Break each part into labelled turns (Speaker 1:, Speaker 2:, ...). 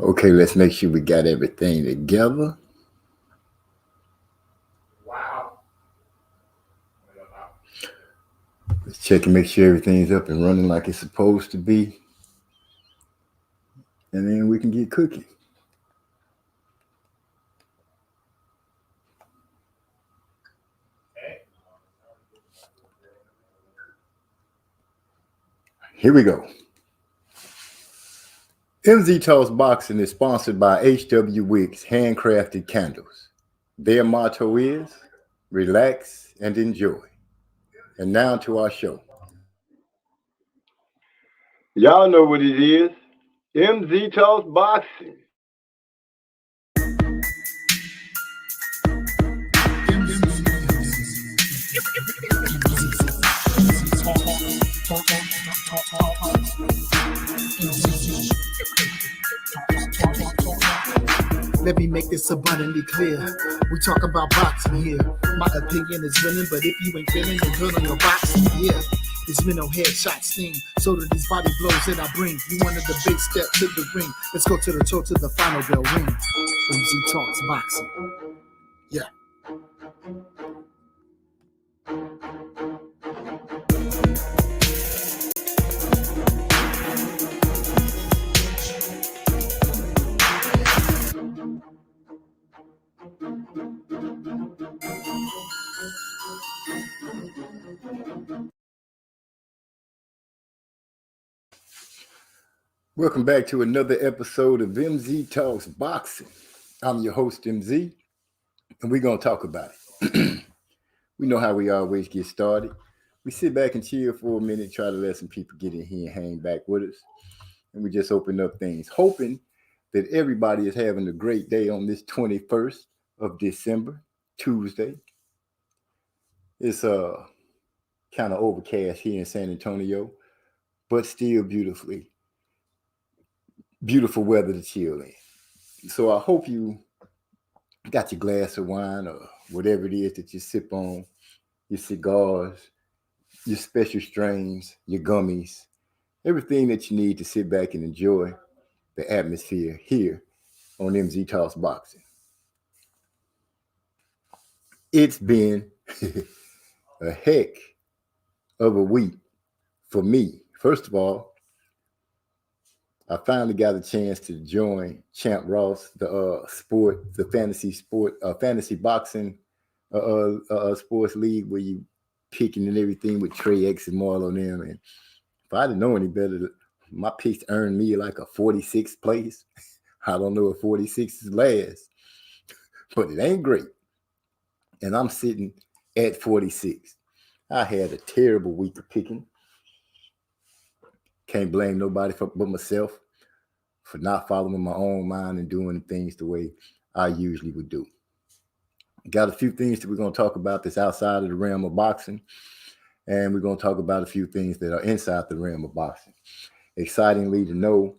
Speaker 1: Okay, let's make sure we got everything together. Let's check and make sure everything's up and running like it's supposed to be. And then we can get cooking. Here we go. MZ Talks Boxing is sponsored by HW Wicks Handcrafted Candles. Their motto is relax and enjoy. And now to our show. Y'all know what it is. MZ Talks Boxing.
Speaker 2: Let me make this abundantly clear. We talk about boxing here. My opinion is winning, but if you ain't feeling the good on your boxing, yeah. It's mental headshot sting. So do these body blows that I bring. You wanted the big step to the ring. Let's go to the toe to the final bell ring. MZ Talks Boxing. Yeah.
Speaker 1: Welcome back to another episode of MZ Talks Boxing. I'm your host, MZ, and we're going to talk about it. We know how we always get started. We sit back and chill for a minute, try to let some people get in here and hang back with us. And we just open up things, hoping that everybody is having a great day on this 21st of December, Tuesday. It's kind of overcast here in San Antonio, but still beautiful weather to chill in. So I hope you got your glass of wine or whatever it is that you sip on, your cigars, your special strains, your gummies, everything that you need to sit back and enjoy the atmosphere here on MZ Talks Boxing. It's been a heck of a week for me. First of all, I finally got a chance to join Champ Ross, the fantasy boxing sports league where you picking and everything with Trey X and Marlon them. And if I didn't know any better, my picks earned me like a 46th place. I don't know if 46 is last, but it ain't great. And I'm sitting at 46. I had a terrible week of picking. Can't blame nobody but myself for not following my own mind and doing things the way I usually would do. Got a few things that we're going to talk about that's outside of the realm of boxing, and we're going to talk about a few things that are inside the realm of boxing. Excitingly to know,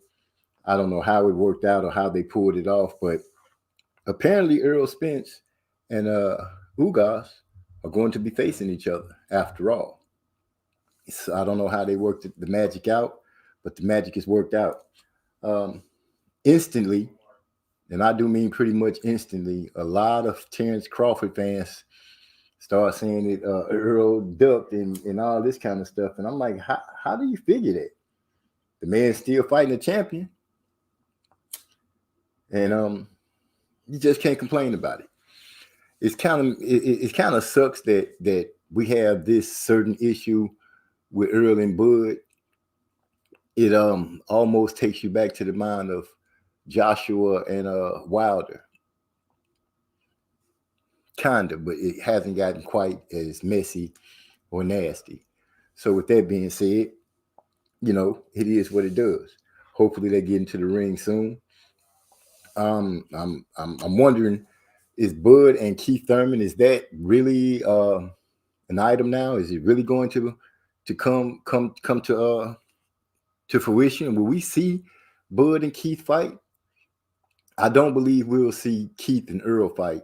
Speaker 1: I don't know how it worked out or how they pulled it off, but apparently Errol Spence and Ugas are going to be facing each other after all. So I don't know how they worked the magic out, but the magic is worked out. Instantly, and I do mean pretty much instantly, a lot of Terrence Crawford fans start saying that Earl ducked and all this kind of stuff. And I'm like, how do you figure that? The man's still fighting a champion. And you just can't complain about it. It kind of sucks that we have this certain issue with Earl and Bud. It almost takes you back to the mind of Joshua and Wilder. Kinda, but it hasn't gotten quite as messy or nasty. So with that being said, it is what it does. Hopefully they get into the ring soon. I'm wondering, is Bud and Keith Thurman, is that really an item now? Is it really going to come to fruition? Will we see Bud and Keith fight? I don't believe we'll see Keith and Earl fight,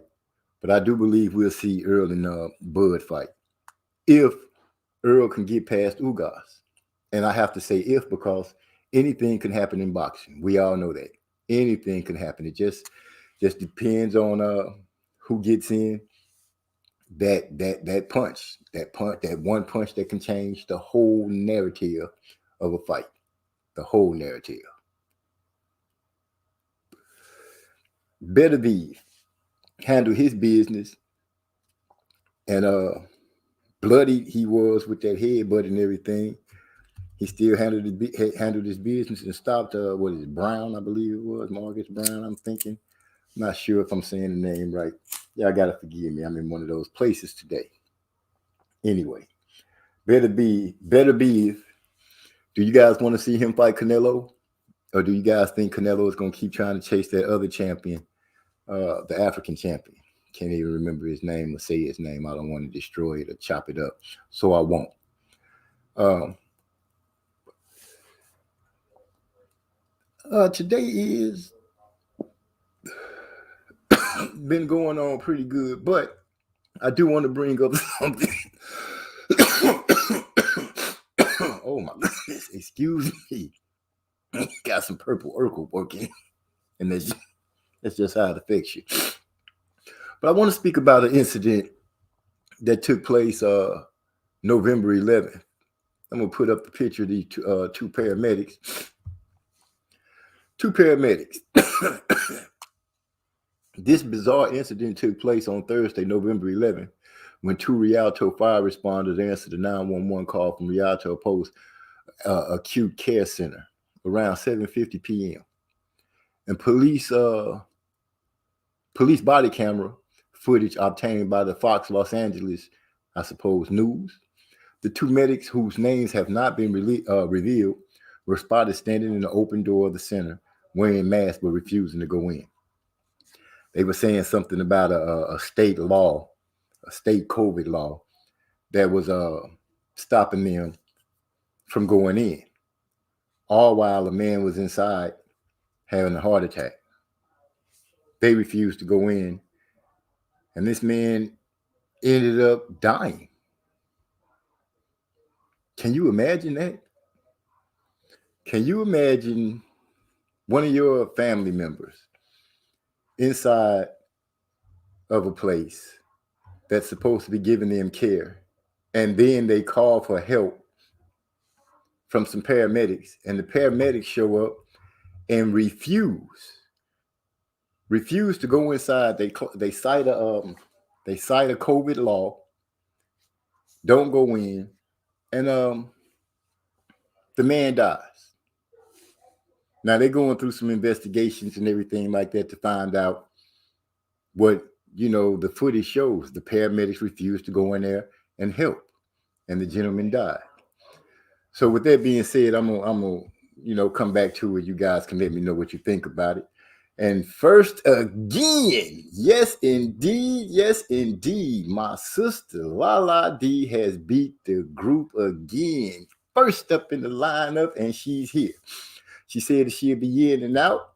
Speaker 1: but I do believe we'll see Earl and Bud fight if Earl can get past Ugas. And I have to say if because anything can happen in boxing. We all know that. Anything can happen. It just depends on who gets in. That punch, that one punch that can change the whole narrative of a fight. The whole narrative. Beterbiev handled his business, and bloody he was with that headbutt and everything. He still handled his business and stopped. What is it, Brown? I believe it was Marcus Brown. I'm thinking. I'm not sure if I'm saying the name right. Y'all gotta forgive me. I'm in one of those places today. Anyway, Beterbiev. Do you guys want to see him fight Canelo, or do you guys think Canelo is going to keep trying to chase that other champion, the African champion? Can't even remember his name or say his name. I don't want to destroy it or chop it up, so I won't. Today is been going on pretty good, but I do want to bring up something. Oh my goodness, excuse me. Got some purple Urkel working, and that's just how it affects you. But I want to speak about an incident that took place November 11th. I'm going to put up the picture of these two paramedics. This bizarre incident took place on Thursday, November 11th, when two Rialto fire responders answered a 911 call from Rialto Post Acute Care Center around 7:50 p.m. And police body camera footage obtained by the Fox Los Angeles, I suppose, news. The two medics, whose names have not been revealed, were spotted standing in the open door of the center, wearing masks but refusing to go in. They were saying something about a state law, a state COVID law, that was stopping them from going in, all while a man was inside having a heart attack. They refused to go in, and this man ended up dying. Can you imagine that? Can you imagine one of your family members inside of a place that's supposed to be giving them care, and then they call for help from some paramedics, and the paramedics show up and refuse to go inside? They cite a COVID law, don't go in, and the man dies. Now they're going through some investigations and everything like that to find out what, the footage shows. The paramedics refused to go in there and help, and the gentleman died. So with that being said, I'm gonna come back to it. You guys can let me know what you think about it. And first again, yes indeed, my sister Lala D has beat the group again. First up in the lineup, and she's here. She said she'll be in and out,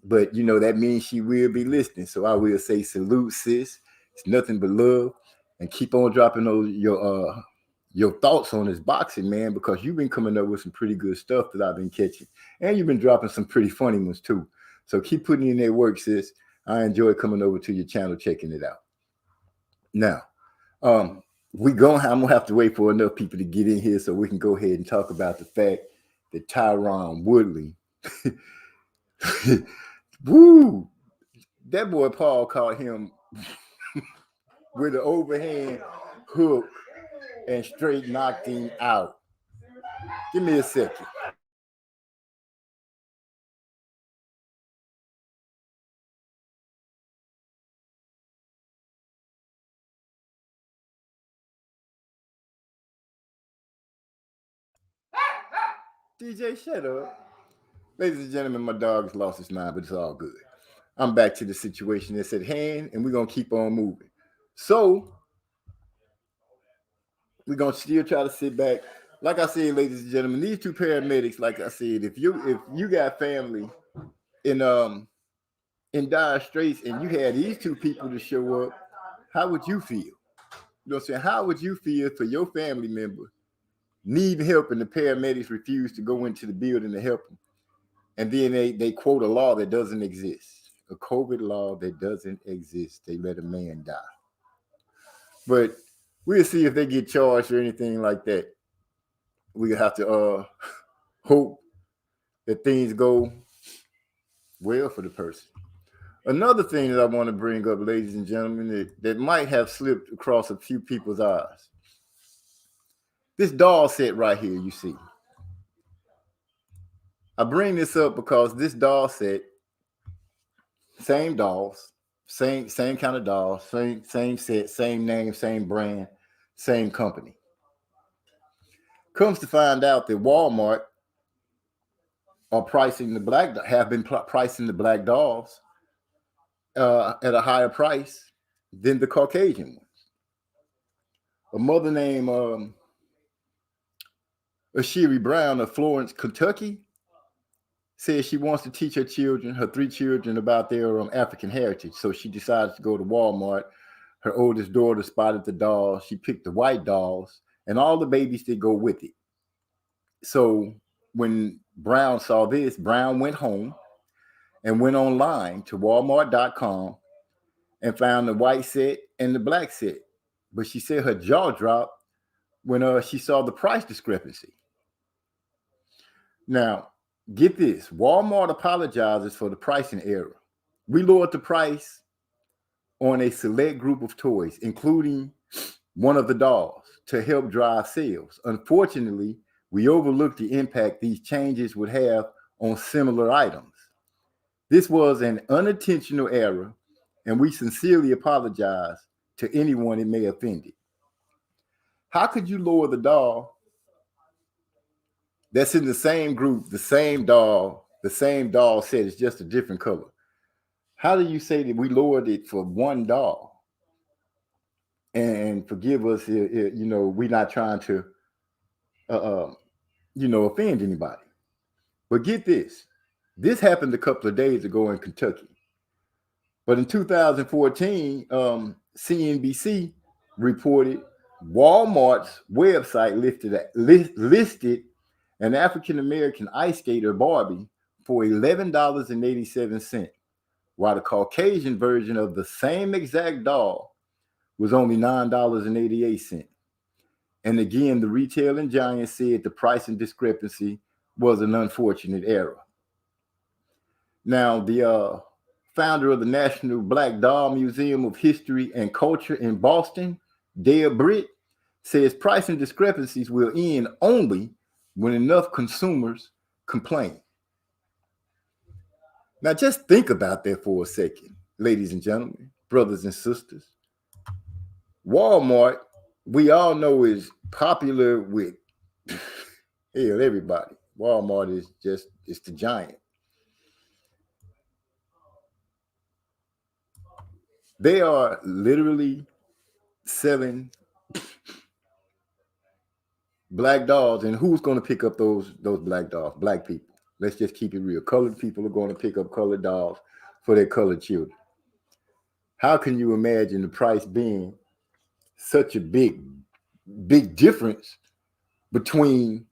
Speaker 1: but that means she will be listening. So I will say salute, sis. It's nothing but love, and keep on dropping your thoughts on this boxing, man, because you've been coming up with some pretty good stuff that I've been catching, and you've been dropping some pretty funny ones too. So keep putting in that work, sis. I enjoy coming over to your channel, checking it out. Now, I'm gonna have to wait for enough people to get in here so we can go ahead and talk about the fact that Tyron Woodley, woo, that boy Paul caught him with an overhand hook and straight knocked him out. Give me a second. DJ, shut up. Ladies and gentlemen, my dog's lost his mind, but it's all good. I'm back to the situation that's at hand, and we're going to keep on moving. So, we're going to still try to sit back. Like I said, ladies and gentlemen, these two paramedics, like I said, if you got family in dire straits and you had these two people to show up, how would you feel? You know what I'm saying? How would you feel for your family member need help and the paramedics refuse to go into the building to help them? And then they quote a law that doesn't exist, a COVID law that doesn't exist. They let a man die. But we'll see if they get charged or anything like that. We have to hope that things go well for the person. Another thing that I want to bring up, ladies and gentlemen, that might have slipped across a few people's eyes. This doll set right here, you see. I bring this up because this doll set, same dolls, same kind of dolls, same set, same name, same brand, same company. Comes to find out that Walmart are pricing have been pricing the black dolls at a higher price than the Caucasian ones. A mother named Ashiri Brown of Florence, Kentucky, says she wants to teach her 3 children, about their African heritage. So she decides to go to Walmart. Her oldest daughter spotted the dolls. She picked the white dolls and all the babies that go with it. So when Brown saw this, Brown went home and went online to Walmart.com and found the white set and the black set. But she said her jaw dropped when she saw the price discrepancy. Now, get this. Walmart apologizes for the pricing error. We lowered the price on a select group of toys, including one of the dolls, to help drive sales. Unfortunately, we overlooked the impact these changes would have on similar items. This was an unintentional error, and we sincerely apologize to anyone it may have offended. How could you lower the doll that's in the same group, the same doll set, it's just a different color? How do you say that we lowered it for one doll? And forgive us, we're not trying to, offend anybody. But get this. This happened a couple of days ago in Kentucky. But in 2014, CNBC reported Walmart's website listed an African-American ice skater, Barbie, for $11.87, while the Caucasian version of the same exact doll was only $9.88. And again, the retailing giant said the pricing discrepancy was an unfortunate error. Now, the founder of the National Black Doll Museum of History and Culture in Boston, Dale Britt, says pricing discrepancies will end only when enough consumers complain. Now, just think about that for a second, ladies and gentlemen, brothers and sisters. Walmart, we all know, is popular with everybody. Walmart is it's the giant. They are literally selling black dolls, and who's going to pick up those black dolls? Black people. Let's just keep it real. Colored people are going to pick up colored dolls for their colored children. How can you imagine the price being such a big difference between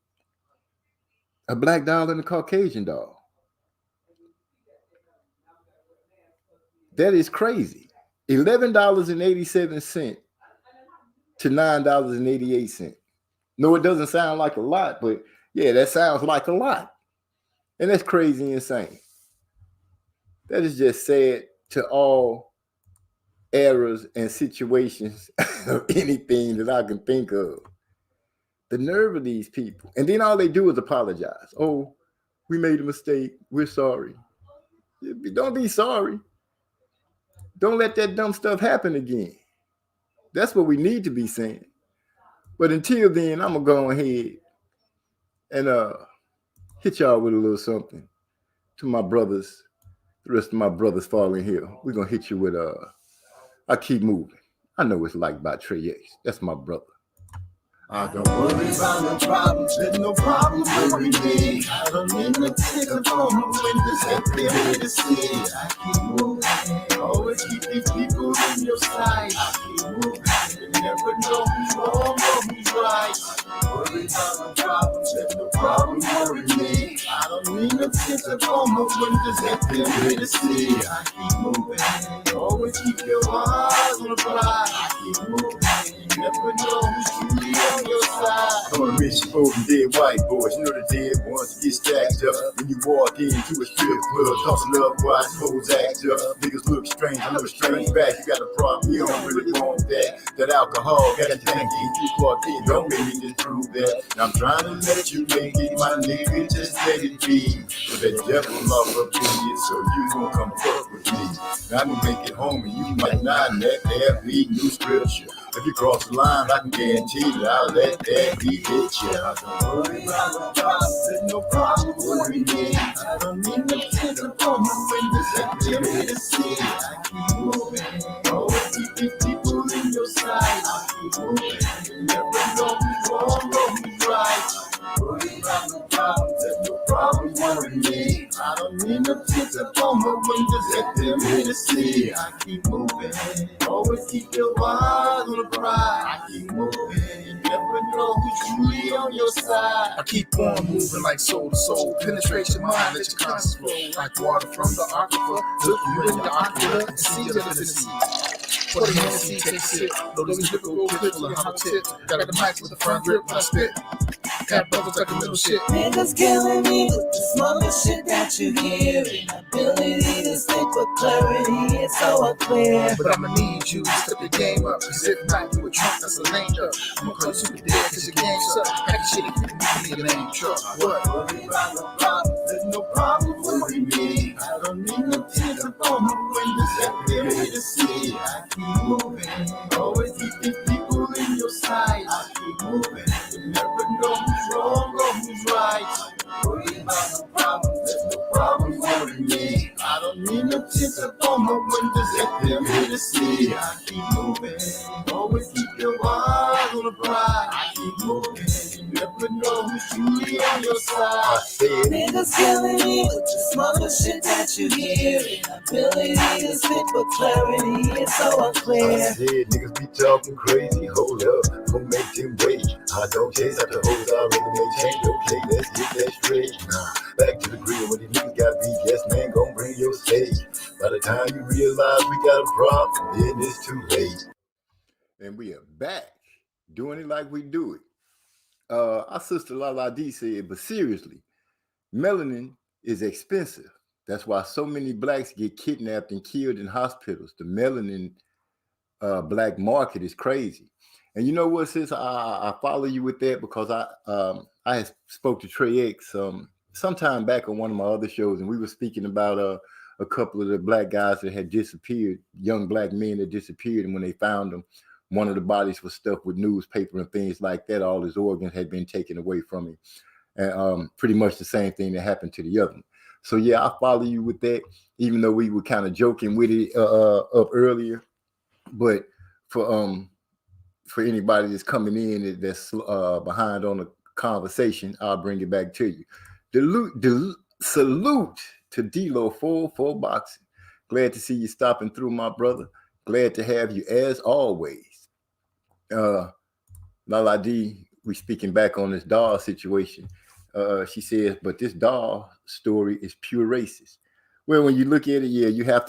Speaker 1: a black doll and a Caucasian doll? That is crazy. $11.87 to $9.88. No, it doesn't sound like a lot, but yeah, that sounds like a lot. And that's crazy and insane. That is just sad to all eras and situations of anything that I can think of. The nerve of these people. And then all they do is apologize. Oh, we made a mistake. We're sorry. Don't be sorry. Don't let that dumb stuff happen again. That's what we need to be saying. But until then, I'm going to go ahead and hit y'all with a little something. To my brothers, the rest of my brothers falling here, we're going to hit you with I Keep Moving. I Know It's Like by Trey X. That's my brother.
Speaker 2: I don't worry about no problems, there's no problem worry me. I don't need no ticket on the windows that they're to see. I keep moving, always keep these people in your sight. I keep moving, you never know who's wrong or who's right. Worry about no problems, there's no problem worry me. I don't need no ticket on the windows that they're to see. I keep moving, always keep your eyes on the prize. I keep moving, you never know who's truly on your side.
Speaker 3: I'm a rich folk and dead white boys. You know the dead ones get stacked up. When you walk into a strip club, tossing up while hoes act up. Niggas look strange, I look strange back. You got a problem, you don't really want that. That alcohol got you thinking you clocked in. Don't make me just prove that. Now I'm trying to let you make it, my nigga, just let it be. But that devil love up in you, so you gon' come fuck with me. Now I'm gonna make it home and you might not let there be new scripture. If you cross the line, I can guarantee that I'll let that be hit you.
Speaker 2: I don't worry about no problems, there's no problem worry me. I don't need no ticket on the windows that they're to see. I keep moving, always keep these people in your sight. I keep moving, you never know who's wrong or who's right. Worry about no problems, there's no problem worry me. I don't need no ticket on the windows that they're to see. I keep moving, always keep your eyes on the prize. I keep moving, you never know who's truly on your side. I keep on moving like soul to soul. Penetrate your mind, let your conscience flow. Like water from the aquifer. Look you in the ocular and see the infinity. Pour the Hennessy, take a sip. Load those liquor, go quick, full of hot tip. Got the mic with the front grip when I spit. Got bubbles like a little shit.
Speaker 4: Niggas killing me with the smallest shit that you hear. Ability to speak with clarity, it's so unclear.
Speaker 2: But I'ma need you to step your game up. Cause if not, you a trunk, that's a lame up. I'ma call you super dead cause your game's up. Pack your shit and keep it moving, name truck. What? Worry about no problem, there's no problem worry me. I don't need no tears up on the windows that they're to see. I keep moving, always keep these people in your sight. I keep moving, you never know who's wrong or who's right. Worry about no problem, there's no problem worry me. I don't need no tears up on the windows that they're to see. I keep moving, always keep your eyes on the prize. I keep moving, you never know who's truly on your side.
Speaker 3: I said,
Speaker 4: Niggas killing me with the smallest shit that you hear. Ability to speak with clarity, it's so
Speaker 3: I
Speaker 4: unclear.
Speaker 3: said, niggas be talking crazy. Hold up, don't make them wait. I don't chase after hoes, I really make change. Okay, let's get that straight. Nah, back to the grill when these niggas got beef. Yes, man, gon' bring your stage. By the time you realize we got a problem, then it's too late.
Speaker 1: And we are back doing it like we do it. Our sister Lala D said, but seriously, melanin is expensive. That's why so many blacks get kidnapped and killed in hospitals. The melanin black market is crazy. And you know what, sis? I follow you with that because I had spoke to Trey X sometime back on one of my other shows, and we were speaking about a couple of the black guys that had disappeared, young black men that disappeared, and when they found them, one of the bodies was stuffed with newspaper and things like that. All his organs had been taken away from him. And pretty much the same thing that happened to the other one. So yeah, I follow you with that, even though we were kind of joking with it up earlier. But for anybody that's coming in that's behind on the conversation, I'll bring it back to you. Salute to D-Lo 404 Boxing. Glad to see you stopping through, my brother. Glad to have you as always. Lala D, we speaking back on this doll situation. She says, but this doll story is pure racist. Well, when you look at it, yeah, you have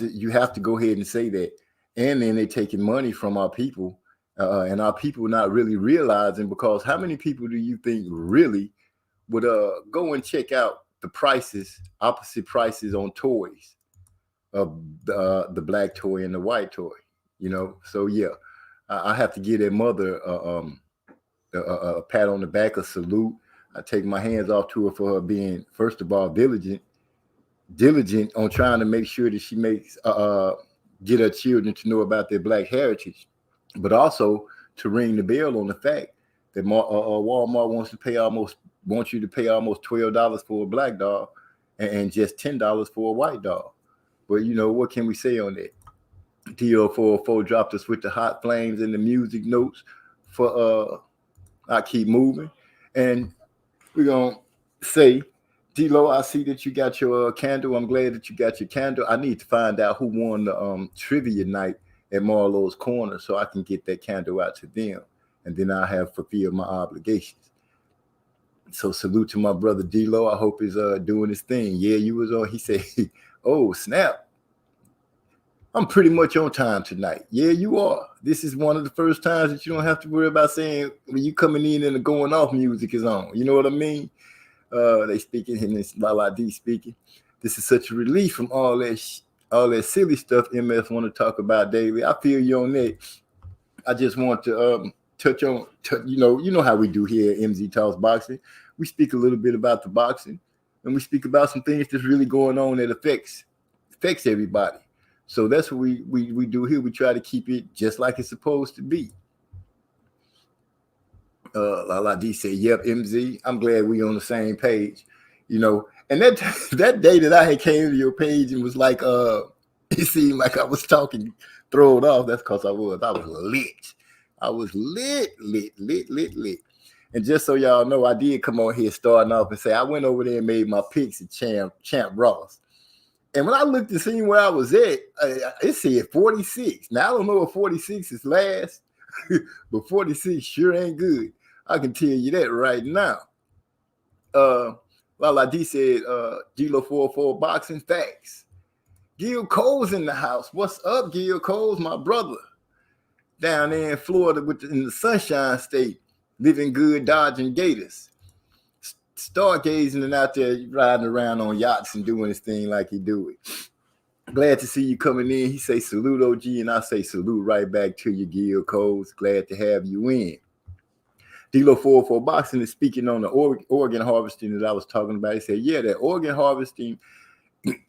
Speaker 1: to go ahead and say that. And then they taking money from our people, and our people not really realizing, because how many people do you think really would go and check out the prices, opposite prices on toys, of the black toy and the white toy, you know? So yeah, I have to give that mother a pat on the back, a salute. I take my hands off to her for her being, first of all, diligent on trying to make sure that she makes get her children to know about their black heritage, but also to ring the bell on the fact that Walmart wants you to pay almost $12 for a black dog and just $10 for a white dog. But you know, what can we say on that? DO404 dropped us with the hot flames and the music notes for I keep moving. And we're going to say, D-Lo, I see that you got your candle. I'm glad that you got your candle. I need to find out who won the trivia night at Marlowe's Corner so I can get that candle out to them. And then I have fulfilled my obligations. So salute to my brother D-Lo. I hope he's doing his thing. Yeah, you was on. He said, oh, snap. I'm pretty much on time tonight. Yeah, you are. This is one of the first times that you don't have to worry about saying when you coming in and the going off music is on. You know what I mean? They speaking, and it's Lala D speaking. This is such a relief from all that silly stuff MF want to talk about daily. I feel you on that. I just want to touch on, you know how we do here at MZ Talks Boxing. We speak a little bit about the boxing, and we speak about some things that's really going on that affects everybody. So that's what we do here. We try to keep it just like it's supposed to be. Lala D said, yep, MZ. I'm glad we on the same page. You know, and that day that I had came to your page and was like, it seemed like I was talking thrown off. That's because I was lit. I was lit. And just so y'all know, I did come on here starting off and say, I went over there and made my picks at Champ Ross. And when I looked to see where I was at, it said 46. Now, I don't know if 46 is last, but 46 sure ain't good. I can tell you that right now. Lala D said, D-Lo 404 boxing facts. Gil Cole's in the house. What's up, Gil Cole's my brother? Down there in Florida in the Sunshine State, living good, dodging gators. Stargazing and out there riding around on yachts and doing his thing like he do it. Glad to see you coming in. He say salute OG, and I say salute right back to you, Gil Coles. Glad to have you in. D-Lo 404 Boxing is speaking on the organ harvesting that I was talking about. He said, yeah, that organ harvesting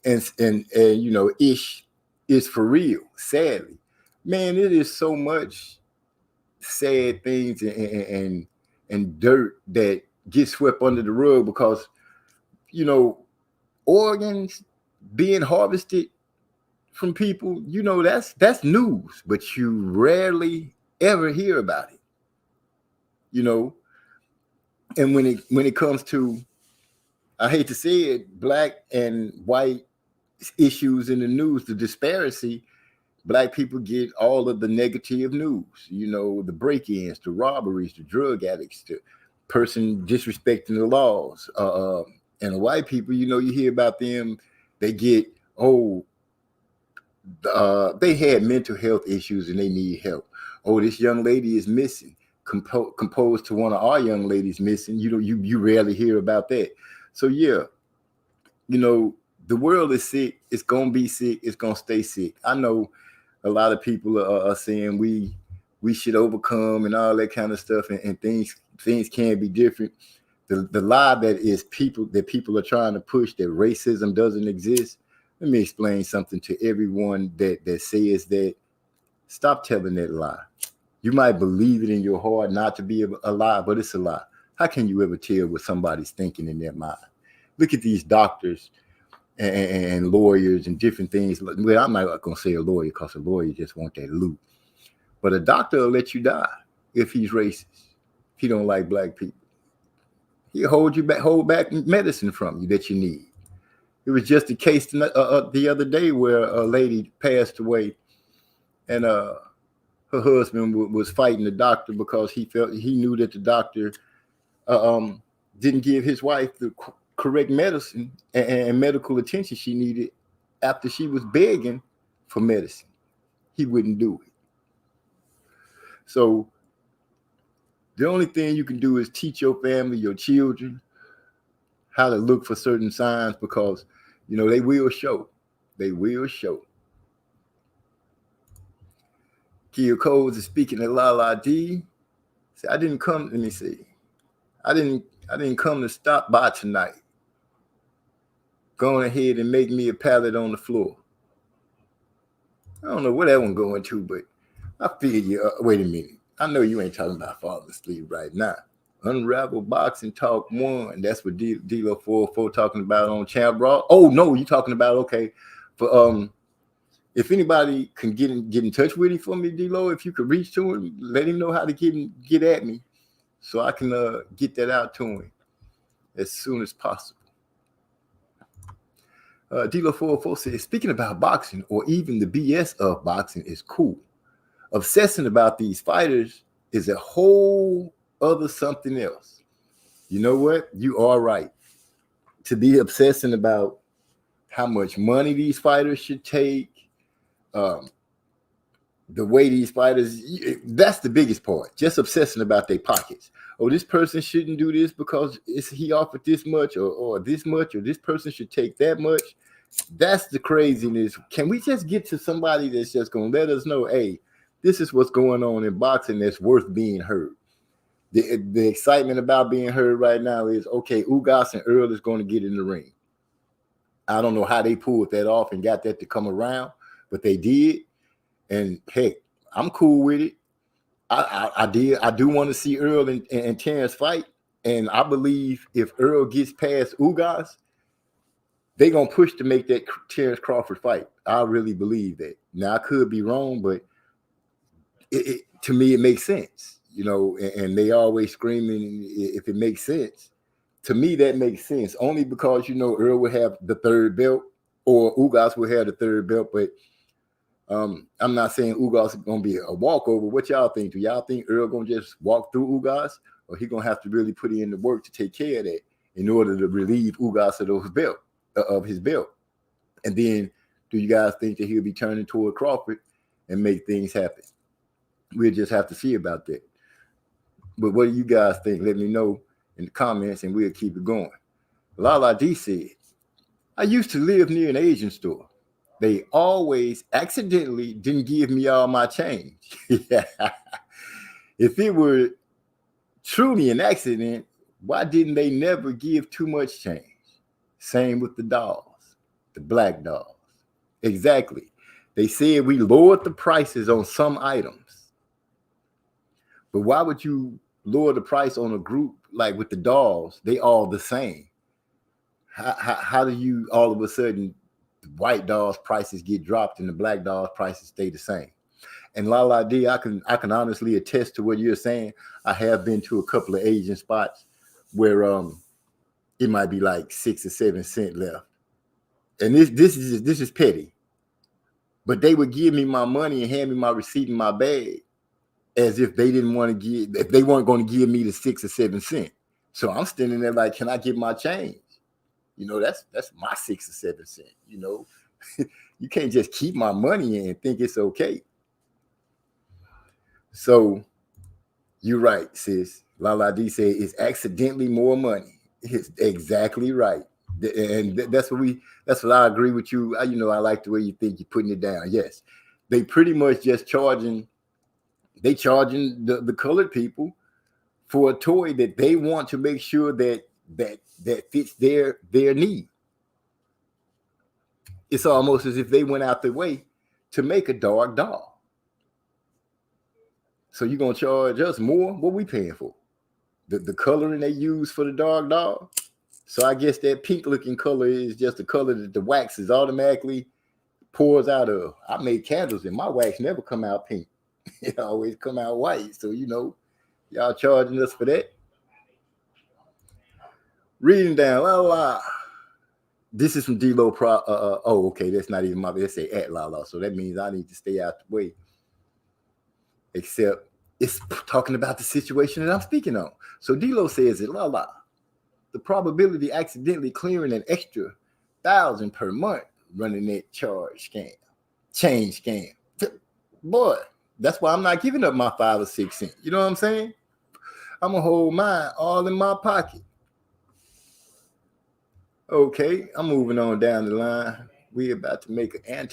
Speaker 1: and you know, ish is for real, sadly. Man, it is so much sad things and dirt that get swept under the rug because, you know, organs being harvested from people, you know, that's news, but you rarely ever hear about it, you know. And when it comes to, I hate to say it, black and white issues in the news, the disparity, black people get all of the negative news, you know, the break-ins, the robberies, the drug addicts, the person disrespecting the laws. And the white people, you know, you hear about them, they get, they had mental health issues and they need help. Oh, this young lady is missing, composed to one of our young ladies missing. You know, you rarely hear about that. So yeah, you know, the world is sick. It's gonna be sick. It's gonna stay sick. I know a lot of people are saying we should overcome and all that kind of stuff, and things can be different. The lie that people are trying to push, that racism doesn't exist. Let me explain something to everyone that says that. Stop telling that lie. You might believe it in your heart not to be a lie, but it's a lie. How can you ever tell what somebody's thinking in their mind? Look at these doctors and lawyers and different things. Well, I'm not going to say a lawyer because a lawyer just want that loot. But a doctor will let you die if he's racist, if he don't like black people. He'll hold back medicine from you that you need. It was just a case the other day where a lady passed away, and her husband was fighting the doctor because he knew that the doctor didn't give his wife the correct medicine and medical attention she needed after she was begging for medicine. He wouldn't do it. So the only thing you can do is teach your family, your children, how to look for certain signs, because, you know, they will show. They will show. Kia Coles is speaking to Lala D. See, I didn't come to stop by tonight. Go on ahead and make me a pallet on the floor. I don't know where that one going to, but I feel you. Wait a minute. I know you ain't talking about falling asleep right now. Unravel Boxing Talk 1. That's what D-Lo 404 talking about on Champ Raw. Oh, no, you talking about, okay. For if anybody can get in touch with him for me, D-Lo, if you could reach to him, let him know how to get at me. so I can get that out to him as soon as possible. Dilo 404 says, speaking about boxing or even the BS of boxing is cool. Obsessing about these fighters is a whole other something else. You know what? You are right. To be obsessing about how much money these fighters should take, the way these fighters, that's the biggest part. Just obsessing about their pockets. Oh, this person shouldn't do this because he offered this much or this much, or this person should take that much. That's the craziness. Can we just get to somebody that's just going to let us know, hey, this is what's going on in boxing that's worth being heard. The excitement about being heard right now is, okay, Ugas and Earl is going to get in the ring. I don't know how they pulled that off and got that to come around, but they did. And heck, I'm cool with it. I do want to see Earl and Terrence fight. And I believe if Earl gets past Ugas, they're going to push to make that Terrence Crawford fight. I really believe that. Now, I could be wrong, but to me, it makes sense. You know, and they always screaming if it makes sense. To me, that makes sense. Only because, you know, Earl would have the third belt or Ugas will have the third belt, but I'm not saying Ugas is going to be a walkover. What y'all think? Do y'all think Earl going to just walk through Ugas, or he going to have to really put in the work to take care of that in order to relieve Ugas of his belt? And then do you guys think that he'll be turning toward Crawford and make things happen? We'll just have to see about that. But what do you guys think? Let me know in the comments and we'll keep it going. Lala D said, I used to live near an Asian store. They always accidentally didn't give me all my change. If it were truly an accident, why didn't they never give too much change? Same with the dolls, the black dolls. Exactly. They said we lowered the prices on some items. But why would you lower the price on a group like with the dolls? They all the same. How do you all of a sudden the white dolls prices get dropped and the black dolls prices stay the same? And Lala D, I can honestly attest to what you're saying. I have been to a couple of Asian spots where it might be like 6 or 7 cents left. And this is petty. But they would give me my money and hand me my receipt in my bag as if they didn't want to give, if they weren't going to give me the 6 or 7 cents. So I'm standing there like, can I get my change? You know, that's my 6 or 7 cents. You know, you can't just keep my money and think it's okay. So you're right, sis. Lala D said it's accidentally more money. It's exactly right. And that's what I agree with you. I like the way you think you're putting it down. Yes, they pretty much just charging the colored people for a toy that they want to make sure that fits their need. It's almost as if they went out their way to make a dark doll. So you're gonna charge us more? What we paying for? The coloring they use for the dark doll? So I guess that pink looking color is just the color that the wax is automatically pours out of. I made candles and my wax never come out pink. It always come out white. So, y'all charging us for that. Reading down, this is from D-Lo Pro. Okay, that's not even my, they say at Lala. So that means I need to stay out the way. Except it's talking about the situation that I'm speaking on. So D-Lo says it, Lala. The probability accidentally clearing an extra $1,000 per month running that change scam. Boy, that's why I'm not giving up my 5 or 6 cents. You know what I'm saying? I'm gonna hold mine all in my pocket. Okay, I'm moving on down the line. We're about to make an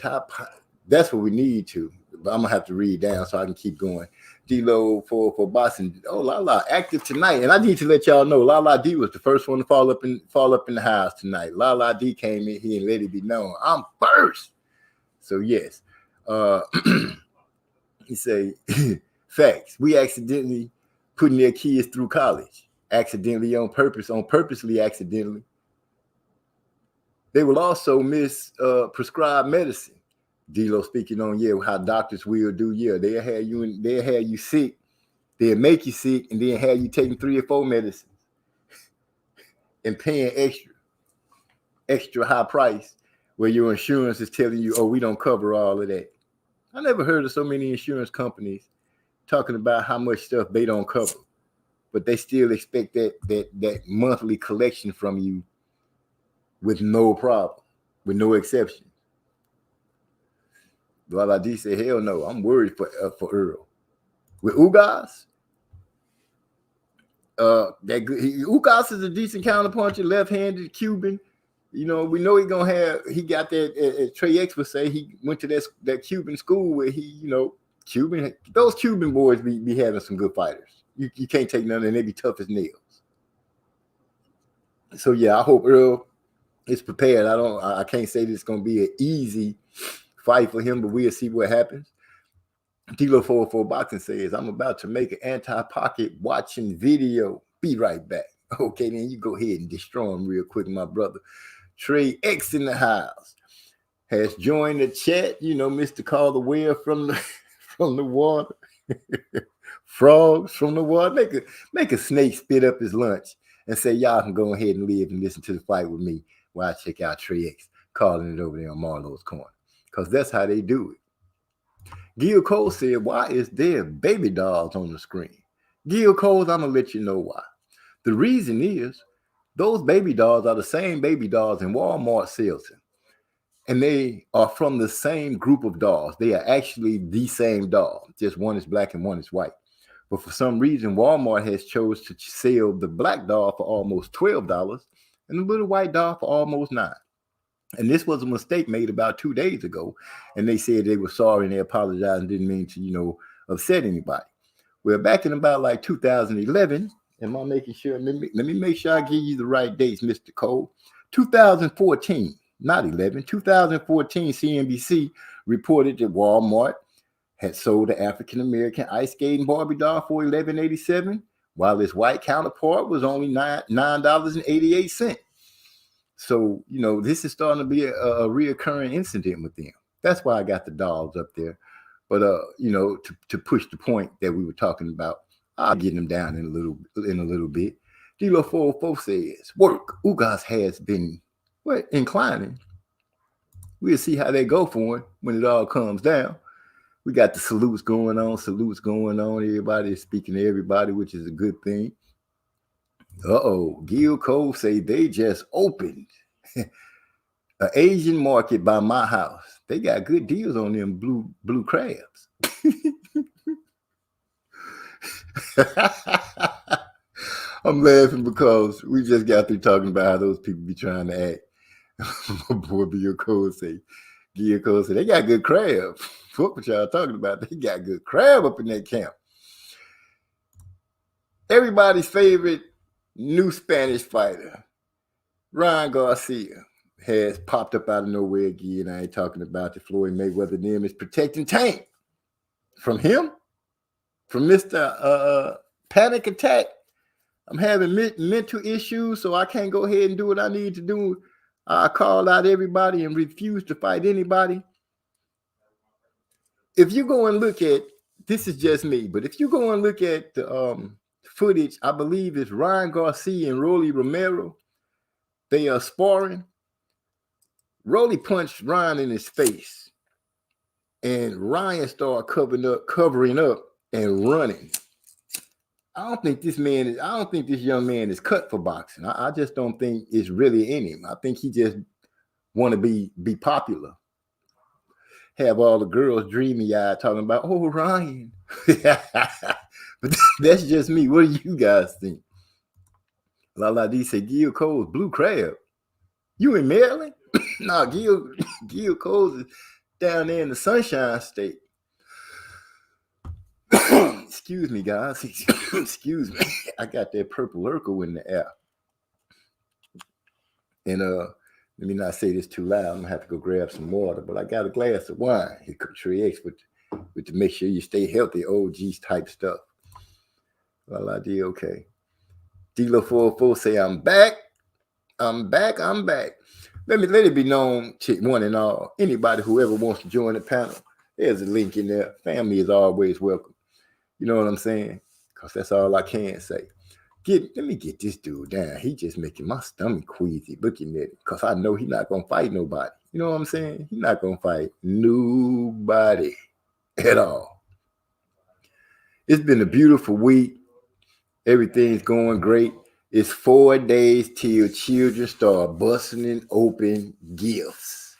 Speaker 1: that's what we need to. But I'm gonna have to read down so I can keep going. D-Lo for Boston. Oh, Lala active tonight, and I need to let y'all know Lala D was the first one to fall up in the house tonight. Lala D came in here and let it be known I'm first. So yes, he say facts. We accidentally putting their kids through college, accidentally on purpose, purposely accidentally. They will also miss prescribed medicine. D-Lo speaking on how doctors will do. They'll have you sick They'll make you sick and then have you taking 3 or 4 medicines and paying extra high price where your insurance is telling you, oh, we don't cover all of that. I never heard of so many insurance companies talking about how much stuff they don't cover, but they still expect that monthly collection from you with no problem, with no exception. Lala D said, hell no, I'm worried for Earl. With Ugas, Ugas is a decent counterpuncher, left-handed Cuban. You know, we know he got that, as Trey X would say, he went to that Cuban school where those Cuban boys be having some good fighters. You can't take none, and they be tough as nails. So yeah, I hope Earl is prepared. I can't say this is going to be an easy fight for him, but we'll see what happens. Kilo 404 Boxing says, I'm about to make an anti-pocket watching video. Be right back. Okay, then you go ahead and destroy him real quick, my brother. Trey X in the house has joined the chat. You know, Mr. Call the Whale from the water. Frogs from the water. Make a snake spit up his lunch and say, y'all can go ahead and live and listen to the fight with me while I check out Trey X calling it over there on Marlowe's Corner. Because that's how they do it. Gil Cole said, why is there baby dolls on the screen? Gil Cole, I'm going to let you know why. The reason is those baby dolls are the same baby dolls in Walmart sells them. And they are from the same group of dolls. They are actually the same doll. Just one is black and one is white. But for some reason, Walmart has chose to sell the black doll for almost $12 and the little white doll for almost $9. And this was a mistake made about 2 days ago. And they said they were sorry and they apologized and didn't mean to, upset anybody. Well, back in about like 2011, am I making sure? Let me make sure I give you the right dates, Mr. Cole. 2014, not 11, 2014, CNBC reported that Walmart had sold the African-American ice skating Barbie doll for $11.87, while its white counterpart was only $9.88. So, this is starting to be a reoccurring incident with them. That's why I got the dolls up there. But, to push the point that we were talking about, I'll get them down in a little bit. Dilo 404 says, work. Ugas has been inclining. We'll see how they go for him when it all comes down. We got the salutes going on. Everybody is speaking to everybody, which is a good thing. Gil Cole say they just opened an Asian market by my house. They got good deals on them blue crabs. I'm laughing because we just got through talking about how those people be trying to act. My boy Gil Cole say they got good crab. What y'all talking about? They got good crab up in that camp. Everybody's favorite new Spanish fighter, Ryan Garcia, has popped up out of nowhere again. I ain't talking about the Floyd Mayweather name is protecting Tank from him, from Mr. Panic Attack. I'm having mental issues, so I can't go ahead and do what I need to do. I call out everybody and refuse to fight anybody. If you go and look at, this is just me, but if you go and look at the footage, I believe it's Ryan Garcia and Rolly Romero. They are sparring. Rolly punched Ryan in his face, and Ryan started covering up and running. I don't think this young man is cut for boxing. I just don't think it's really in him. I think he just want to be popular. Have all the girls dreamy-eyed talking about, oh, Ryan. But that's just me. What do you guys think? Lala D said, Gil Cole's blue crab. You in Maryland? No, Gil Cole's is down there in the Sunshine State. Excuse me, guys. Excuse me. I got that purple Urkel in the air. And let me not say this too loud. I'm gonna have to go grab some water, but I got a glass of wine. Here comes Trey X with to make sure you stay healthy, OGs type stuff. Well, I did okay. Dilo 404 say I'm back. I'm back. Let it be known to one and all. Anybody who ever wants to join the panel, there's a link in there. Family is always welcome. You know what I'm saying? because that's all I can say. Let me get this dude down. He just making my stomach queasy looking at it, because I know he's not gonna fight nobody. You know what I'm saying? He's not gonna fight nobody at all. It's been a beautiful week. Everything's going great. It's 4 days till children start busting and open gifts.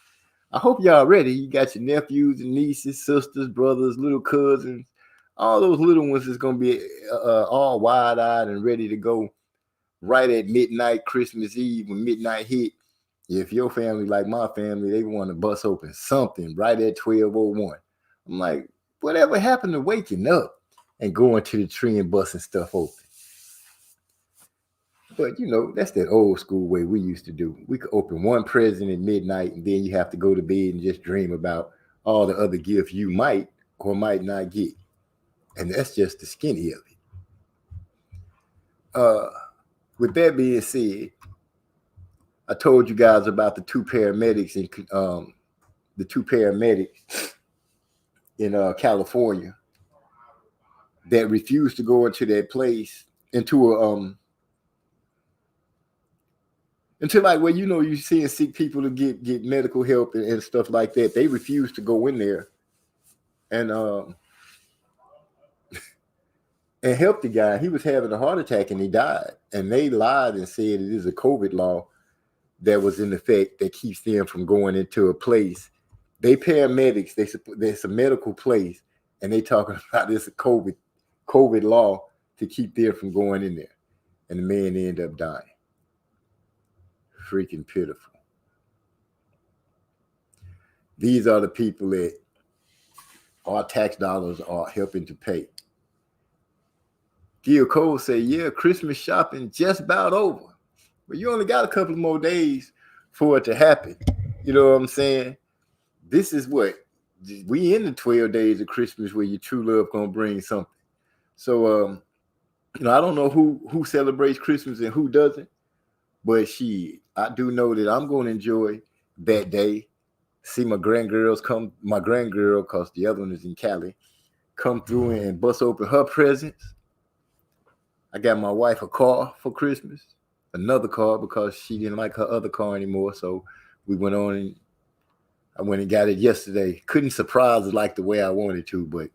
Speaker 1: I hope y'all ready. You got your nephews and nieces, sisters, brothers, little cousins. All those little ones is going to be all wide-eyed and ready to go right at midnight, Christmas Eve, when midnight hit. If your family, like my family, they want to bust open something right at 12:01. I'm like, whatever happened to waking up and going to the tree and busting stuff open? But, you know, that's that old school way we used to do. We could open one present at midnight, and then you have to go to bed and just dream about all the other gifts you might or might not get. And that's just the skinny of it. With that being said, I told you guys about the two paramedics in California that refused to go into that place, into like where, you know, you seeing sick people to get medical help and stuff like that. They refused to go in there and help the guy. He was having a heart attack and he died. And they lied and said it is a COVID law that was in effect that keeps them from going into a place. They paramedics, there's a medical place, and they talking about this COVID law to keep them from going in there. And the man ended up dying. Freaking pitiful. These are the people that our tax dollars are helping to pay. Gil Cole said, yeah, Christmas shopping just about over. But you only got a couple more days for it to happen. You know what I'm saying? This is what we in the 12 days of Christmas where your true love gonna bring something. So you know, I don't know who celebrates Christmas and who doesn't, but I do know that I'm gonna enjoy that day. See my grandgirl, because the other one is in Cali, come through and bust open her presents. I got my wife a car for Christmas, another car, because she didn't like her other car anymore. So we went on and I went and got it yesterday. Couldn't surprise her like the way I wanted to, but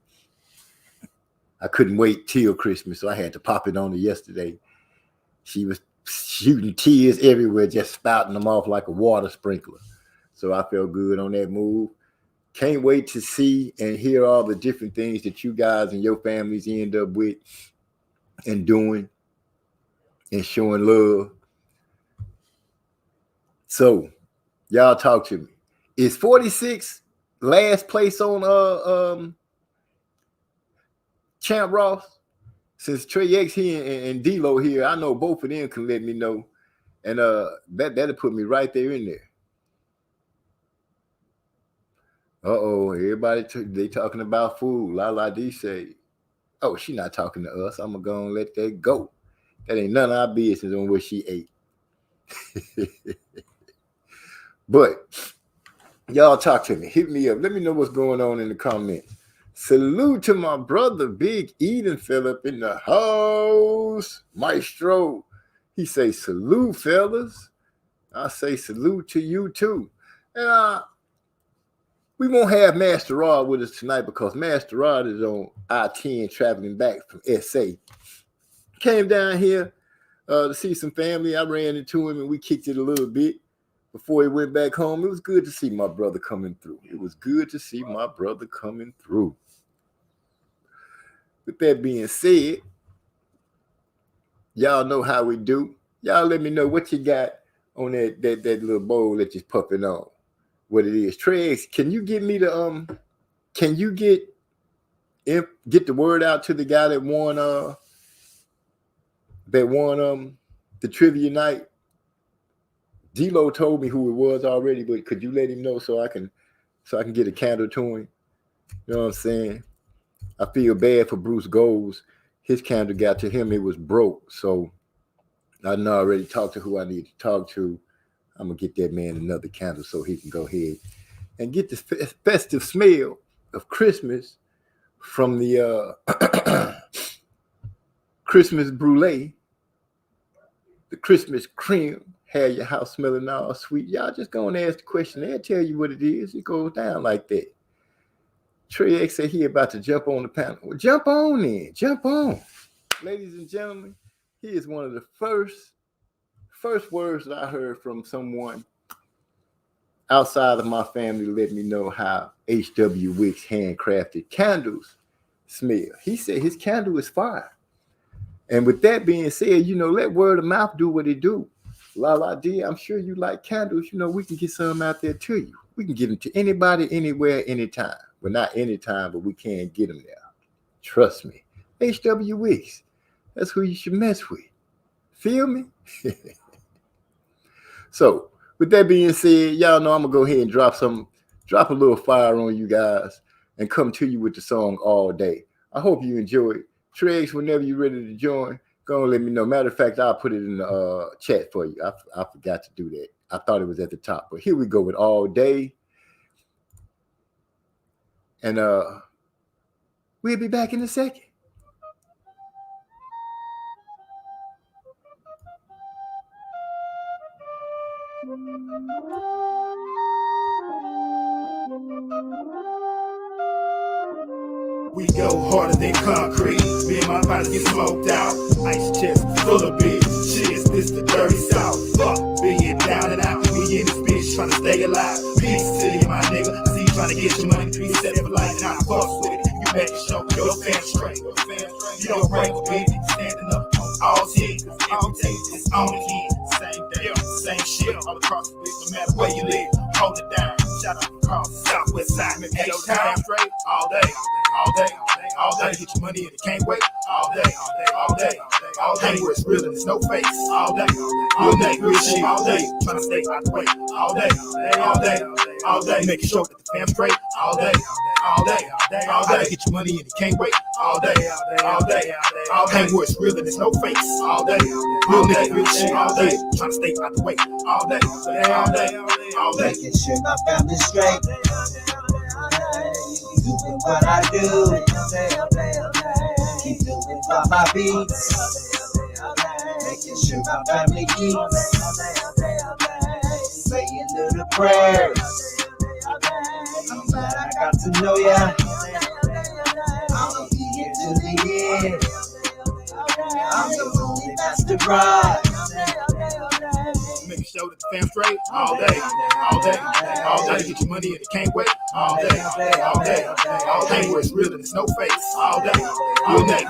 Speaker 1: I couldn't wait till Christmas, so I had to pop it on her yesterday. She was shooting tears everywhere, just spouting them off like a water sprinkler. So I felt good on that move. Can't wait to see and hear all the different things that you guys and your families end up with and doing and showing love. So y'all talk to me. Is 46 last place on Champ Ross? Since Trey X here and D-Lo here, I know both of them can let me know. And that'll put me right there in there. Everybody they talking about food. Lala D say, oh, she not talking to us. I'm gonna go and let that go. That ain't none of our business on what she ate. But y'all talk to me. Hit me up. Let me know what's going on in the comments. Salute to my brother, Big Eden Phillip in the house. Maestro. He say, salute, fellas. I say salute to you too. And we won't have Master Rod with us tonight because Master Rod is on I-10 traveling back from SA. Came down here to see some family. I ran into him and we kicked it a little bit before he went back home. It was good to see my brother coming through. With that being said, y'all know how we do. Y'all let me know what you got on that little bowl that you're puffing on. What it is. Trey, can you get me the can you get the word out to the guy that won the trivia night? D-Lo told me who it was already, but could you let him know so I can get a candle to him? You know what I'm saying? I feel bad for Bruce Goals. His candle got to him, it was broke. So I know I already talked to who I need to talk to. I'm going to get that man another candle so he can go ahead and get the festive smell of Christmas from the Christmas brulee, the Christmas cream, had your house smelling all sweet. Y'all just go and ask the question. They'll tell you what it is. It goes down like that. Trey X said he about to jump on the panel. Well, jump on in. Jump on. Ladies and gentlemen, he is one of the first words that I heard from someone outside of my family to let me know how H.W. Wicks handcrafted candles smell. He said his candle is fire. And with that being said, let word of mouth do what it do. La D, I'm sure you like candles. We can get some out there to you. We can get them to anybody, anywhere, anytime. Well, not anytime, but we can get them there. Trust me. H.W. Wicks. That's who you should mess with. Feel me? So, with that being said, y'all know I'm going to go ahead and drop a little fire on you guys and come to you with the song All Day. I hope you enjoy it. Tregs, whenever you're ready to join, go and let me know. Matter of fact, I'll put it in the chat for you. I forgot to do that. I thought it was at the top, but here we go with All Day. And we'll be back in a second.
Speaker 3: We go harder than concrete. Me and my body get smoked out. Ice chest full of beer. Cheers, this the dirty south. Fuck, being down and out. We in this bitch trying to stay alive. Peace to you, my nigga. I see you trying to get your money 3 set for life, and I fuck with it. You better show your fam straight. You don't break with me. Standing up on all teams. Every day it's on again. Same day, same shit. All across the bitch, no matter where you live. Hold it down. Shout out across the Southwest side. Hey, yo, time straight all day. All day, all day, get your money and it can't wait. All day, all day, all day, where it's real and it's no face. All day, real shit. All day, trying to stay out the way. All day, all day, making sure that the fam straight. All day, all day, get your money and it can't wait. All day, all day, where it's real and it's no face. All day, real nigga, real shit. All day, trying to stay out the way. All day, all day,
Speaker 4: making sure my family's straight. Doing what I do, keep doing all my beats, making sure my family eats, saying little prayers. I'm glad I got to know ya. I'll be here till the end. I'm the only master bride.
Speaker 3: Making sure that the fam straight all day, all day, all day. Get your money and it can't wait. All day, all day, all day. Where it's real and it's no face. All day,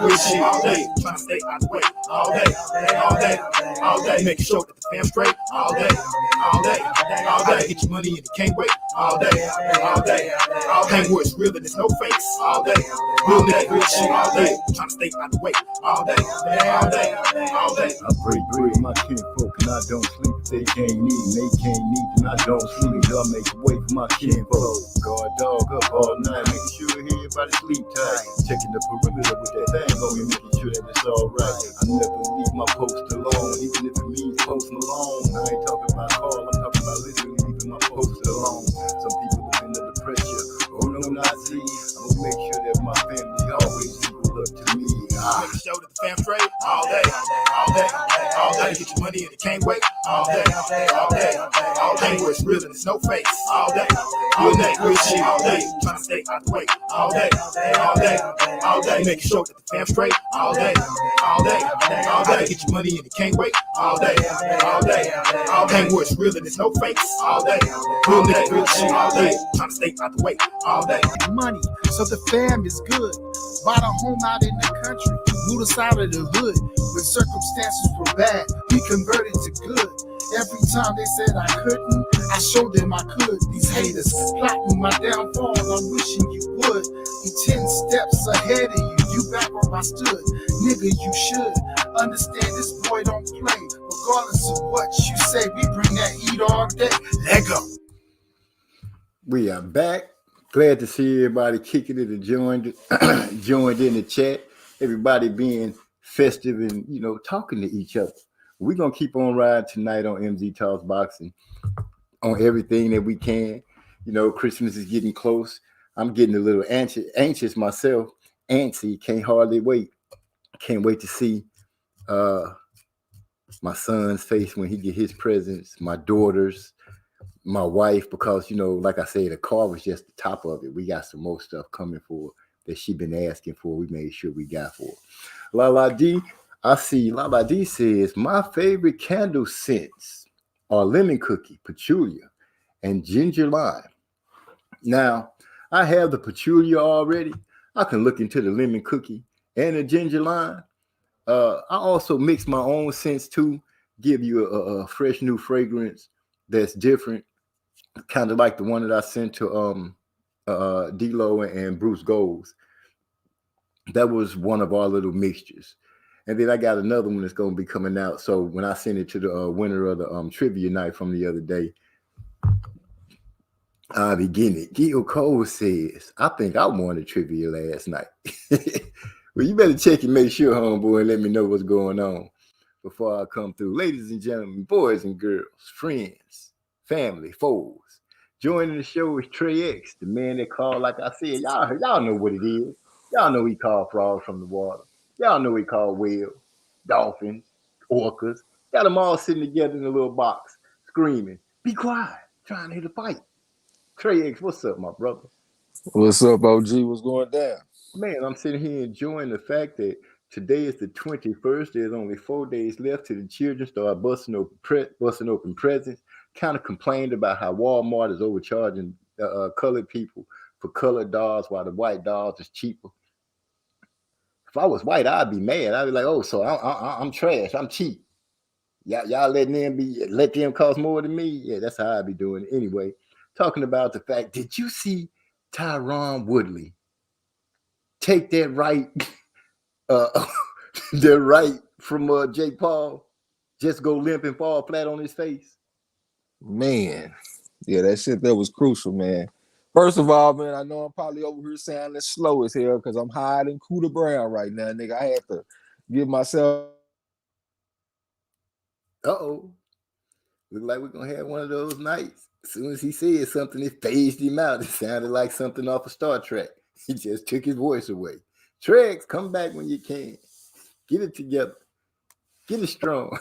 Speaker 3: real shit. All day, trying to stay out the way. All day, all day, all day. Making sure that the fam straight all day, all day, all day. Get your money and it can't wait. All day, all day, all day. Where it's real and it's no face. All day, real shit. All day, trying to stay out the way. All day, all day, all day.
Speaker 5: I pray my kinfolk and I don't sleep. They can't eat, they can't eat, and I don't sleep. I make way for my kinfolk. Guard dog up all night, making sure everybody sleep tight. Checking the perimeter with that thing on me, making sure that it's alright. I never leave my post alone, even if it means posting alone. I ain't talking about call, I'm talking about literally leaving my post alone. Some people live under the pressure. Oh no, not see. I'm gonna make sure that my family always equal up to me.
Speaker 3: Making sure that the fam straight all day, all day, all day. Get your money and it can't wait. All day, all day, all day. Where it's real and it's no face. All day, real shit. All day, trying to stay out the way. All day, all day, all day. Making sure that the fam straight all day, all day, all day. Get your money and it can't wait. All day, all day, all day. Where it's real and it's no face. All day, real shit. All day, trying to stay out the way. All day.
Speaker 2: Money, so the fam is good. Bought a home out in the country, moved us out of the hood. When circumstances were bad, we converted to good. Every time they said I couldn't, I showed them I could. These haters plotting my downfall, I'm wishing you would. You 10 steps ahead of you, you back where I stood. Nigga, you should understand this boy don't play. Regardless of what you say, we bring that heat all day. Let go.
Speaker 1: We are back. Glad to see everybody kicking it and joined in the chat. Everybody being festive and, talking to each other. We're going to keep on riding tonight on MZ Talks Boxing on everything that we can. Christmas is getting close. I'm getting a little anxious myself. Antsy, can't hardly wait. Can't wait to see my son's face when he get his presents, my daughters, my wife, because like I say, the car was just the top of it. We got some more stuff coming for that she been asking for. We made sure we got for her. Lala D, I see Lala D says my favorite candle scents are lemon cookie, patchouli, and ginger lime. Now, I have the patchouli already. I can look into the lemon cookie and the ginger lime. I also mix my own scents too, give you a fresh new fragrance that's different, kind of like the one that I sent to D-Lo and Bruce Goals. That was one of our little mixtures. And then I got another one that's going to be coming out. So when I send it to the winner of the trivia night from the other day, I'll begin it. Gil Cole says, I think I won the trivia last night. Well, you better check and make sure, homeboy, and let me know what's going on before I come through. Ladies and gentlemen, boys and girls, friends, family, foes, joining the show is Trey X, the man that called, like I said, y'all know what it is. Y'all know he called frogs from the water. Y'all know he called whales, dolphins, orcas. Got them all sitting together in a little box, screaming, be quiet, trying to hit a fight. Trey X, what's up, my brother?
Speaker 6: What's up, OG? What's going down?
Speaker 1: Man, I'm sitting here enjoying the fact that today is the 21st. There's only 4 days left till the children start busting open presents. Kind of complained about how Walmart is overcharging colored people for colored dolls while the white dolls is cheaper. If I was white, I'd be mad. I'd be like, oh, so I'm trash. I'm cheap. Y'all let them cost more than me? Yeah, that's how I'd be doing it. Anyway, talking about the fact, did you see Tyron Woodley take that right from Jake Paul, just go limp and fall flat on his face?
Speaker 6: Man, yeah, that shit that was crucial, man. First of all, man, I know I'm probably over here sounding slow as hell because I'm hiding Cooter Brown right now, nigga. I had to give myself.
Speaker 1: Uh-oh. Look like we're going to have one of those nights. As soon as he said something, it phased him out. It sounded like something off of Star Trek. He just took his voice away. Trex, come back when you can. Get it together. Get it strong.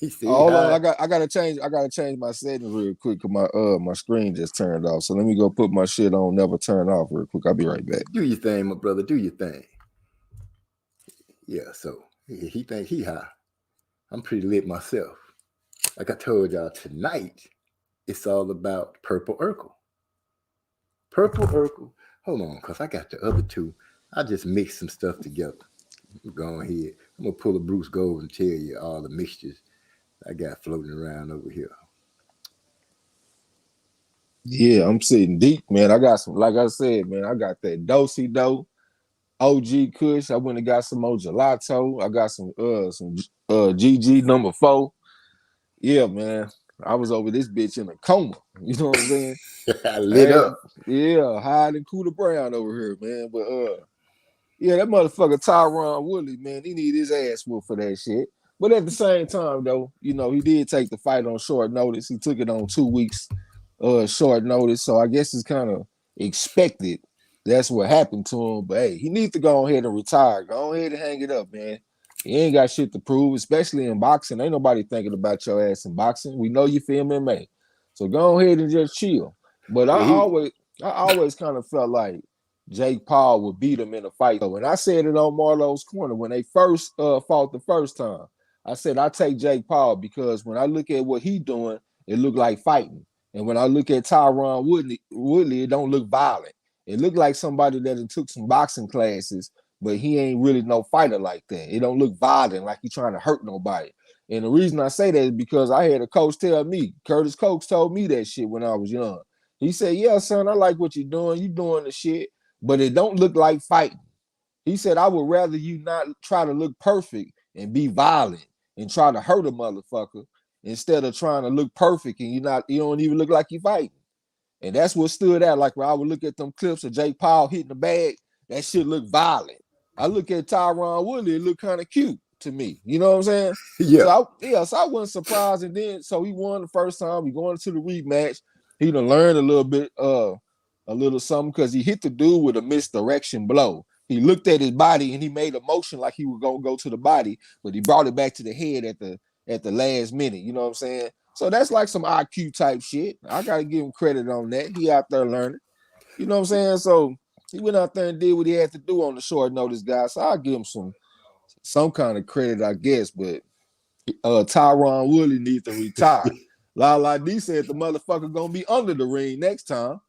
Speaker 1: He said,
Speaker 6: hold on, I gotta change my settings real quick because my screen just turned off. So let me go put my shit on never turn off real quick. I'll be right back.
Speaker 1: Do your thing, my brother. Do your thing. Yeah, so he think he high. I'm pretty lit myself. Like I told y'all, tonight, it's all about Purple Urkel. Purple Urkel. Hold on, because I got the other two. I just mixed some stuff together. Go ahead. I'm going to pull a Bruce Gold and tell you all the mixtures I got floating around over here.
Speaker 6: Yeah, I'm sitting deep, man. I got some, like I said, man, I got that Do-Si-Do, OG Kush. I went and got some more gelato. I got some GG number 4. Yeah, man. I was over this bitch in a coma. You know what I'm saying?
Speaker 1: I lit up.
Speaker 6: Yeah, hiding Cooter Brown over here, man. But yeah, that motherfucker Tyron Woodley, man, he need his ass whooped for that shit. But at the same time, though, you know, he did take the fight on short notice. He took it on 2 weeks short notice. So I guess it's kind of expected. That's what happened to him. But hey, he needs to go ahead and retire. Go ahead and hang it up, man. He ain't got shit to prove, especially in boxing. Ain't nobody thinking about your ass in boxing. We know you feel MMA. So go ahead and just chill. But I always kind of felt like Jake Paul would beat him in a fight. And I said it on Marlowe's Corner when they first fought the first time. I said, I take Jake Paul because when I look at what he doing, it look like fighting. And when I look at Tyron Woodley, it don't look violent. It looked like somebody that took some boxing classes, but he ain't really no fighter like that. It don't look violent, like he trying to hurt nobody. And the reason I say that is because I had a coach tell me, Curtis Coates told me that shit when I was young. He said, yeah, son, I like what you're doing. You doing the shit, but it don't look like fighting. He said, I would rather you not try to look perfect and be violent and try to hurt a motherfucker instead of trying to look perfect and you don't even look like you fighting. And that's what stood out. Like when I would look at them clips of Jake Paul hitting the bag, that shit look violent. I look at Tyron Woodley, it look kind of cute to me. You know what I'm saying?
Speaker 1: Yeah.
Speaker 6: So I wasn't surprised. And then so he won the first time. We going into the rematch. He done learned a little bit, a little something because he hit the dude with a misdirection blow. he looked at his body and he made a motion like he was gonna go to the body, but he brought it back to the head at the last minute. You know what I'm saying? So that's like some IQ type shit. I gotta give him credit on that. He out there learning. You know what I'm saying? So he went out there and did what he had to do on the short notice, guys. So I'll give him some kind of credit, I guess. But Tyron Woodley needs to retire. La D said the motherfucker gonna be under the ring next time.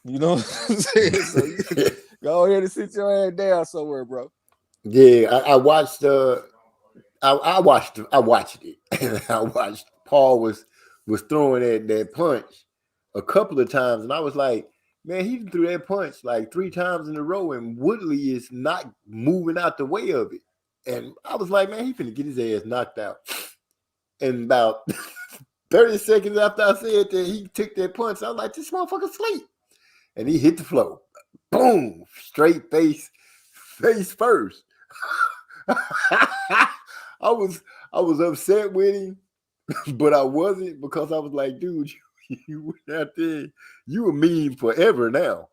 Speaker 6: You know what I'm saying? So you go ahead and sit your ass down somewhere, bro.
Speaker 1: Yeah, I watched I watched it. I watched Paul was throwing that punch a couple of times, and I was like, man, he threw that punch like 3 times in a row, and Woodley is not moving out the way of it. And I was like, man, he finna get his ass knocked out. And about 30 seconds after I said that, he took that punch. I was like, this motherfucker sleep. And he hit the floor. Boom! Straight face first. I was upset with him, but I wasn't, because I was like, dude, you went out there, you a meme forever now.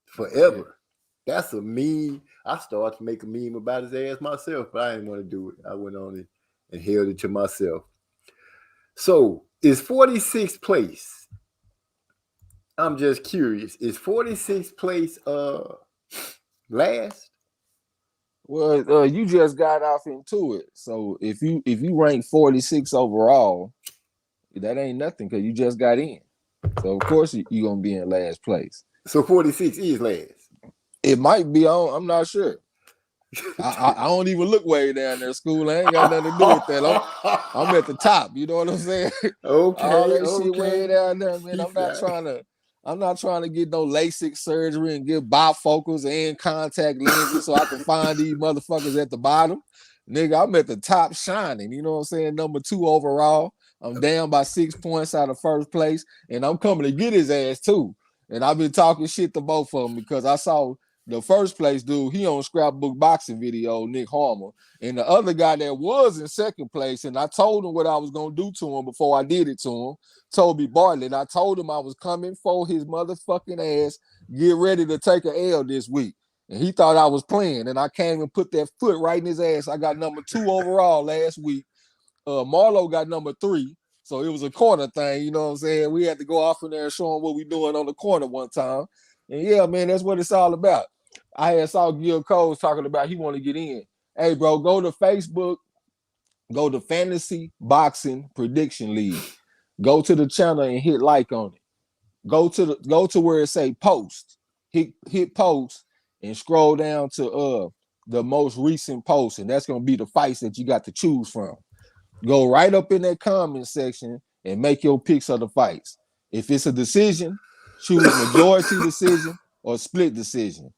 Speaker 1: Forever. That's a meme. I started to make a meme about his ass myself, but I didn't want to do it. I went on it and held it to myself. So is 46th place? I'm just curious. Is 46th place last?
Speaker 6: Well, you just got off into it. So if you rank 46 overall, that ain't nothing because you just got in. So of course you're gonna be in last place.
Speaker 1: So 46 is last.
Speaker 6: It might be on. I'm not sure. I don't even look way down there, school. I ain't got nothing to do with that. I'm at the top. You know what I'm saying?
Speaker 1: Okay.
Speaker 6: All that shit way down there, man. I'm not trying to get no LASIK surgery and get bifocals and contact lenses so I can find these motherfuckers at the bottom. Nigga, I'm at the top shining. You know what I'm saying? Number 2 overall. I'm down by 6 points out of first place, and I'm coming to get his ass too. And I've been talking shit to both of them because I saw the first place dude, he on Scrapbook Boxing video, Nick Harmer, and the other guy that was in second place, and I told him what I was going to do to him before I did it to him, Toby Bartlett. I told him I was coming for his motherfucking ass, get ready to take an L this week. And he thought I was playing, and I came and put that foot right in his ass. I got number 2 overall last week. Marlo got number 3. So it was a corner thing, you know what I'm saying? We had to go off in there and show him what we doing on the corner one time. And yeah, man, that's what it's all about. I had saw Gil Coles talking about he want to get in. Hey, bro, go to Facebook, go to Fantasy Boxing Prediction League. Go to the channel and hit like on it. Go to where it say post. Hit post and scroll down to the most recent post, and that's gonna be the fights that you got to choose from. Go right up in that comment section and make your picks of the fights. If it's a decision, choose majority decision or split decision.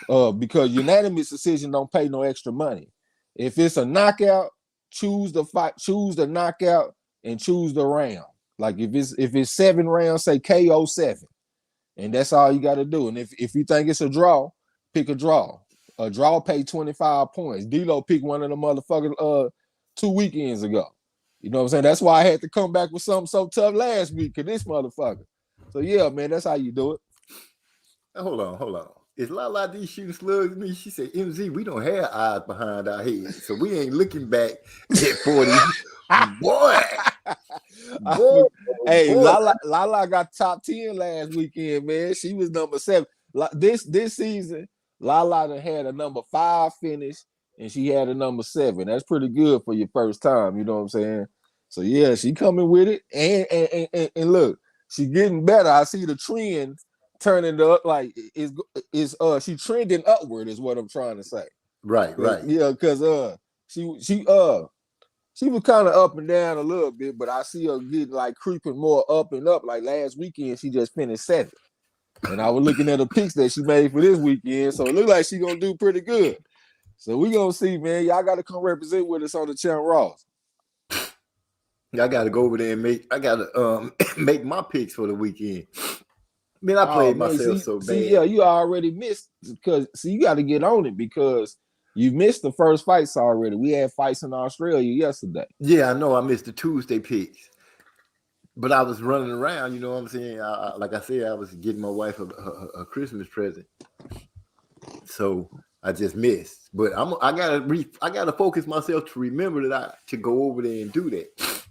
Speaker 6: Because unanimous decision don't pay no extra money. If it's a knockout, choose the fight, choose the knockout, and choose the round. Like if it's 7 rounds, say KO 7. And that's all you got to do. And if you think it's a draw, pick a draw. A draw pay 25 points. D-Lo picked one of the motherfuckers 2 weekends ago. You know what I'm saying? That's why I had to come back with something so tough last week, cause this motherfucker. So yeah, man, that's how you do it.
Speaker 1: Hold on. Is La D shooting slugs at me? She said, MZ, we don't have eyes behind our heads, so we ain't looking back at 40. Boy.
Speaker 6: Hey, Lala got top 10 last weekend, man. She was number 7. This season, Lala done had a number 5 finish, and she had a number 7. That's pretty good for your first time. You know what I'm saying? So yeah, she coming with it, and look, she getting better. I see the trend turning up, like is she trending upward is what I'm trying to say.
Speaker 1: Right.
Speaker 6: Yeah, because she was kind of up and down a little bit, but I see her getting like creeping more up and up. Like last weekend, she just finished 7th. And I was looking at the picks that she made for this weekend, so it looks like she's gonna do pretty good. So we gonna see, man. Y'all gotta come represent with us on the Champ Ross.
Speaker 1: I gotta go over there and make my picks for the weekend. Man, I played myself so bad.
Speaker 6: Yeah, you already missed because you got to get on it because you missed the first fights already. We had fights in Australia yesterday.
Speaker 1: Yeah, I know. I missed the Tuesday picks, but I was running around. You know what I'm saying? Like I said, I was getting my wife a Christmas present, so I just missed. But I gotta focus myself to remember to go over there and do that.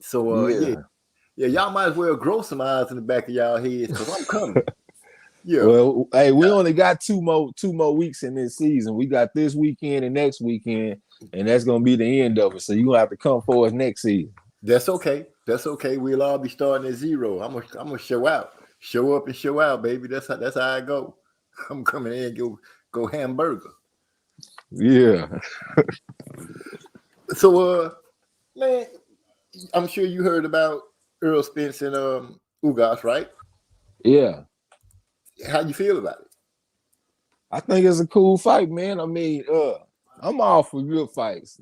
Speaker 1: So yeah, y'all might as well grow some eyes in the back of y'all heads because I'm coming. Yeah.
Speaker 6: Well, hey, we only got two more weeks in this season. We got this weekend and next weekend, and that's gonna be the end of it. So you gonna have to come for us next season.
Speaker 1: That's okay. That's okay. We'll all be starting at zero. I'm gonna show out, show up and show out, baby. That's how I go. I'm coming in and go hamburger.
Speaker 6: Yeah.
Speaker 1: So man, I'm sure you heard about Earl Spence and Ugas, right?
Speaker 6: Yeah.
Speaker 1: How you feel about it?
Speaker 6: I think it's a cool fight, man. I mean, I'm all for good fights.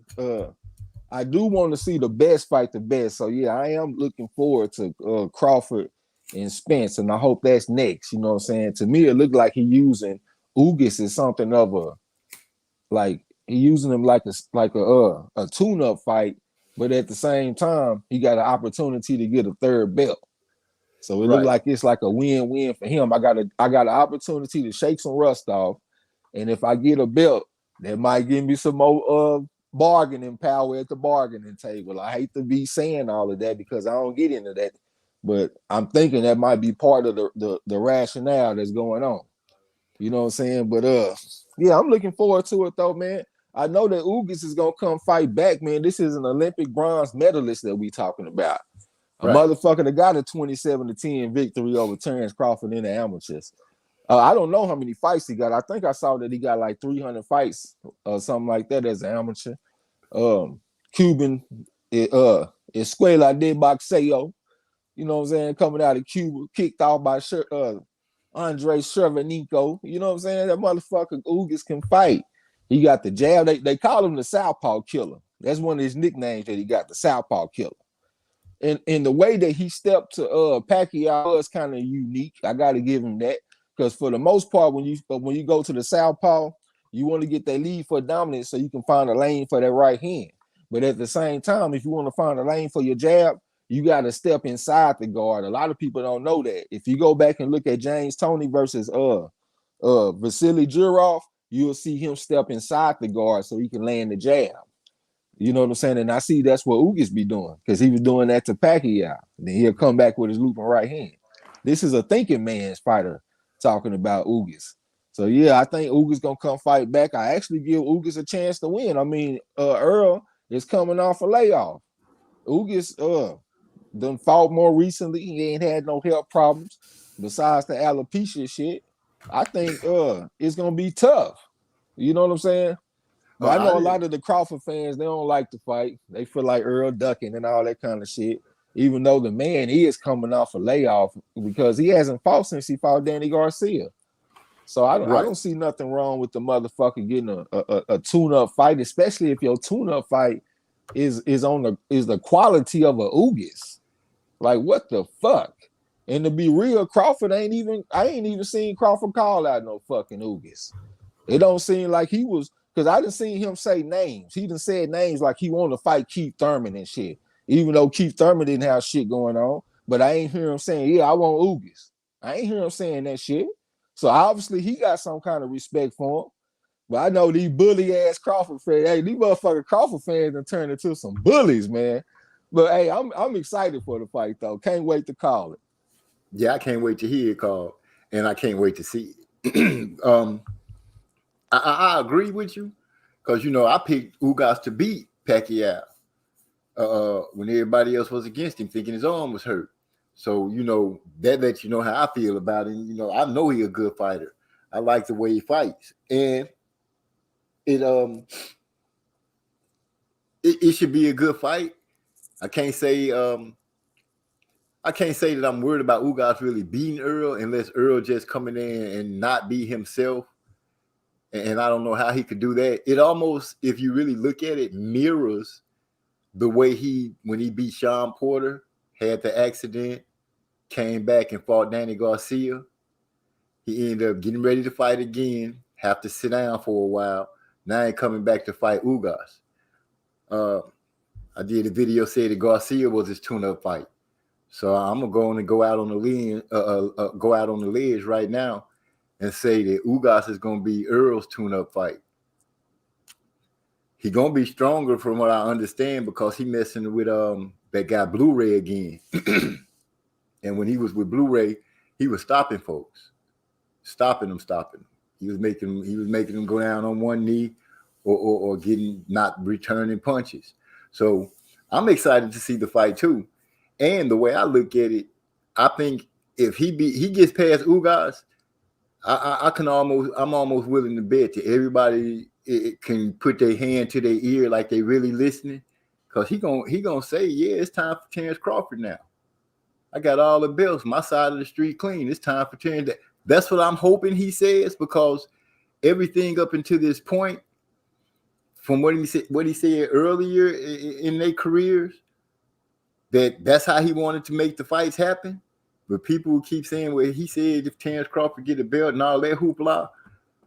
Speaker 6: I do want to see the best fight the best. So yeah, I am looking forward to Crawford and Spence, and I hope that's next. You know what I'm saying? To me, it looked like he using Ugas as something of he using him like a tune-up fight, but at the same time, he got an opportunity to get a third belt. So it looked like it's like a win-win for him. I got an opportunity to shake some rust off, and if I get a belt, that might give me some more bargaining power at the bargaining table. I hate to be saying all of that because I don't get into that, but I'm thinking that might be part of the rationale that's going on. You know what I'm saying? But yeah, I'm looking forward to it though, man. I know that Ugas is gonna come fight back, man. This is an Olympic bronze medalist that we talking about. A motherfucker that got a 27-10 victory over Terrence Crawford in the amateurs. I don't know how many fights he got. I think I saw that he got like 300 fights or something like that as an amateur. Cuban, Escuela de Boxeo, you know what I'm saying, coming out of Cuba, kicked off by Andre Shevchenko. You know what I'm saying? That motherfucker Ugas can fight. He got the jab. They call him the Southpaw Killer. That's one of his nicknames that he got, the Southpaw Killer. And the way that he stepped to Pacquiao was kind of unique. I got to give him that, because for the most part, when you go to the southpaw, you want to get that lead for dominance so you can find a lane for that right hand. But at the same time, if you want to find a lane for your jab, you got to step inside the guard. A lot of people don't know that. If you go back and look at James Toney versus Vasily Jurov, you'll see him step inside the guard so he can land the jab. You know what I'm saying? And I see that's what Ugas be doing, because he was doing that to Pacquiao. Then he'll come back with his looping right hand. This is a thinking man's fighter talking about Ugas. So yeah, I think Ugas gonna come fight back. I actually give Ugas a chance to win. I mean, Earl is coming off a layoff. Ugas done fought more recently. He ain't had no health problems besides the alopecia shit. I think it's gonna be tough. You know what I'm saying? But I know a lot of the Crawford fans, they don't like to fight. They feel like Earl ducking and all that kind of shit, even though the man is coming off a layoff because he hasn't fought since he fought Danny Garcia. So I don't see nothing wrong with the motherfucker getting a tune-up fight, especially if your tune-up fight is the quality of a Ugas. Like, what the fuck? And to be real, Crawford I ain't even seen Crawford call out no fucking Ugas. It don't seem like he was, because I didn't see him say names. He done said names like he wanted to fight Keith Thurman and shit. Even though Keith Thurman didn't have shit going on. But I ain't hear him saying, yeah, I want Ugas. I ain't hear him saying that shit. So obviously he got some kind of respect for him. But I know these bully ass Crawford fans, hey, these motherfucking Crawford fans done turned into some bullies, man. But hey, I'm excited for the fight though. Can't wait to call it.
Speaker 1: Yeah, I can't wait to hear it called, and I can't wait to see it. I agree with you, because you know I picked Ugas to beat Pacquiao when everybody else was against him, thinking his arm was hurt. So you know that lets you know how I feel about him. You know, I know he's a good fighter. I like the way he fights, and it should be a good fight. I can't say that I'm worried about Ugas really beating Earl unless Earl just coming in and not be himself. And I don't know how he could do that. It almost, if you really look at it, mirrors the way when he beat Sean Porter, had the accident, came back and fought Danny Garcia. He ended up getting ready to fight again, have to sit down for a while. Now he's coming back to fight Ugas. I did a video saying that Garcia was his tune-up fight. So I'm gonna go out on the ledge right now and say that Ugas is gonna be Earl's tune-up fight. He gonna be stronger from what I understand because he messing with that guy Blu-ray again. And when he was with Blu-ray, he was stopping folks, stopping them. He was making them go down on one knee or getting not returning punches. So I'm excited to see the fight too. And the way I look at it, I think if he gets past Ugas, I'm almost willing to bet that everybody can put their hand to their ear like they really listening, because he gonna say, yeah, it's time for Terrence Crawford now. I got all the belts, my side of the street clean. It's time for Terrence. That's what I'm hoping he says, because everything up until this point, from what he said earlier in their careers, that's how he wanted to make the fights happen. But people will keep saying, well, he said if Terrence Crawford get a belt and all that hoopla.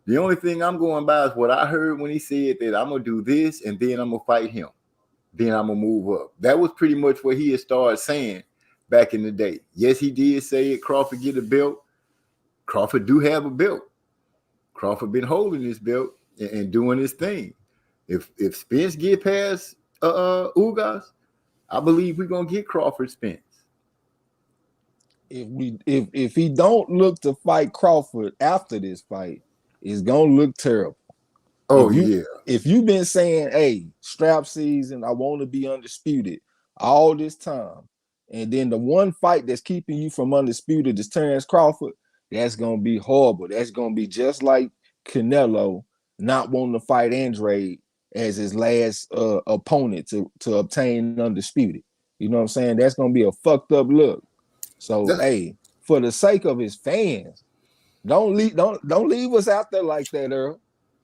Speaker 1: The only thing I'm going by is what I heard when he said that I'm going to do this and then I'm going to fight him. Then I'm going to move up. That was pretty much what he had started saying back in the day. Yes, he did say it, Crawford get a belt. Crawford do have a belt. Crawford been holding this belt and doing his thing. If Spence get past Ugas, I believe we're going to get Crawford Spence.
Speaker 6: If he don't look to fight Crawford after this fight, it's gonna look terrible.
Speaker 1: Oh,
Speaker 6: if you've been saying, hey, strap season, I want to be undisputed all this time, and then the one fight that's keeping you from undisputed is Terrence Crawford, that's gonna be horrible. That's gonna be just like Canelo not wanting to fight Andrade as his last opponent to obtain undisputed. You know what I'm saying? That's gonna be a fucked up look. So hey, for the sake of his fans, don't leave us out there like that, Earl.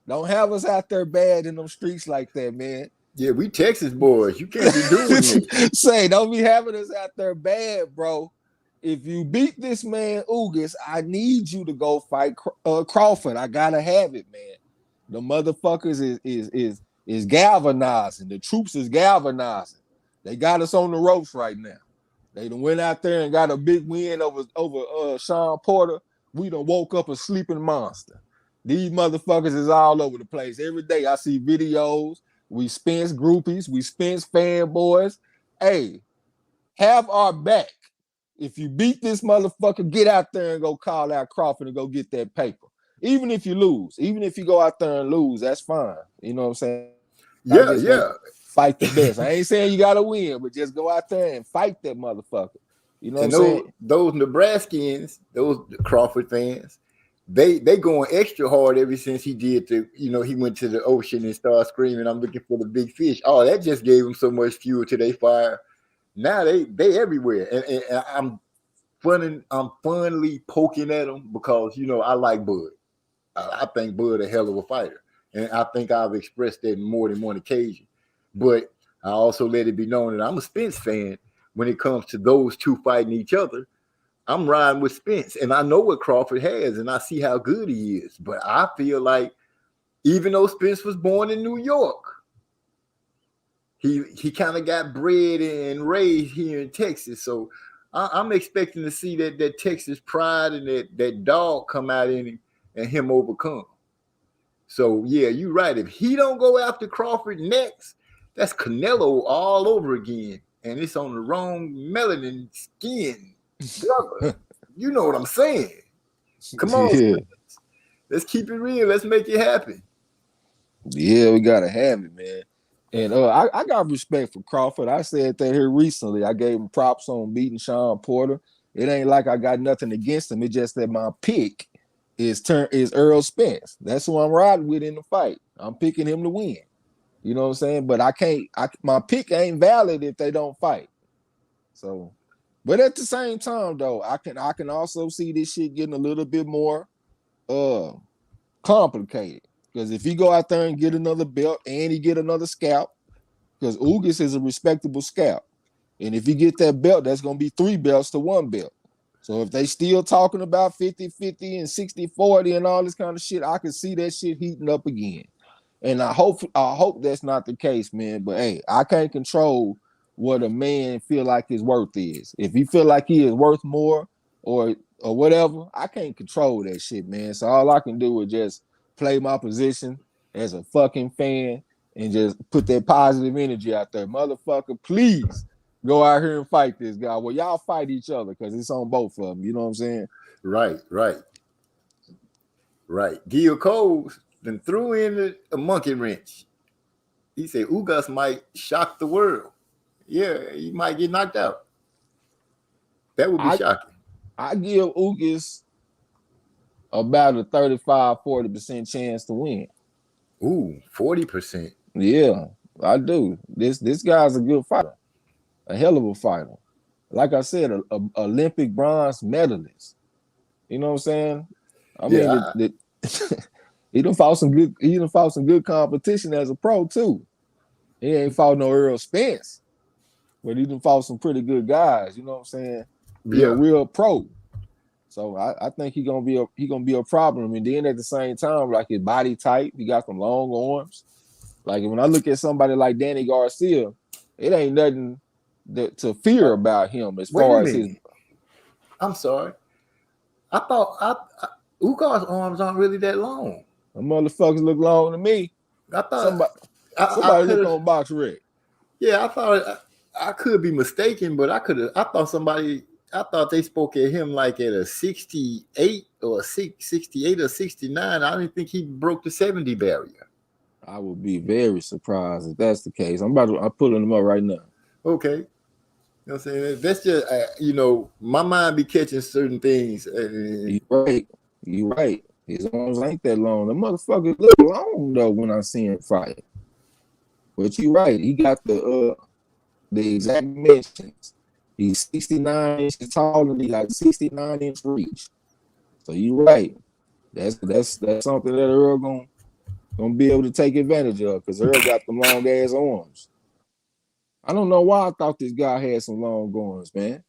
Speaker 6: Don't have us out there bad in them streets like that, man.
Speaker 1: Yeah, we Texas boys. You can't be doing it.
Speaker 6: Say, don't be having us out there bad, bro. If you beat this man Ugas, I need you to go fight Crawford. I gotta have it, man. The motherfuckers is galvanizing. The troops is galvanizing. They got us on the ropes right now. They done went out there and got a big win over Sean Porter. We done woke up a sleeping monster. These motherfuckers is all over the place. Every day I see videos. We Spence groupies. We Spence fanboys. Hey, have our back. If you beat this motherfucker, get out there and go call out Crawford and go get that paper. Even if you lose. Even if you go out there and lose, that's fine. You know what I'm saying?
Speaker 1: Yeah.
Speaker 6: Fight the best. I ain't saying you gotta win, but just go out there and fight that motherfucker. You know what I'm saying?
Speaker 1: Those Nebraskans, those Crawford fans, they going extra hard ever since he did he went to the ocean and started screaming, I'm looking for the big fish. Oh, that just gave them so much fuel to their fire. Now they everywhere. And I'm fondly poking at them because I like Bud. I think Bud a hell of a fighter. And I think I've expressed that more than one occasion. But I also let it be known that I'm a Spence fan. When it comes to those two fighting each other, I'm riding with Spence. And I know what Crawford has, and I see how good he is. But I feel like even though Spence was born in New York, he kind of got bred and raised here in Texas. So I'm expecting to see that Texas pride and that dog come out in him and him overcome. So, yeah, you're right. If he don't go after Crawford next, that's Canelo all over again. And it's on the wrong melanin skin. Brother, you know what I'm saying. Come on. Yeah. Let's keep it real. Let's make it happen.
Speaker 6: Yeah, we got to have it, man. And I got respect for Crawford. I said that here recently. I gave him props on beating Sean Porter. It ain't like I got nothing against him. It's just that my pick is Earl Spence. That's who I'm riding with in the fight. I'm picking him to win. You know what I'm saying? But my pick ain't valid if they don't fight. So, but at the same time, though, I can also see this shit getting a little bit more complicated. Because if he go out there and get another belt and he get another scalp, because Ugas is a respectable scalp. And if you get that belt, that's going to be 3 belts to 1 belt. So if they still talking about 50-50 and 60-40 and all this kind of shit, I can see that shit heating up again. And I hope that's not the case, man. But hey, I can't control what a man feel like his worth is. If he feel like he is worth more or whatever. I can't control that shit, man. So all I can do is just play my position as a fucking fan and just put that positive energy out there. Motherfucker, please go out here and fight this guy. Well, y'all fight each other because it's on both of them. You know what I'm saying?
Speaker 1: Right. Gil Cole then threw in a monkey wrench. He said Ugas might shock the world. Yeah, he might get knocked out. That would be shocking.
Speaker 6: I give Ugas about a 35-40% chance to win.
Speaker 1: Ooh, 40%.
Speaker 6: Yeah, I do. This guy's a good fighter, a hell of a fighter. Like I said, a Olympic bronze medalist. You know what I'm saying? I mean, he done fought some good competition as a pro too. He ain't fought no Earl Spence, but he done fought some pretty good guys. You know what I'm saying? He a real pro. So I think he gonna be a problem. And then at the same time, like his body type, he got some long arms. Like when I look at somebody like Danny Garcia, it ain't nothing to fear about him as far as his.
Speaker 1: I'm sorry. I thought Ugar's arms aren't really that long.
Speaker 6: The motherfuckers look long to me.
Speaker 1: I thought
Speaker 6: somebody look on BoxRec.
Speaker 1: Yeah, I thought I could be mistaken, but I thought they spoke at him like at a 68 or 68 or 69. I didn't think he broke the 70 barrier.
Speaker 6: I would be very surprised if that's the case. I'm pulling them up right now.
Speaker 1: Okay. You know what I'm saying? That's just, my mind be catching certain things.
Speaker 6: You're right. His arms ain't that long. The motherfucker look long, though, when I see him fight. But you're right. He got the exact dimensions. He's 69 inches tall and he got 69-inch reach. So you're right. That's something that Earl gonna be able to take advantage of because Earl got them long ass arms. I don't know why I thought this guy had some long arms, man.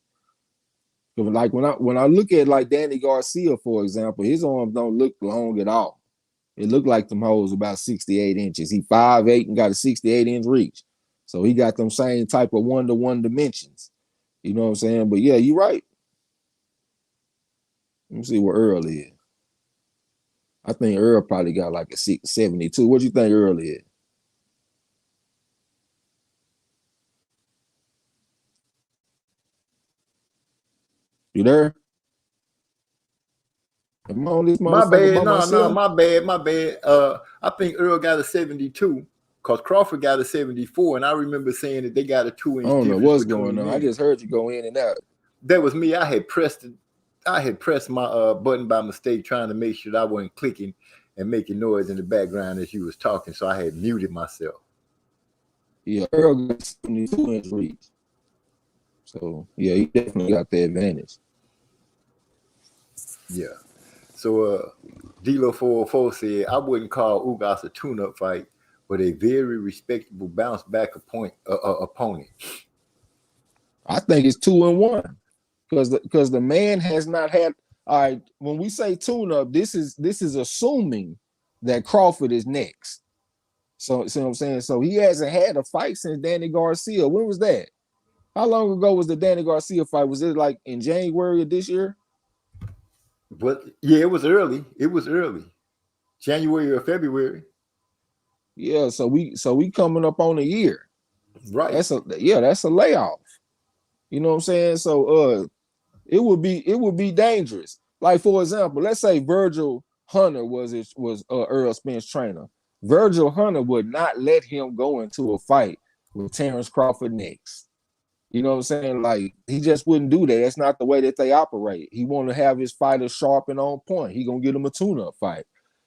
Speaker 6: Like when I look at like Danny Garcia, for example, his arms don't look long at all. It looked like them hoes about 68 inches. He 5'8" and got a 68-inch reach. So he got them same type of 1-to-1 dimensions. You know what I'm saying? But yeah, you're right. Let me see where Earl is. I think Earl probably got like a 72. What do you think Earl is? You there? Am I on this
Speaker 1: my bad.
Speaker 6: No,
Speaker 1: My bad. I think Earl got a 72 because Crawford got a 74, and I remember saying that they got a 2-inch.
Speaker 6: I don't know what's going on. I just heard you go in and out.
Speaker 1: That was me. I had pressed my button by mistake, trying to make sure that I wasn't clicking and making noise in the background as you was talking, so I had muted myself.
Speaker 6: Yeah, Earl got 72-inch reach. So yeah, he definitely got the advantage.
Speaker 1: Yeah. So D-Lo 404 said, I wouldn't call Ugas a tune-up fight, but a very respectable bounce-back opponent.
Speaker 6: I think it's 2-1 because the man has not had. All right, when we say tune-up, this is assuming that Crawford is next. So see what I'm saying? So he hasn't had a fight since Danny Garcia. When was that? How long ago was the Danny Garcia fight? Was it like in January of this year?
Speaker 1: But yeah, it was early. January or February.
Speaker 6: Yeah, so we coming up on a year.
Speaker 1: Right.
Speaker 6: That's a layoff. You know what I'm saying? So it would be dangerous. Like for example, let's say Virgil Hunter was Earl Spence trainer. Virgil Hunter would not let him go into a fight with Terrence Crawford next. You know what I'm saying? Like he just wouldn't do that. That's not the way that they operate. He want to have his fighters sharp and on point. He gonna get him a tune-up fight.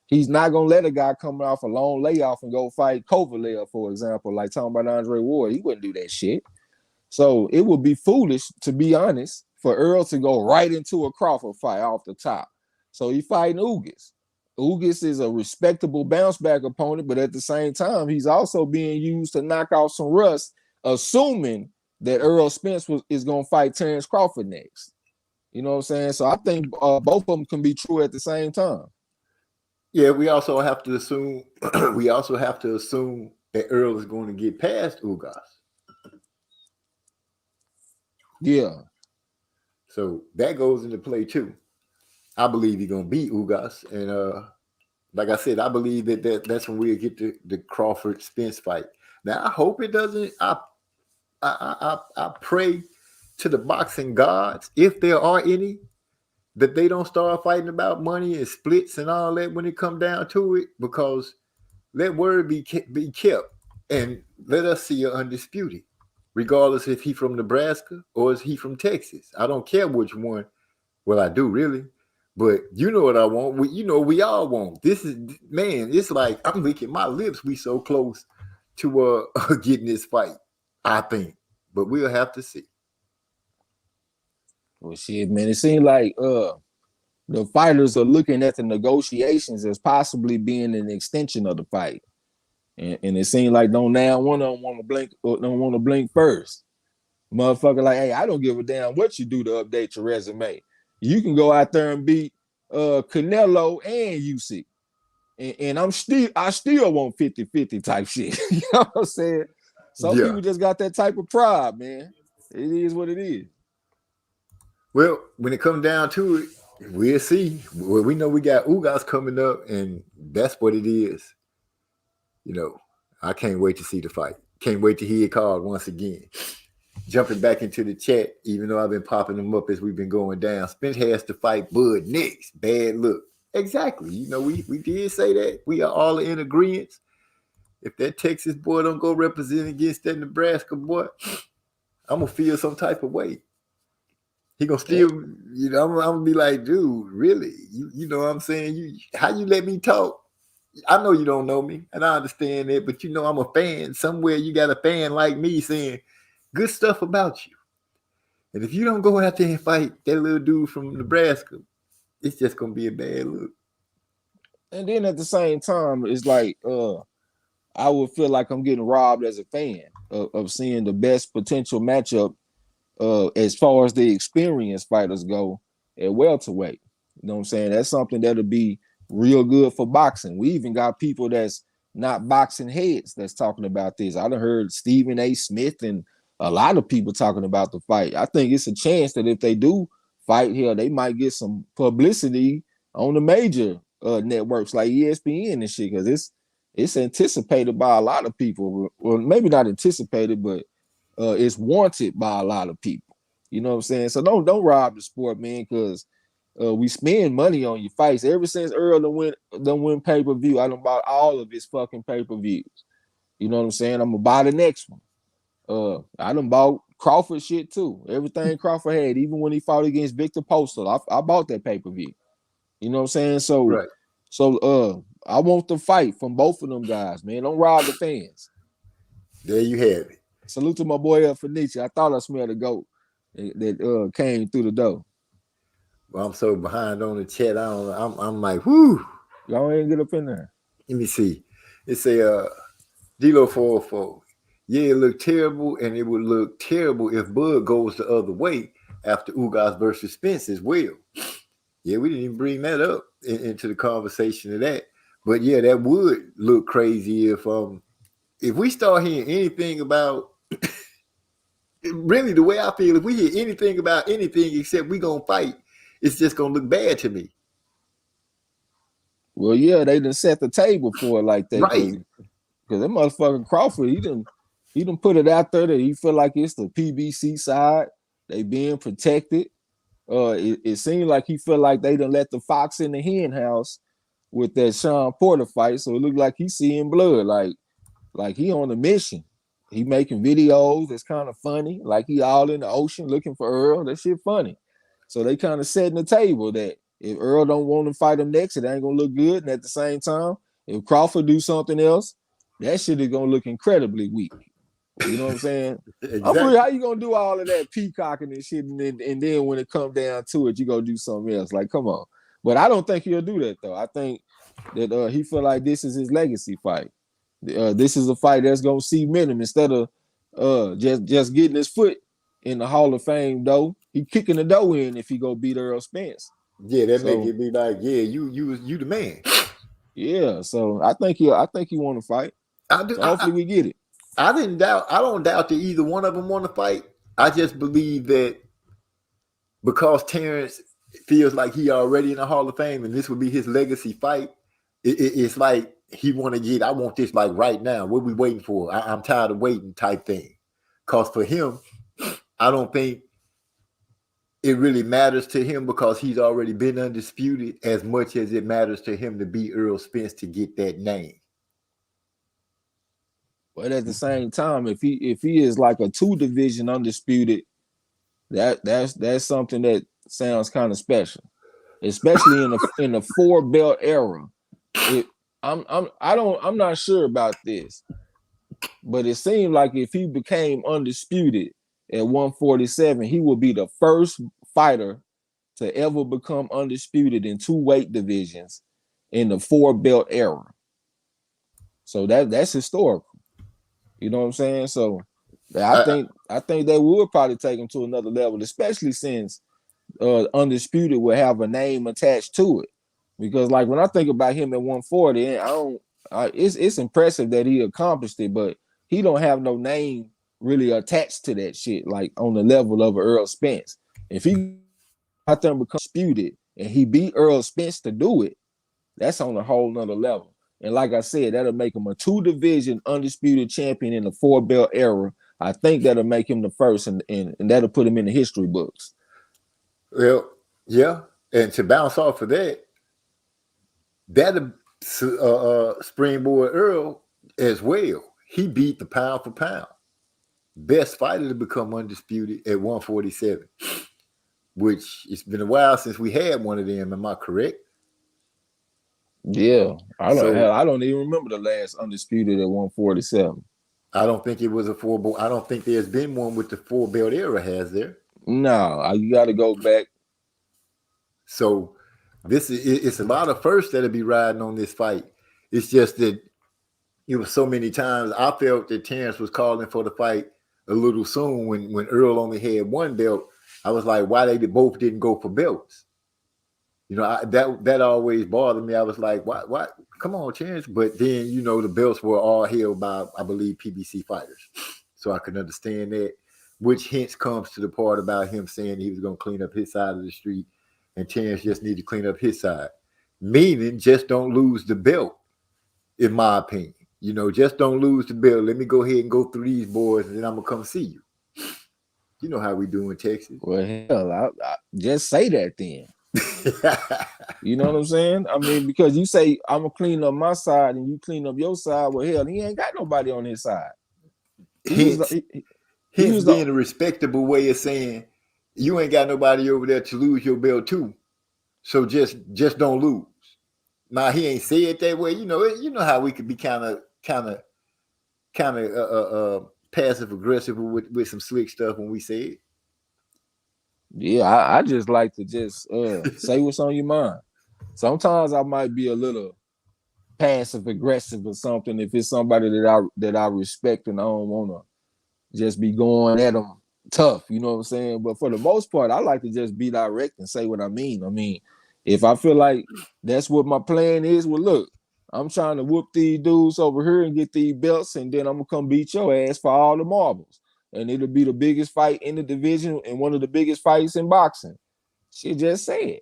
Speaker 6: He's not gonna let a guy coming off a long layoff and go fight Kovalev, for example, like talking about Andre Ward. He wouldn't do that shit. So it would be foolish, to be honest, for Earl to go right into a Crawford fight off the top. So he fighting Ugas. Ugas is a respectable bounce back opponent, but at the same time, he's also being used to knock off some rust, assuming that Earl Spence is going to fight Terrence Crawford next. You know what I'm saying? So I think both of them can be true at the same time.
Speaker 1: Yeah, we also have to assume that Earl is going to get past Ugas.
Speaker 6: Yeah.
Speaker 1: So that goes into play too. I believe he's gonna beat Ugas, and like I said, I believe that's when we'll get the Crawford Spence fight. Now I hope it doesn't. I pray to the boxing gods, if there are any, that they don't start fighting about money and splits and all that when it come down to it, because let word be kept, and let us see her undisputed, regardless if he from Nebraska or is he from Texas. I don't care which one. Well, I do really, but you know what I want. We all want. This is, man, it's like I'm licking my lips. We so close to getting this fight, I think, but we'll have to see.
Speaker 6: Well, shit, man, it seems like the fighters are looking at the negotiations as possibly being an extension of the fight, and it seems like one of them want to blink first. Motherfucker, like, hey, I don't give a damn what you do to update your resume. You can go out there and beat Canelo and Usyk, and I still want 50-50 type shit. You know what I'm saying? Some people just got that type of pride, man. It is what it is.
Speaker 1: Well, when it comes down to it, we'll see. Well, we know we got Ugas coming up, and that's what it is. You know, I can't wait to see the fight. Can't wait to hear it called once again. Jumping back into the chat, even though I've been popping them up as we've been going down. Spence has to fight Bud next. Bad look. Exactly. You know, we did say that. We are all in agreement. If that Texas boy don't go represent against that Nebraska boy, I'm going to feel some type of way. He gonna still, you know, I'm gonna be like, dude, really? You know what I'm saying? How you let me talk? I know you don't know me, and I understand that, but you know I'm a fan. Somewhere you got a fan like me saying good stuff about you. And if you don't go out there and fight that little dude from Nebraska, it's just gonna be a bad look.
Speaker 6: And then at the same time, it's like I would feel like I'm getting robbed as a fan of seeing the best potential matchup as far as the experienced fighters go at welterweight. You know what I'm saying? That's something that'll be real good for boxing. We even got people that's not boxing heads that's talking about this. I done heard Stephen A. Smith and a lot of people talking about the fight. I think it's a chance that if they do fight here, they might get some publicity on the major networks like ESPN and shit, because it's anticipated by a lot of people. Well, maybe not anticipated, but it's wanted by a lot of people. You know what I'm saying? So don't rob the sport, man, because we spend money on your fights. Ever since Earl done win pay-per-view, I done bought all of his fucking pay-per-views. You know what I'm saying? I'm gonna buy the next one. I done bought Crawford shit too. Everything Crawford had, even when he fought against Victor Postal, I bought that pay-per-view. You know what I'm saying? So,
Speaker 1: right.
Speaker 6: So I want the fight from both of them guys, man. Don't rob the fans.
Speaker 1: There you have it.
Speaker 6: Salute to my boy Fenicia. I thought I smelled a goat that came through the door.
Speaker 1: Well, I'm so behind on the chat. I'm like, whoo.
Speaker 6: Y'all ain't get up in there.
Speaker 1: Let me see. It's a D-Lo 404. Yeah, it looked terrible, and it would look terrible if Bud goes the other way after Ugas versus Spence as well. Yeah, we didn't even bring that up into the conversation of that. But yeah, that would look crazy if we start hearing anything about really the way I feel, if we hear anything about anything except we gonna fight, it's just gonna look bad to me.
Speaker 6: Well, yeah, they done set the table for it like that,
Speaker 1: right?
Speaker 6: Because that motherfucking Crawford, he done put it out there that he feel like it's the PBC side. They being protected. It seemed like he feel like they done let the fox in the hen house with that Sean Porter fight, so it looked like he's seeing blood, like he on a mission. He making videos that's kind of funny, like he all in the ocean looking for Earl. That shit funny. So they kind of setting the table that if Earl don't want to fight him next, it ain't gonna look good. And at the same time, if Crawford do something else, that shit is gonna look incredibly weak. You know what I'm saying?
Speaker 1: Exactly.
Speaker 6: How you gonna do all of that peacocking and shit, and then when it come down to it, you gonna do something else? Like, come on. But I don't think he'll do that though. I think that he feel like this is his legacy fight. This is a fight that's gonna cement him instead of just getting his foot in the Hall of Fame though. He kicking the dough in if he go beat Earl Spence.
Speaker 1: Yeah, that make it be like, yeah, you the man.
Speaker 6: Yeah, so I think he want to fight.
Speaker 1: I do.
Speaker 6: So hopefully we get it.
Speaker 1: I don't doubt that either one of them want to fight. I just believe that because Terrence feels like he already in the Hall of Fame and this would be his legacy fight, it's like he want to get, I want this like right now. What we waiting for? I'm tired of waiting type thing. Because for him, I don't think it really matters to him because he's already been undisputed as much as it matters to him to beat Earl Spence to get that name.
Speaker 6: But at the same time, if he is like a 2 division undisputed, that's something that sounds kind of special, especially in the 4 belt era. I'm not sure about this, but it seemed like if he became undisputed at 147, he would be the first fighter to ever become undisputed in 2 weight divisions in the 4 belt era. So that's historical. You know what I'm saying? So I think they would probably take him to another level, especially since undisputed will have a name attached to it. Because like when I think about him at 140, it's impressive that he accomplished it, but he don't have no name really attached to that shit, like on the level of Earl Spence. If he out there and become disputed and he beat Earl Spence to do it, that's on a whole nother level. And like I said, that'll make him a 2 division undisputed champion in the 4 belt era. I think that'll make him the first, and that'll put him in the history books.
Speaker 1: Well, yeah. And to bounce off of that, that'll springboard Earl as well. He beat the pound for pound best fighter to become undisputed at 147, which it's been a while since we had one of them. Am I correct?
Speaker 6: Yeah, I don't even remember the last undisputed at 147.
Speaker 1: I don't think it was a 4 belt. I don't think there's been one with the 4 belt era, has there?
Speaker 6: No, you got to go back.
Speaker 1: So it's a lot of firsts that'll be riding on this fight. It's just that it was so many times I felt that Terrence was calling for the fight a little soon when Earl only had 1 belt. I was like, why they both didn't go for belts? You know, that always bothered me. I was like, what? Come on, Terrence. But then, you know, the belts were all held by, I believe, PBC fighters. So I can understand that, which hence comes to the part about him saying he was going to clean up his side of the street and Terrence just need to clean up his side. Meaning, just don't lose the belt, in my opinion. You know, just don't lose the belt. Let me go ahead and go through these boys and then I'm going to come see you. You know how we do in Texas.
Speaker 6: Well, hell, I just say that then. You know what I'm saying? I mean, because you say I'm gonna clean up my side and you clean up your side. Well, hell, he ain't got nobody on his side.
Speaker 1: Hence being a respectable way of saying you ain't got nobody over there to lose your belt to. So just don't lose. Now he ain't say it that way. You know how we could be kind of passive aggressive with some slick stuff when we say it.
Speaker 6: Yeah, I just like to just say what's on your mind. Sometimes I might be a little passive aggressive or something if it's somebody that I respect and I don't want to just be going at them tough. You know what I'm saying? But for the most part, I like to just be direct and say what I mean. I mean, if I feel like that's what my plan is, well, look, I'm trying to whoop these dudes over here and get these belts, and then I'm gonna come beat your ass for all the marbles. And it'll be the biggest fight in the division and one of the biggest fights in boxing. She just said.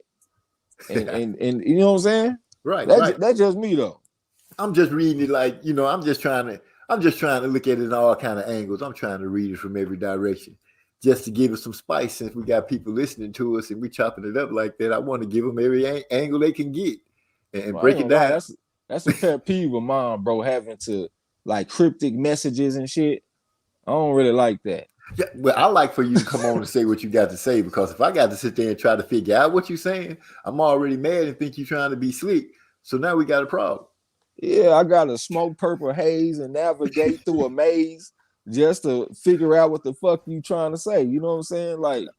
Speaker 6: And you know what I'm saying?
Speaker 1: Right.
Speaker 6: That's just me though.
Speaker 1: I'm just reading it like, you know, I'm just trying to look at it in all kind of angles. I'm trying to read it from every direction just to give it some spice since we got people listening to us and we chopping it up like that. I want to give them every angle they can get and break it down.
Speaker 6: That's a pet peeve of mine, bro, having to like cryptic messages and shit. I don't really like that.
Speaker 1: Yeah, well, I like for you to come on and say what you got to say, because if I got to sit there and try to figure out what you're saying, I'm already mad and think you're trying to be slick. So now we got a problem.
Speaker 6: Yeah, I got to smoke purple haze and navigate through a maze just to figure out what the fuck you trying to say. You know what I'm saying? Like,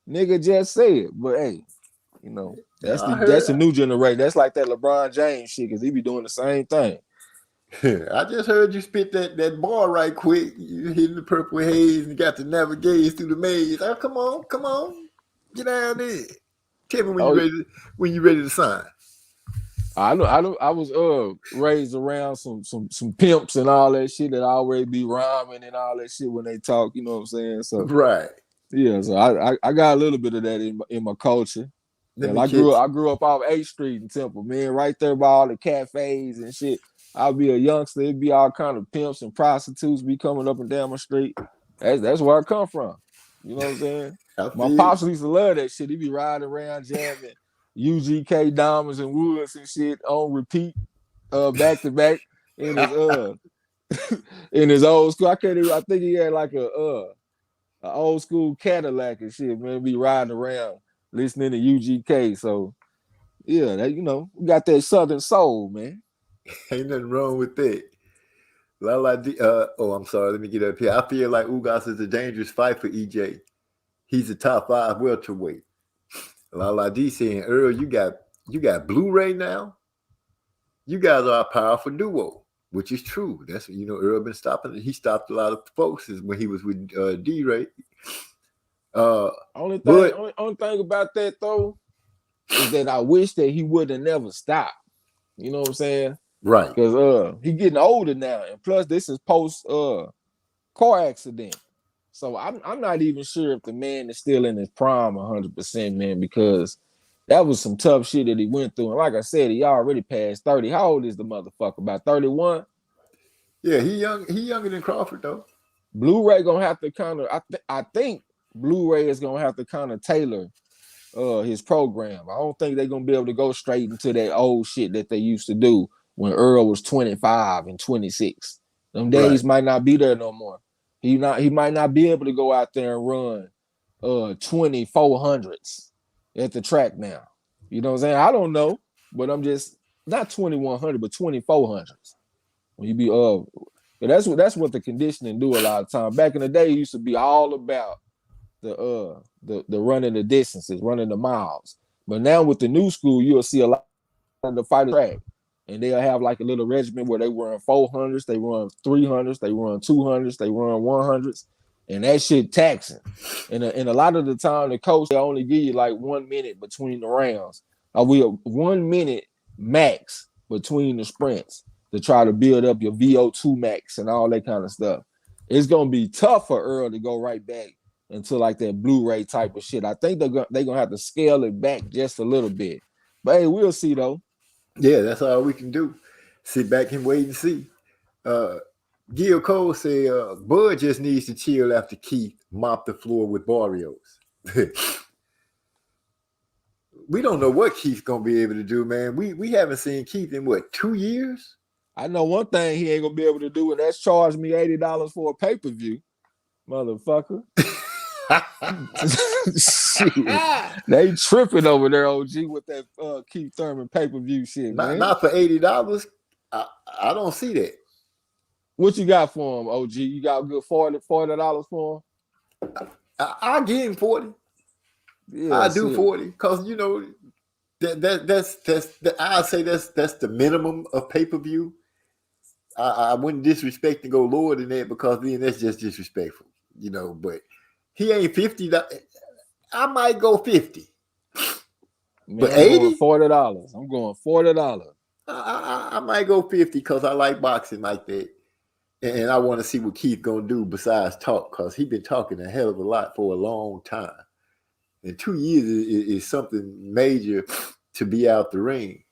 Speaker 6: nigga, just say it. But hey, you know, that's the new generation. That's like that LeBron James shit, because he be doing the same thing.
Speaker 1: I just heard you spit that bar right quick. You hitting the purple haze and got to navigate through the maze. Oh, come on, get down there. Tell me when you ready to sign.
Speaker 6: I was raised around some pimps and all that shit that always be rhyming and all that shit when they talk. You know what I'm saying? So
Speaker 1: right.
Speaker 6: Yeah, so I got a little bit of that in my culture.
Speaker 1: Let
Speaker 6: And
Speaker 1: me
Speaker 6: I
Speaker 1: catch.
Speaker 6: grew up off 8th Street in Temple, man, right there by all the cafes and shit. I'll be a youngster, it'd be all kind of pimps and prostitutes be coming up and down my street. That's where I come from. You know what I'm saying?
Speaker 1: I
Speaker 6: My
Speaker 1: feel
Speaker 6: pops used to love that shit. He be riding around jamming UGK Diamonds and Woods and shit on repeat, back to back in his in his old school. I think he had like a old school Cadillac and shit, man. Be riding around listening to UGK. So yeah, that, we got that Southern soul, man.
Speaker 1: ain't nothing wrong with that. Lala D, I'm sorry. Let me get up here. I feel like Ugas is a dangerous fight for EJ. He's a top 5 welterweight. Lala D saying, Earl, you got Blu-ray now. You guys are a powerful duo, which is true. That's Earl been stopping. He stopped a lot of folks when he was with D-Ray.
Speaker 6: Only thing about that though is that I wish that he would have never stopped. You know what I'm saying?
Speaker 1: Right.
Speaker 6: Because he getting older now, and plus this is post car accident. So I'm not even sure if the man is still in his prime 100%, man, because that was some tough shit that he went through. And like I said, he already passed 30. How old is the motherfucker? About 31?
Speaker 1: Yeah, he younger than Crawford though.
Speaker 6: Blu-ray gonna have to kind of I think Blu-ray is gonna have to kind of tailor his program. I don't think they're gonna be able to go straight into that old shit that they used to do when Earl was 25 and 26. Them days might not be there no more. He might not be able to go out there and run 2400s at the track now. You know what I'm saying? I don't know, but I'm just not 2100, but 2400s. When you be but that's what the conditioning do a lot of time. Back in the day, it used to be all about the running the distances, running the miles. But now with the new school, you'll see a lot of the fighter track, and they'll have like a little regimen where they run 400s, they run 300s, they run 200s, they run 100s, and that shit taxing. And a lot of the time, the coach they only give you like 1 minute between the rounds. We 1 minute max between the sprints to try to build up your VO2 max and all that kind of stuff. It's gonna be tough for Earl to go right back into like that Blu-ray type of shit. I think they're gonna have to scale it back just a little bit. But hey, we'll see though.
Speaker 1: Yeah, that's all we can do. Sit back and wait and see. Gil Cole said Bud just needs to chill after Keith mopped the floor with Barrios. We don't know what Keith's gonna be able to do, man. We haven't seen Keith in what, 2 years?
Speaker 6: I know one thing he ain't gonna be able to do, and that's charge me $80 for a pay-per-view, motherfucker. They tripping over there, OG, with that Keith Thurman pay-per-view shit, man.
Speaker 1: Not for $80. I don't see that.
Speaker 6: What you got for him, OG? You got a good $40 for him?
Speaker 1: I give him 40.
Speaker 6: Yeah,
Speaker 1: I do 40 because that's I'd say that's the minimum of pay-per-view. I wouldn't disrespect and go lower than that because then that's just disrespectful, but he ain't 50. I might go 50.
Speaker 6: Man,
Speaker 1: but 80?
Speaker 6: $40. I'm going $40.
Speaker 1: I might go 50 because I like boxing like that. And I want to see what Keith gonna do besides talk, because he's been talking a hell of a lot for a long time. And 2 years is something major to be out the ring.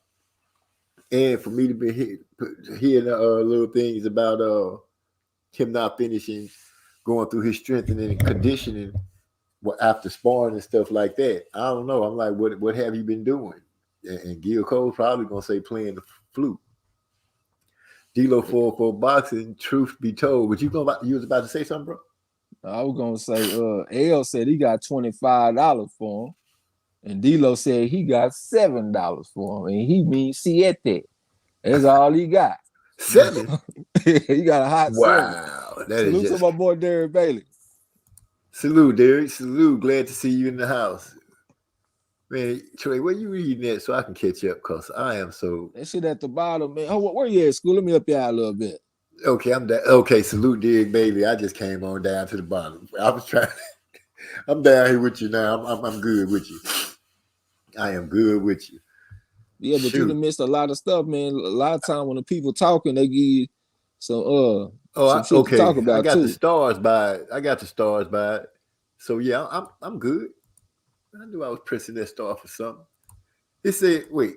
Speaker 1: And for me to be hearing little things about him not finishing, going through his strengthening and conditioning after sparring and stuff like that. I don't know. I'm like, what have you been doing? And Gil Cole's probably gonna say playing the flute. D-Lo for boxing, truth be told. But you was about to say something, bro?
Speaker 6: I was gonna say L said he got $25 for him. And D-Lo said he got $7 for him. And he means siete. That's all he got.
Speaker 1: 7?
Speaker 6: He got a hot 7.
Speaker 1: Wow.
Speaker 6: Salute to my boy Derek Bailey.
Speaker 1: Salute, Derek. Salute. Glad to see you in the house. Man, Trey, where you reading that so I can catch up? Because I am so...
Speaker 6: That shit at the bottom, man. Oh, where you at, school? Let me up you out a little bit.
Speaker 1: Okay, I'm down. Okay, salute Derek Bailey. I just came on down to the bottom. I was trying... I'm down here with you now. I'm good with you. I am good with you.
Speaker 6: Yeah, but you done missed a lot of stuff, man. A lot of time when the people talking, they give you some shit to talk about.
Speaker 1: I got the stars by it. So yeah, I'm good. I knew I was pressing that star for something. It said, wait.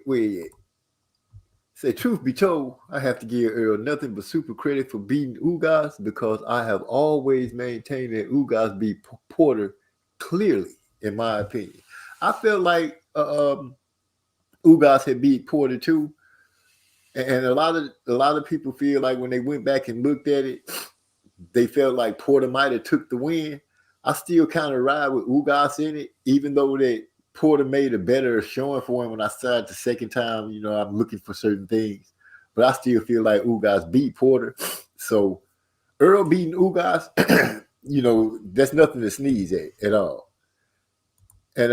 Speaker 1: Say, truth be told, I have to give Earl nothing but super credit for beating Ugas because I have always maintained that Ugas beat Porter clearly, in my opinion. I felt like Ugas had beat Porter too, and a lot of people feel like when they went back and looked at it, they felt like Porter might have took the win. I still kind of ride with Ugas in it, even though that Porter made a better showing for him when I started the second time. You know, I'm looking for certain things, but I still feel like Ugas beat Porter. So Earl beating Ugas, you know, that's nothing to sneeze at all. And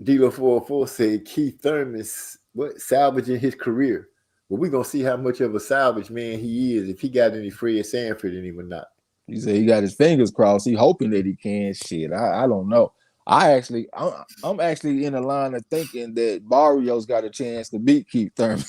Speaker 1: Dilo 404 said Keith Thurman's salvaging his career. Well, we're gonna see how much of a salvage man he is, if he got any Fred Sanford in him or not.
Speaker 6: He said he got his fingers crossed. He hoping that he can. Shit, I don't know. I'm actually in the line of thinking that Barrios got a chance to beat Keith Thurman,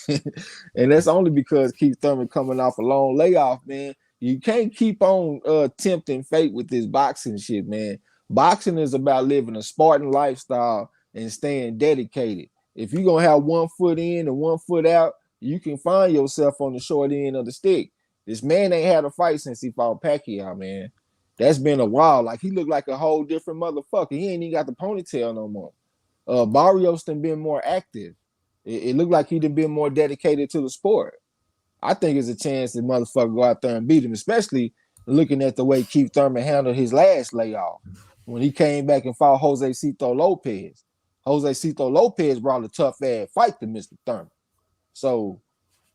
Speaker 6: and that's only because Keith Thurman coming off a long layoff, man. You can't keep on tempting fate with this boxing shit, man. Boxing is about living a Spartan lifestyle and staying dedicated. If you're gonna have 1 foot in and 1 foot out, you can find yourself on the short end of the stick. This man ain't had a fight since he fought Pacquiao, man. That's been a while. Like, he looked like a whole different motherfucker. He ain't even got the ponytail no more. Barrios done been more active. It looked like he done been more dedicated to the sport. I think it's a chance that motherfucker go out there and beat him, especially looking at the way Keith Thurman handled his last layoff when he came back and fought Jose Cito Lopez. Jose Cito Lopez brought a tough ass fight to Mr. Thurman. So,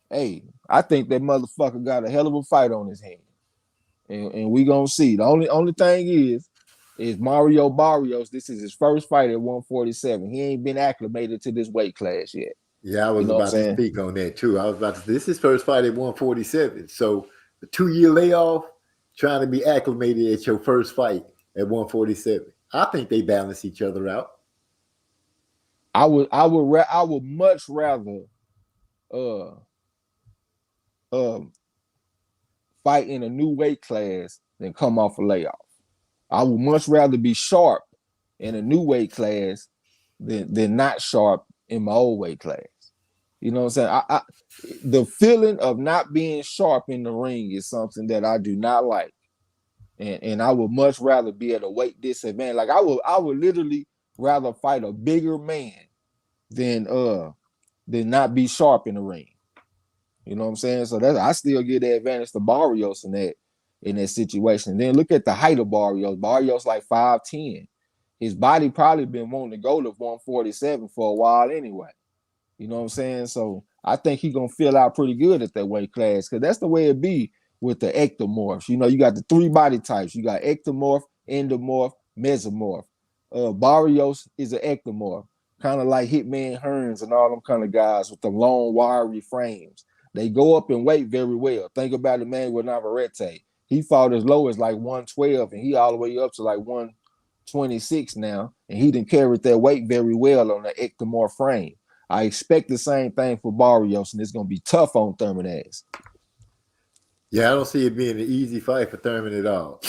Speaker 6: hey, I think that motherfucker got a hell of a fight on his hands. And we gonna see. The only thing is Mario Barrios. This is his first fight at 147. He ain't been acclimated to this weight class yet.
Speaker 1: Yeah, I was about to speak on that too. I was about to say, this is his first fight at 147. So the 2-year layoff, trying to be acclimated at your first fight at 147. I think they balance each other out.
Speaker 6: I would much rather fight in a new weight class than come off a layoff. I would much rather be sharp in a new weight class than not sharp in my old weight class. You know what I'm saying? The feeling of not being sharp in the ring is something that I do not like. And I would much rather be at a weight disadvantage. Like, I would literally rather fight a bigger man than not be sharp in the ring. You know what I'm saying? So I still give the advantage to Barrios in that situation. And then look at the height of Barrios. Barrios like 5'10". His body probably been wanting to go to 147 for a while anyway. You know what I'm saying? So I think he's gonna feel out pretty good at that weight class, because that's the way it be with the ectomorphs. You know, you got the 3 body types. You got ectomorph, endomorph, mesomorph. Barrios is an ectomorph, kind of like Hitman Hearns and all them kind of guys with the long, wiry frames. They go up in weight very well. Think about Emmanuel Navarrete. He fought as low as like 112, and he all the way up to like 126 now, and he didn't carry that weight very well on the ectomorph frame. I expect the same thing for Barrios, and it's going to be tough on Thurman ass.
Speaker 1: Yeah, I don't see it being an easy fight for Thurman at all.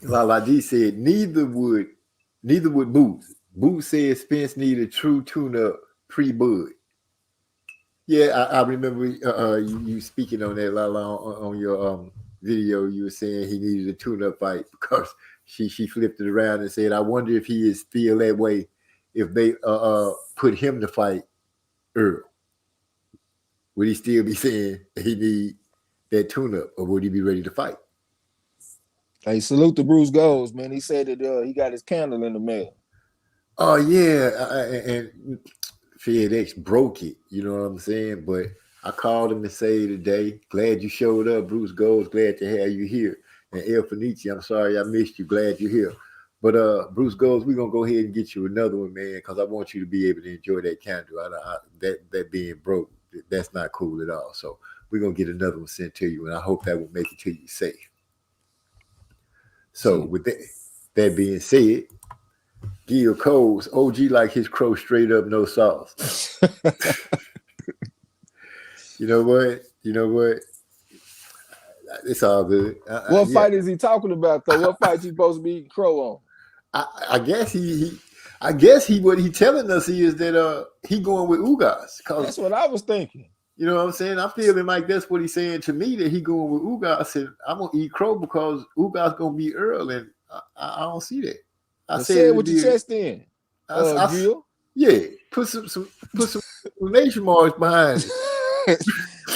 Speaker 1: Lala D said neither would Boots. Boots said Spence needed a true tune-up pre-Bud. Yeah, I remember you speaking on that, Lala, on your video. You were saying he needed a tune-up fight because she flipped it around and said, I wonder if he is still that way if they put him to fight Earl. Would he still be saying he need that tune-up, or would he be ready to fight?
Speaker 6: Hey, salute to Bruce Goes, man. He said that he got his candle in the mail.
Speaker 1: Oh, yeah, and FedEx broke it, you know what I'm saying? But I called him to say today, glad you showed up, Bruce Goes, glad to have you here. And El Fenici, I'm sorry I missed you, glad you're here. But Bruce Goes, we're going to go ahead and get you another one, man, because I want you to be able to enjoy that candle. That being broke, that's not cool at all. So we're going to get another one sent to you, and I hope that will make it to you safe. So with that being said, Gil Coles, OG like his crow straight up, no sauce. You know what? It's all good.
Speaker 6: What fight is he talking about, though? What fight you supposed to be eating crow on?
Speaker 1: I guess I guess what he telling us is that he going with Ugas.
Speaker 6: That's what I was thinking.
Speaker 1: You know what I'm saying? I'm feeling like that's what he's saying to me, that he going with Ugas, and I'm gonna eat crow because Ugas gonna be Earl, and I don't see that. I
Speaker 6: Say it with your
Speaker 1: chest
Speaker 6: chest in.
Speaker 1: Gil. Yeah, put some nation marks behind it.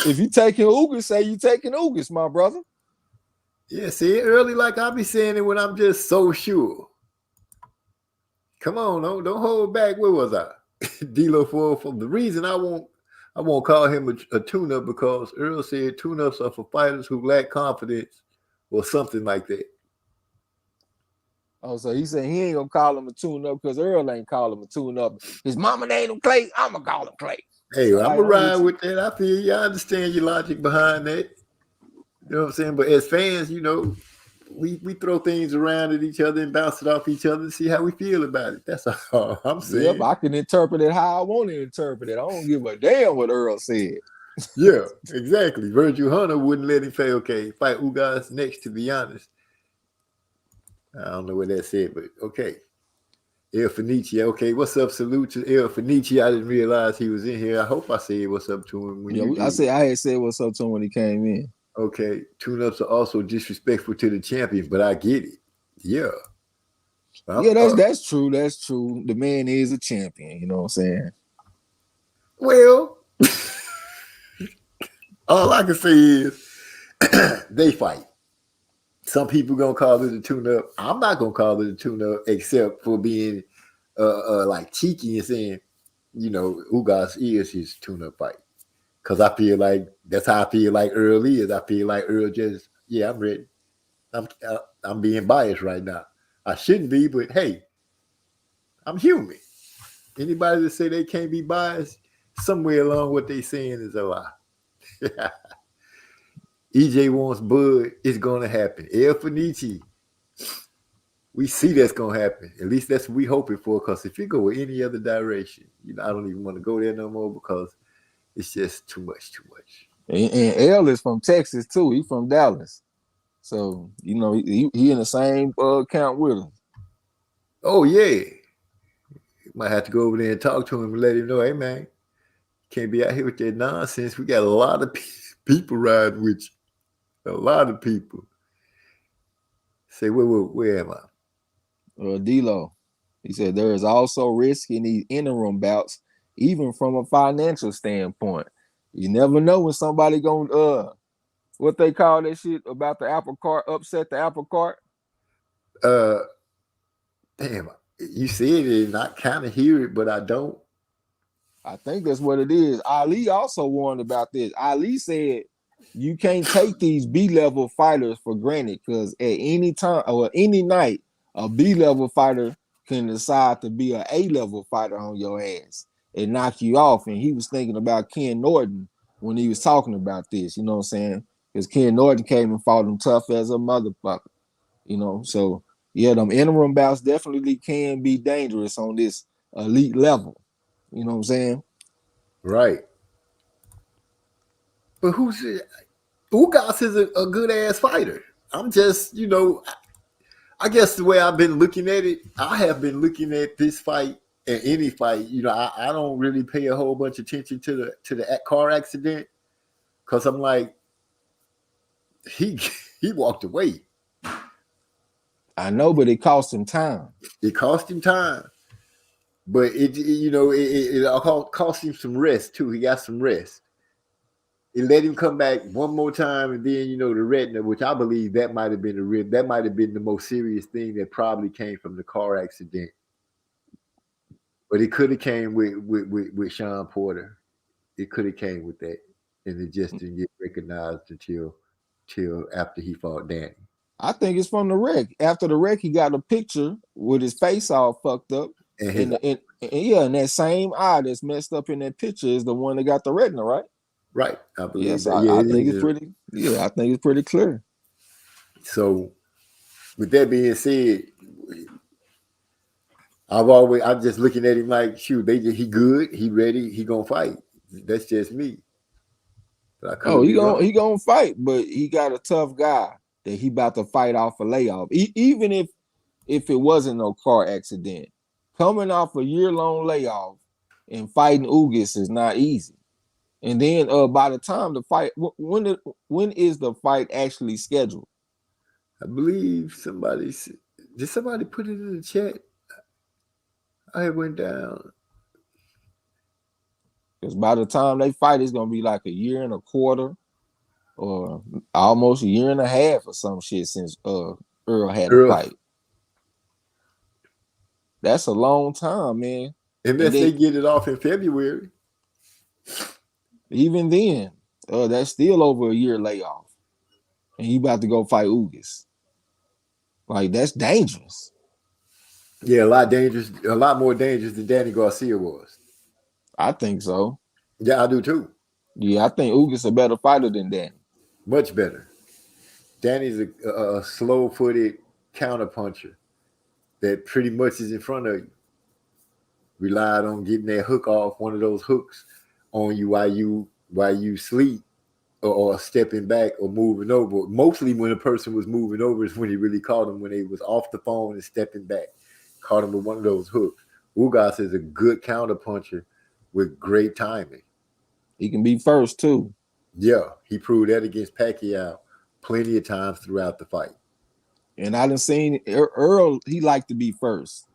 Speaker 6: If you taking Ugas, say you taking Ugas, my brother.
Speaker 1: Yeah, see it early like I be saying it when I'm just so sure. Come on, don't hold back. Where was I? D-Lo for the reason I won't call him a tune-up, because Earl said tune-ups are for fighters who lack confidence or something like that.
Speaker 6: Oh, so he said he ain't gonna call him a tune-up because Earl ain't call him a tune-up. His mama named him Clay. I'm gonna call him Clay.
Speaker 1: Hey,
Speaker 6: So
Speaker 1: I'm gonna ride with that. I feel you. I understand your logic behind that. You know what I'm saying? But as fans, you know, we throw things around at each other and bounce it off each other and see how we feel about it. That's all I'm saying.
Speaker 6: Yep, I can interpret it how I want to interpret it. I don't give a damn what Earl said.
Speaker 1: Yeah, exactly. Virgil Hunter wouldn't let him say, okay, fight Ugas next, to be honest. I don't know what that said, but okay. El Fenici, okay. What's up? Salute to El Fenici. I didn't realize he was in here. I hope I said what's up to him.
Speaker 6: I had said what's up to him when he came in.
Speaker 1: Okay. Tune-ups are also disrespectful to the champion, but I get it. Yeah.
Speaker 6: That's true. That's true. The man is a champion. You know what I'm saying?
Speaker 1: Well, all I can say is they fight. Some people gonna call it a tune-up. I'm not gonna call it a tune-up, except for being like cheeky and saying, you know, Ugas is his tune-up fight. Because I feel like that's how I feel like Earl is. I feel like Earl just, yeah, I'm ready. I'm being biased right now. I shouldn't be, but hey, I'm human. Anybody that say they can't be biased, somewhere along what they saying is a lie. EJ wants Bud. It's going to happen. El Fenici, we see that's going to happen. At least that's what we hoping for, because if you go any other direction, you know, I don't even want to go there no more, because it's just too much.
Speaker 6: And El is from Texas, too. He's from Dallas. So, you know, he in the same camp with him.
Speaker 1: Oh, yeah. Might have to go over there and talk to him and let him know, hey, man, can't be out here with that nonsense. We got a lot of people riding with you. A lot of people. Say, where am I?
Speaker 6: D-Lo. He said there is also risk in these interim bouts, even from a financial standpoint. You never know when somebody gonna what they call that shit about the apple cart, upset the apple cart.
Speaker 1: Damn, you said it and I kind of hear it, but I don't.
Speaker 6: I think that's what it is. Ali also warned about this. Ali said you can't take these B-level fighters for granted, because at any time or any night, a B-level fighter can decide to be an A-level fighter on your ass and knock you off. And he was thinking about Ken Norton when he was talking about this, you know what I'm saying? Because Ken Norton came and fought him tough as a motherfucker, you know? So, yeah, them interim bouts definitely can be dangerous on this elite level. You know what I'm saying?
Speaker 1: Right. But Ugas is a good ass fighter. I'm just, you know, I guess the way I've been looking at it, I have been looking at this fight and any fight. You know, I don't really pay a whole bunch of attention to the car accident, because I'm like, he walked away.
Speaker 6: I know, but it cost him time.
Speaker 1: It cost him time, but it cost him some rest too. He got some rest. It let him come back one more time, and then, you know, the retina, which I believe that might have been the rib. That might have been the most serious thing that probably came from the car accident. But it could have came with Sean Porter. It could have came with that, and it just didn't get recognized until after he fought Danny.
Speaker 6: I think it's from the wreck. After the wreck, he got a picture with his face all fucked up, and that same eye that's messed up in that picture is the one that got the retina, right?
Speaker 1: Right. I believe
Speaker 6: yes, I think it's pretty. Yeah, I think it's pretty clear.
Speaker 1: So, with that being said, I'm just looking at him like, shoot, he good, he ready, he gonna fight. That's just me.
Speaker 6: He gonna fight, but he got a tough guy that he about to fight off a layoff. Even if if it wasn't no car accident. Coming off a year-long layoff and fighting Ugas is not easy. And then by the time the fight, when is the fight actually scheduled?
Speaker 1: I believe did somebody put it in the chat? I went down.
Speaker 6: Because by the time they fight, it's gonna be like a year and a quarter, or almost a year and a half or some shit since Earl had a fight. That's a long time, man.
Speaker 1: Unless they get it off in February.
Speaker 6: Even then, that's still over a year layoff. And you about to go fight Ugas. Like, that's dangerous.
Speaker 1: Yeah, a lot more dangerous than Danny Garcia was.
Speaker 6: I think so.
Speaker 1: Yeah, I do too.
Speaker 6: Yeah, I think Ugas a better fighter than Danny.
Speaker 1: Much better. Danny's a slow-footed counterpuncher that pretty much is in front of you. Relied on getting that hook off, one of those hooks on you while you sleep or stepping back or moving over. Mostly when a person was moving over is when he really caught him, when they was off the phone and stepping back. Caught him with one of those hooks. Ugas is a good counterpuncher with great timing.
Speaker 6: He can be first too.
Speaker 1: Yeah, he proved that against Pacquiao plenty of times throughout the fight.
Speaker 6: And I done seen Earl, he liked to be first.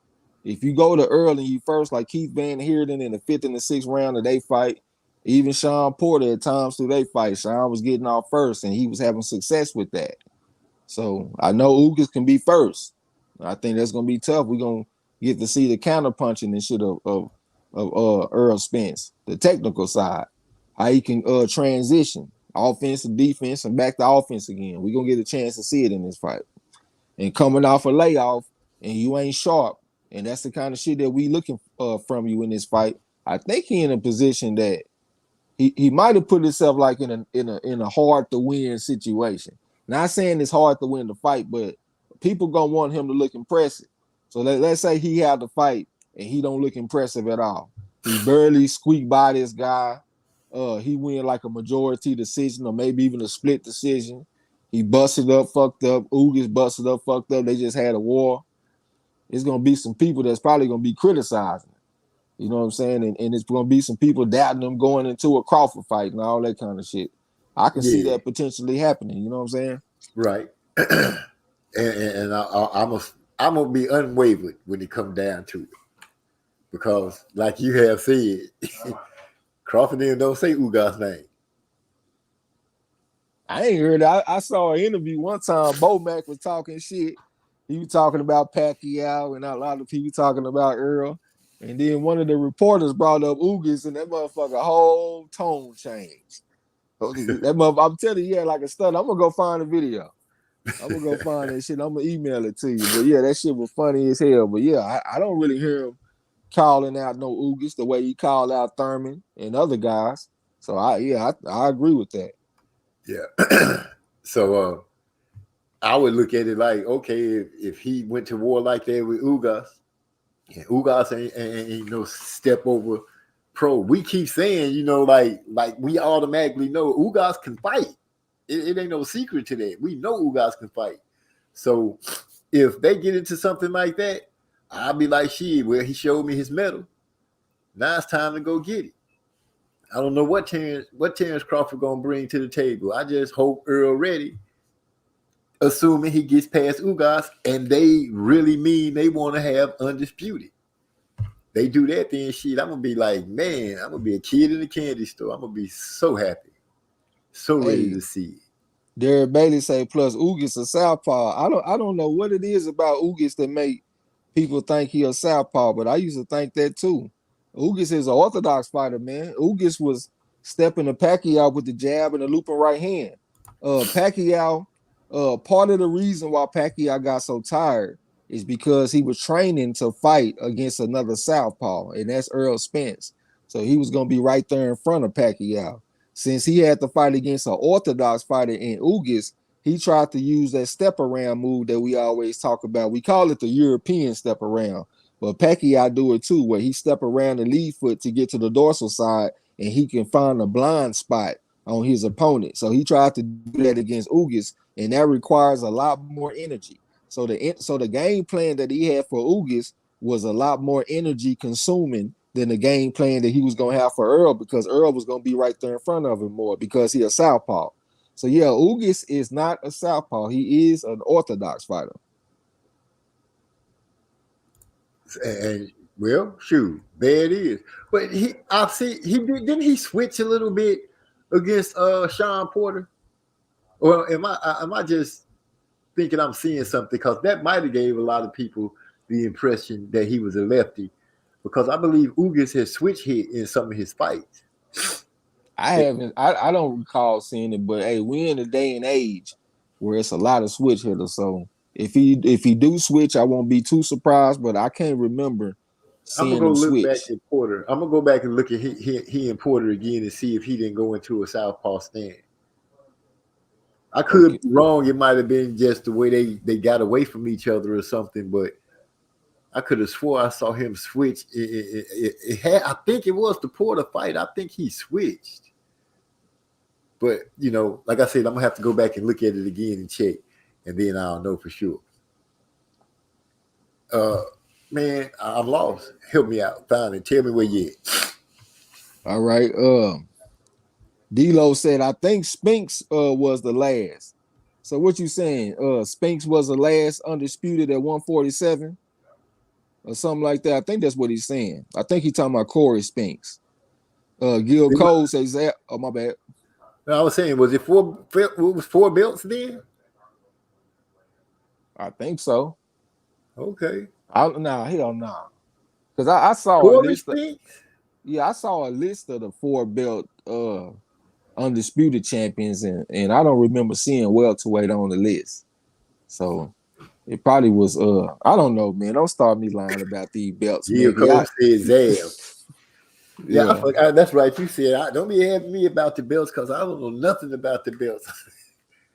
Speaker 6: If you go to Earl and you first, like Keith Van Heerden in the 5th and the 6th round of they fight, even Sean Porter at times through they fight, Sean was getting off first and he was having success with that. So I know Ugas can be first. I think that's gonna be tough. We're gonna get to see the counter punching and shit of Earl Spence, the technical side, how he can transition offense to defense and back to offense again. We're gonna get a chance to see it in this fight. And coming off a layoff and you ain't sharp, and that's the kind of shit that we looking from you in this fight. I think he in a position that he might have put himself like in a hard to win situation. Not saying it's hard to win the fight, but people gonna want him to look impressive. So let's say he had the fight and he don't look impressive at all. He barely squeaked by this guy. He win like a majority decision or maybe even a split decision. He busted up, fucked up. Ugas busted up, fucked up. They just had a war. It's gonna be some people that's probably gonna be criticizing. You know what I'm saying? And it's gonna be some people doubting him going into a Crawford fight and all that kind of shit. I can see that potentially happening. You know what I'm saying?
Speaker 1: Right. and I'm gonna be unwavered when it comes down to it, because like you have said, Crawford don't say Ugas' name.
Speaker 6: I ain't heard that. I saw an interview one time. Bo Mac was talking shit. He was talking about Pacquiao and a lot of people talking about Earl. And then one of the reporters brought up Ugas, and that motherfucker whole tone changed. That motherfucker, I'm telling you, he had like a stutter. I'm gonna go find the video. I'm gonna go find that shit. I'm gonna email it to you. But yeah, that shit was funny as hell. But yeah, I don't really hear him calling out no Ugas the way he called out Thurman and other guys. So I agree with that.
Speaker 1: Yeah. So I would look at it like, okay, if he went to war like that with Ugas, and Ugas ain't no step over pro. We keep saying, you know, like we automatically know Ugas can fight. It ain't no secret to that. We know Ugas can fight. So if they get into something like that, I'll be like, shit, well, he showed me his medal. Now it's time to go get it. I don't know what Terrence Crawford gonna bring to the table. I just hope Earl ready, assuming he gets past Ugas, and they really mean they want to have undisputed. They do that, then shit, I'm gonna be like, man, I'm gonna be a kid in the candy store. I'm gonna be so happy, so ready to see it.
Speaker 6: Derek Bailey say, plus Ugas a southpaw. I don't know what it is about Ugas that make people think he a southpaw, but I used to think that too. Ugas is an orthodox fighter, man. Ugas was stepping to Pacquiao with the jab and the looping right hand. Pacquiao, part of the reason why Pacquiao got so tired is because he was training to fight against another southpaw, and that's Earl Spence. So he was going to be right there in front of Pacquiao. Since he had to fight against an orthodox fighter in Ugas, he tried to use that step around move that we always talk about. We call it the European step around, but Pacquiao do it too, where he step around the lead foot to get to the dorsal side, and he can find a blind spot on his opponent. So he tried to do that against Ugas, and that requires a lot more energy. So the game plan that he had for Ugas was a lot more energy consuming than the game plan that he was gonna have for Earl, because Earl was gonna be right there in front of him more because he a southpaw. So yeah, Ugas is not a southpaw. He is an orthodox fighter.
Speaker 1: And well, shoot, there it is. But didn't he switch a little bit against Sean Porter? Or am I just thinking I'm seeing something? Because that might have gave a lot of people the impression that he was a lefty, because I believe Ugas has switch hit in some of his fights.
Speaker 6: I don't recall seeing it, but hey, we're in a day and age where it's a lot of switch hitters. So if he do switch, I won't be too surprised, but I can't remember
Speaker 1: I'm
Speaker 6: seeing
Speaker 1: gonna go
Speaker 6: him
Speaker 1: look
Speaker 6: switch.
Speaker 1: back at Porter. I'm gonna go back and look at he and Porter again and see if he didn't go into a southpaw stand. I could be wrong. It might have been just the way they got away from each other or something, but I could have swore I saw him switch. I think it was the Porter fight. I think he switched. But, you know, like I said, I'm going to have to go back and look at it again and check, and then I'll know for sure. Man, I'm lost. Help me out. Find it. Tell me where you at.
Speaker 6: All right. D-Lo said, I think Spinks was the last. So what you saying? Spinks was the last undisputed at 147 or something like that. I think that's what he's saying. I think he's talking about Corey Spinks. Gil Cole says that. Oh, my bad.
Speaker 1: I was saying, was it four belts then?
Speaker 6: I think so.
Speaker 1: Okay.
Speaker 6: Hell no. Because I saw
Speaker 1: Corey
Speaker 6: a list. I saw a list of the 4 belt undisputed champions, and I don't remember seeing welterweight on the list. So it probably was I don't know, man. Don't start me lying about these belts.
Speaker 1: Yeah, Coach said Zab. Yeah, that's right. You said don't be asking me about the belts because I don't know nothing about the belts.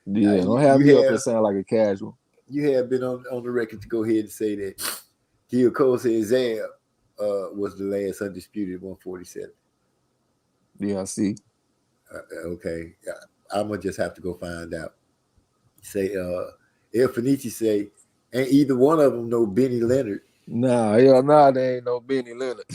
Speaker 6: Yeah, don't have me up and sound like a casual.
Speaker 1: You have been on the record to go ahead and say that Gil Cole said Zab was the last undisputed 147.
Speaker 6: Yeah, I see.
Speaker 1: Okay, I'm gonna just have to go find out. Say, El Fenici say, ain't either one of them no Benny Leonard.
Speaker 6: Nah, they ain't no Benny Leonard.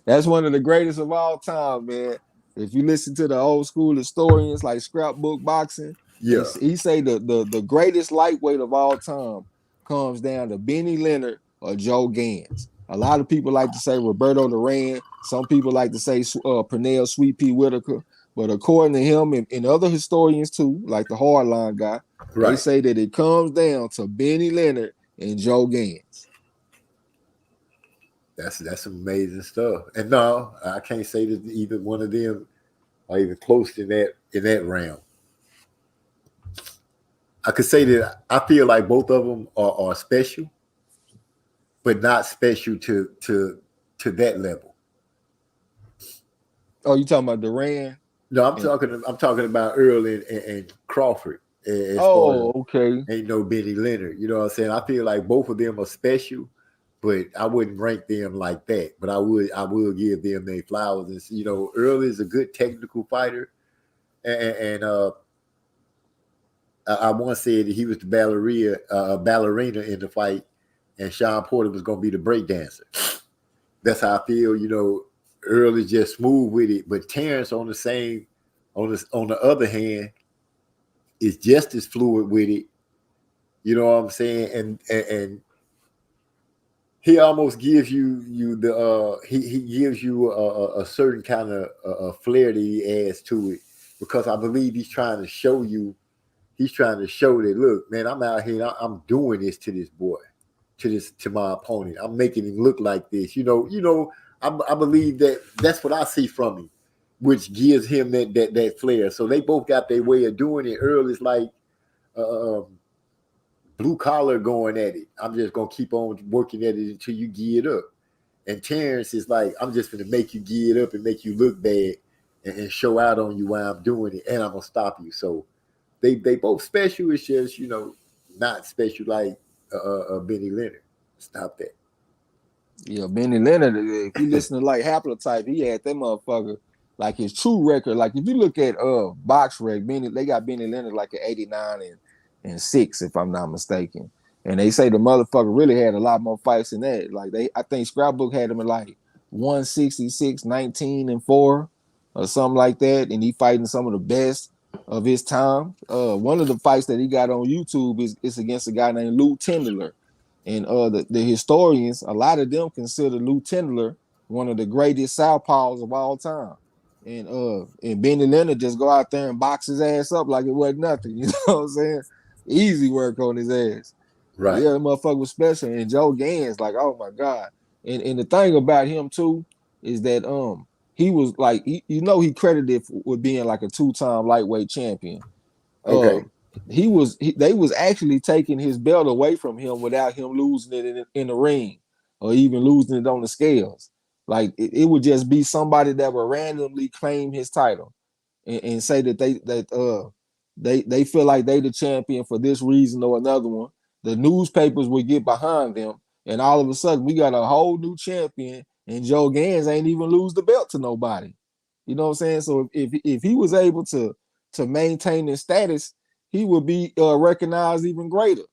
Speaker 6: That's one of the greatest of all time, man. If you listen to the old school historians like Scrapbook Boxing,
Speaker 1: yeah,
Speaker 6: he say the greatest lightweight of all time comes down to Benny Leonard or Joe Gans. A lot of people like to say Roberto Duran. Some people like to say Pernell Sweet Pea Whitaker. But according to him and other historians too, like the Hardline guy, they say that it comes down to Benny Leonard and Joe Gans.
Speaker 1: That's some amazing stuff. And no, I can't say that either one of them are even close to that in that realm. I could say that I feel like both of them are special, but not special to that level.
Speaker 6: Oh, you talking about Duran?
Speaker 1: No, I'm talking about Earl and Crawford.
Speaker 6: Okay.
Speaker 1: Ain't no Benny Leonard. You know what I'm saying? I feel like both of them are special, but I wouldn't rank them like that. But I will give them their flowers. And Earl is a good technical fighter, and I once said that he was the ballerina in the fight, and Sean Porter was going to be the breakdancer. That's how I feel. Earl is just smooth with it, but Terrence on the other hand is just as fluid with it. You know what I'm saying? And he almost gives you the he gives you a certain kind of flair that he adds to it, because I believe he's trying to show that, look, man, I'm out here, I'm doing this to this boy, to my opponent. I'm making him look like this. I believe that's what I see from him, which gives him that flair. So they both got their way of doing it. Earl is like blue collar going at it. I'm just gonna keep on working at it until you gear it up. And Terrence is like, I'm just gonna make you gear it up and make you look bad and show out on you while I'm doing it, and I'm gonna stop you. So they both special. It's just not special like Benny Leonard. Stop that.
Speaker 6: Yeah, Benny Leonard, if you listen to like Haplotype, he had that motherfucker like his true record. Like if you look at BoxRec, they got Benny Leonard like at 89 106, if I'm not mistaken. And they say the motherfucker really had a lot more fights than that. Like I think Scrapbook had him at like 166, 19-4, or something like that. And he fighting some of the best of his time. One of the fights that he got on YouTube is against a guy named Lou Tendler. And the historians, a lot of them consider Lou Tendler one of the greatest southpaws of all time. And Benny Leonard just go out there and box his ass up like it wasn't nothing. You know what I'm saying? Easy work on his ass.
Speaker 1: Right.
Speaker 6: Yeah, the motherfucker was special. And Joe Gans, like, oh my God. And the thing about him too is that he was like, he credited with being like a 2-time lightweight champion.
Speaker 1: Okay.
Speaker 6: They was actually taking his belt away from him without him losing it in the ring or even losing it on the scales. Like it would just be somebody that would randomly claim his title and say that they feel like they the champion for this reason or another one. The newspapers would get behind them, and all of a sudden we got a whole new champion, and Joe Gans ain't even lose the belt to nobody. You know what I'm saying? So if he was able to maintain his status, he would be recognized even greater.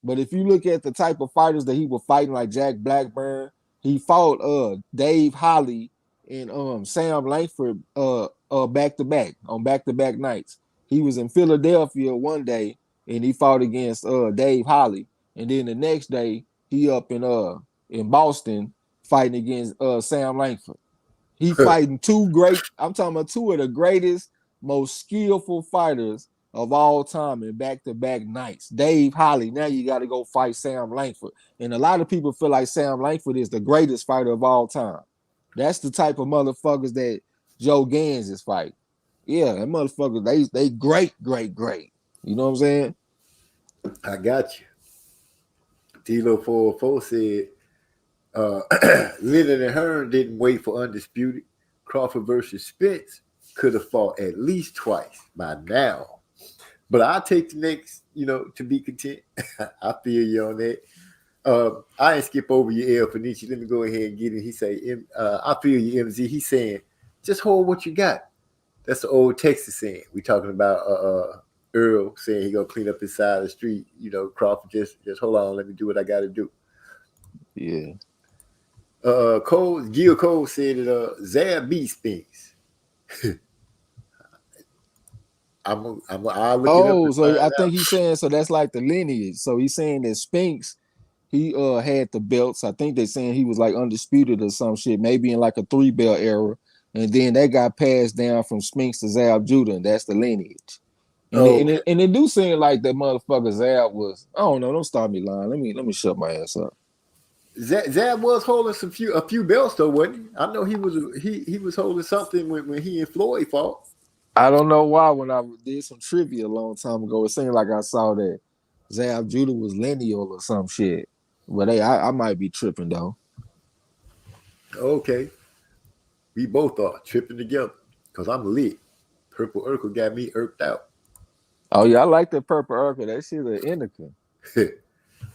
Speaker 6: But if you look at the type of fighters that he was fighting, like Jack Blackburn, he fought Dave Holly and Sam Langford back-to-back on back-to-back nights. He was in Philadelphia one day and he fought against Dave Holly, and then the next day he up in Boston fighting against Sam Langford. He fighting I'm talking about two of the greatest, most skillful fighters of all time in back-to-back nights. Dave Holly, now you got to go fight Sam Langford. And a lot of people feel like Sam Langford is the greatest fighter of all time. That's the type of motherfuckers that Joe Gans is fighting. Yeah, that motherfucker, they great. You know what I'm saying?
Speaker 1: I got you. D-Lo 404 said, Leonard and Hearn didn't wait for Undisputed. Crawford versus Spence could have fought at least twice by now. But I'll take the next, to be content. I feel you on that. I ain't skip over your El Fenici. Let me go ahead and get it. He say, I feel you, MZ. He's saying, just hold what you got. That's the old Texas saying. We talking about Earl saying he gonna clean up his side of the street. Crawford just hold on. Let me do what I got to do.
Speaker 6: Yeah.
Speaker 1: Gil Cole said that Zab beat Spinks. I'll look it up.
Speaker 6: So I think he's saying, so that's like the lineage. So he's saying that Spinks, he had the belts. I think they're saying he was like undisputed or some shit, maybe in like a 3-belt era. And then that got passed down from Spinks to Zab Judah, and that's the lineage. And it do seem like that motherfucker Zab was, I don't know, don't start me lying. Let me shut my ass up.
Speaker 1: Zab was holding a few belts though, wasn't he? I know he was holding something when he and Floyd fought.
Speaker 6: I don't know why when I did some trivia a long time ago, it seemed like I saw that Zab Judah was lineal or some shit. But I might be tripping though.
Speaker 1: Okay. We both are tripping together because I'm lit. Purple Urkel got me irked out.
Speaker 6: Oh yeah, I like the Purple Urkel. That shit an indica.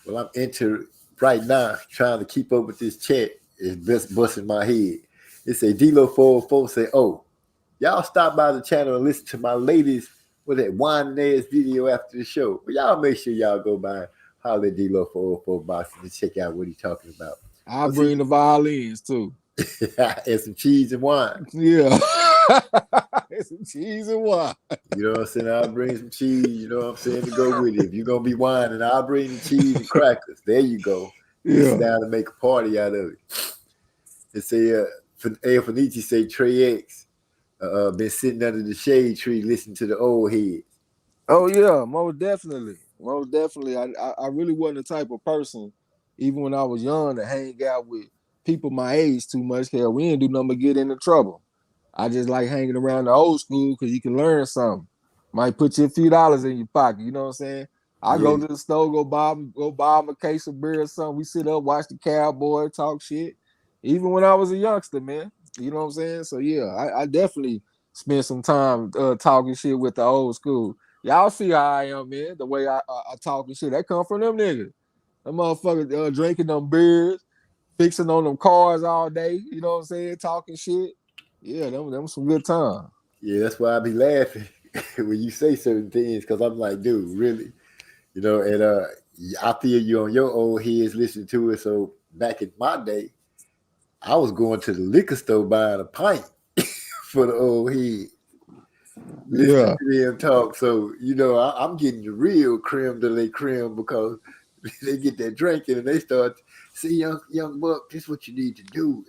Speaker 1: Well, I'm into right now trying to keep up with this chat. It's just busting my head. It say D-Lo 404 say, oh, y'all stop by the channel and listen to my latest wine ass video after the show. But y'all make sure y'all go by holler at D-Lo 404 boxing and check out what he's talking about.
Speaker 6: I'll bring the violins too.
Speaker 1: And some cheese and wine.
Speaker 6: Yeah. And some cheese and wine.
Speaker 1: You know what I'm saying? I'll bring some cheese, you know what I'm saying, to go with it. If you're going to be whining, I'll bring the cheese and crackers. There you go.
Speaker 6: Yeah.
Speaker 1: Sit down to make a party out of it. It say, El Fenici say Trey X been sitting under the shade tree listening to the old heads.
Speaker 6: Oh, yeah, most definitely. Most definitely. I really wasn't the type of person, even when I was young, to hang out with people my age too much. Hell, we didn't do nothing but get into trouble. I just like hanging around the old school because you can learn something. Might put you a few dollars in your pocket. You know what I'm saying? I go to the store, go buy him a case of beer or something. We sit up, watch the Cowboy, talk shit. Even when I was a youngster, man. You know what I'm saying? So yeah, I definitely spent some time talking shit with the old school. Y'all see how I am, man. The way I talk and shit, that come from them niggas. Them motherfuckers drinking them beers, fixing on them cars all day. You know what I'm saying? Talking shit. Yeah, them some good time.
Speaker 1: Yeah, that's why I be laughing when you say certain things, because I'm like, dude, really? You know, and I feel you on your old heads listening to it. So back in my day, I was going to the liquor store buying a pint for the old head. Listen to them talk. So, you know, I'm getting the real creme de la creme because they get that drinking and they start, see, young buck, this is what you need to do.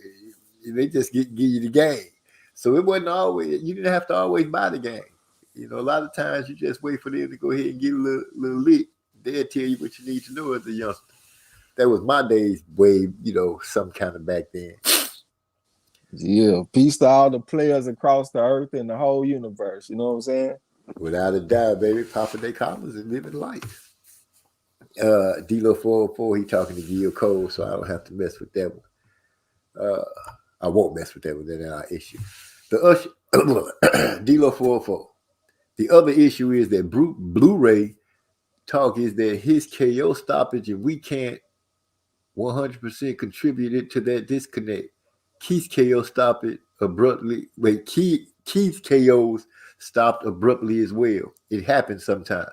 Speaker 1: And they just give you the game. So it wasn't always, you didn't have to always buy the game. You know, a lot of times you just wait for them to go ahead and get a little lit. They'll tell you what you need to know as a youngster. That was my days way, you know, some kind of back then.
Speaker 6: Yeah, peace to all the players across the earth and the whole universe. You know what I'm saying?
Speaker 1: Without a doubt, baby. Papa Day Collins is living life. D-Lo 404, he talking to Gil Cole, so I don't have to mess with that one. I won't mess with that one. Then our issue. The Usher, D-Lo 404. The other issue is that Blu-ray talk is that his KO stoppage, and we can't 100% contribute it to that disconnect. Keith's KO stopped it abruptly. Wait, Keith's KOs stopped abruptly as well. It happens sometimes.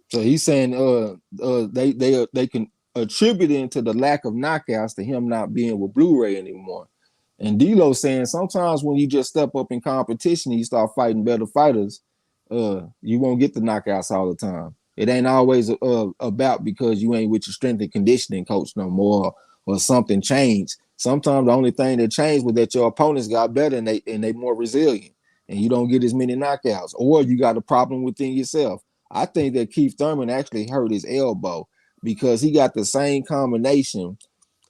Speaker 6: So he's saying they can attribute it to the lack of knockouts to him not being with Blu-ray anymore. And D-Lo saying sometimes when you just step up in competition and you start fighting better fighters, you won't get the knockouts all the time. It ain't always about because you ain't with your strength and conditioning coach no more or something changed. Sometimes the only thing that changed was that your opponents got better and they more resilient and you don't get as many knockouts, or you got a problem within yourself. I think that Keith Thurman actually hurt his elbow because he got the same combination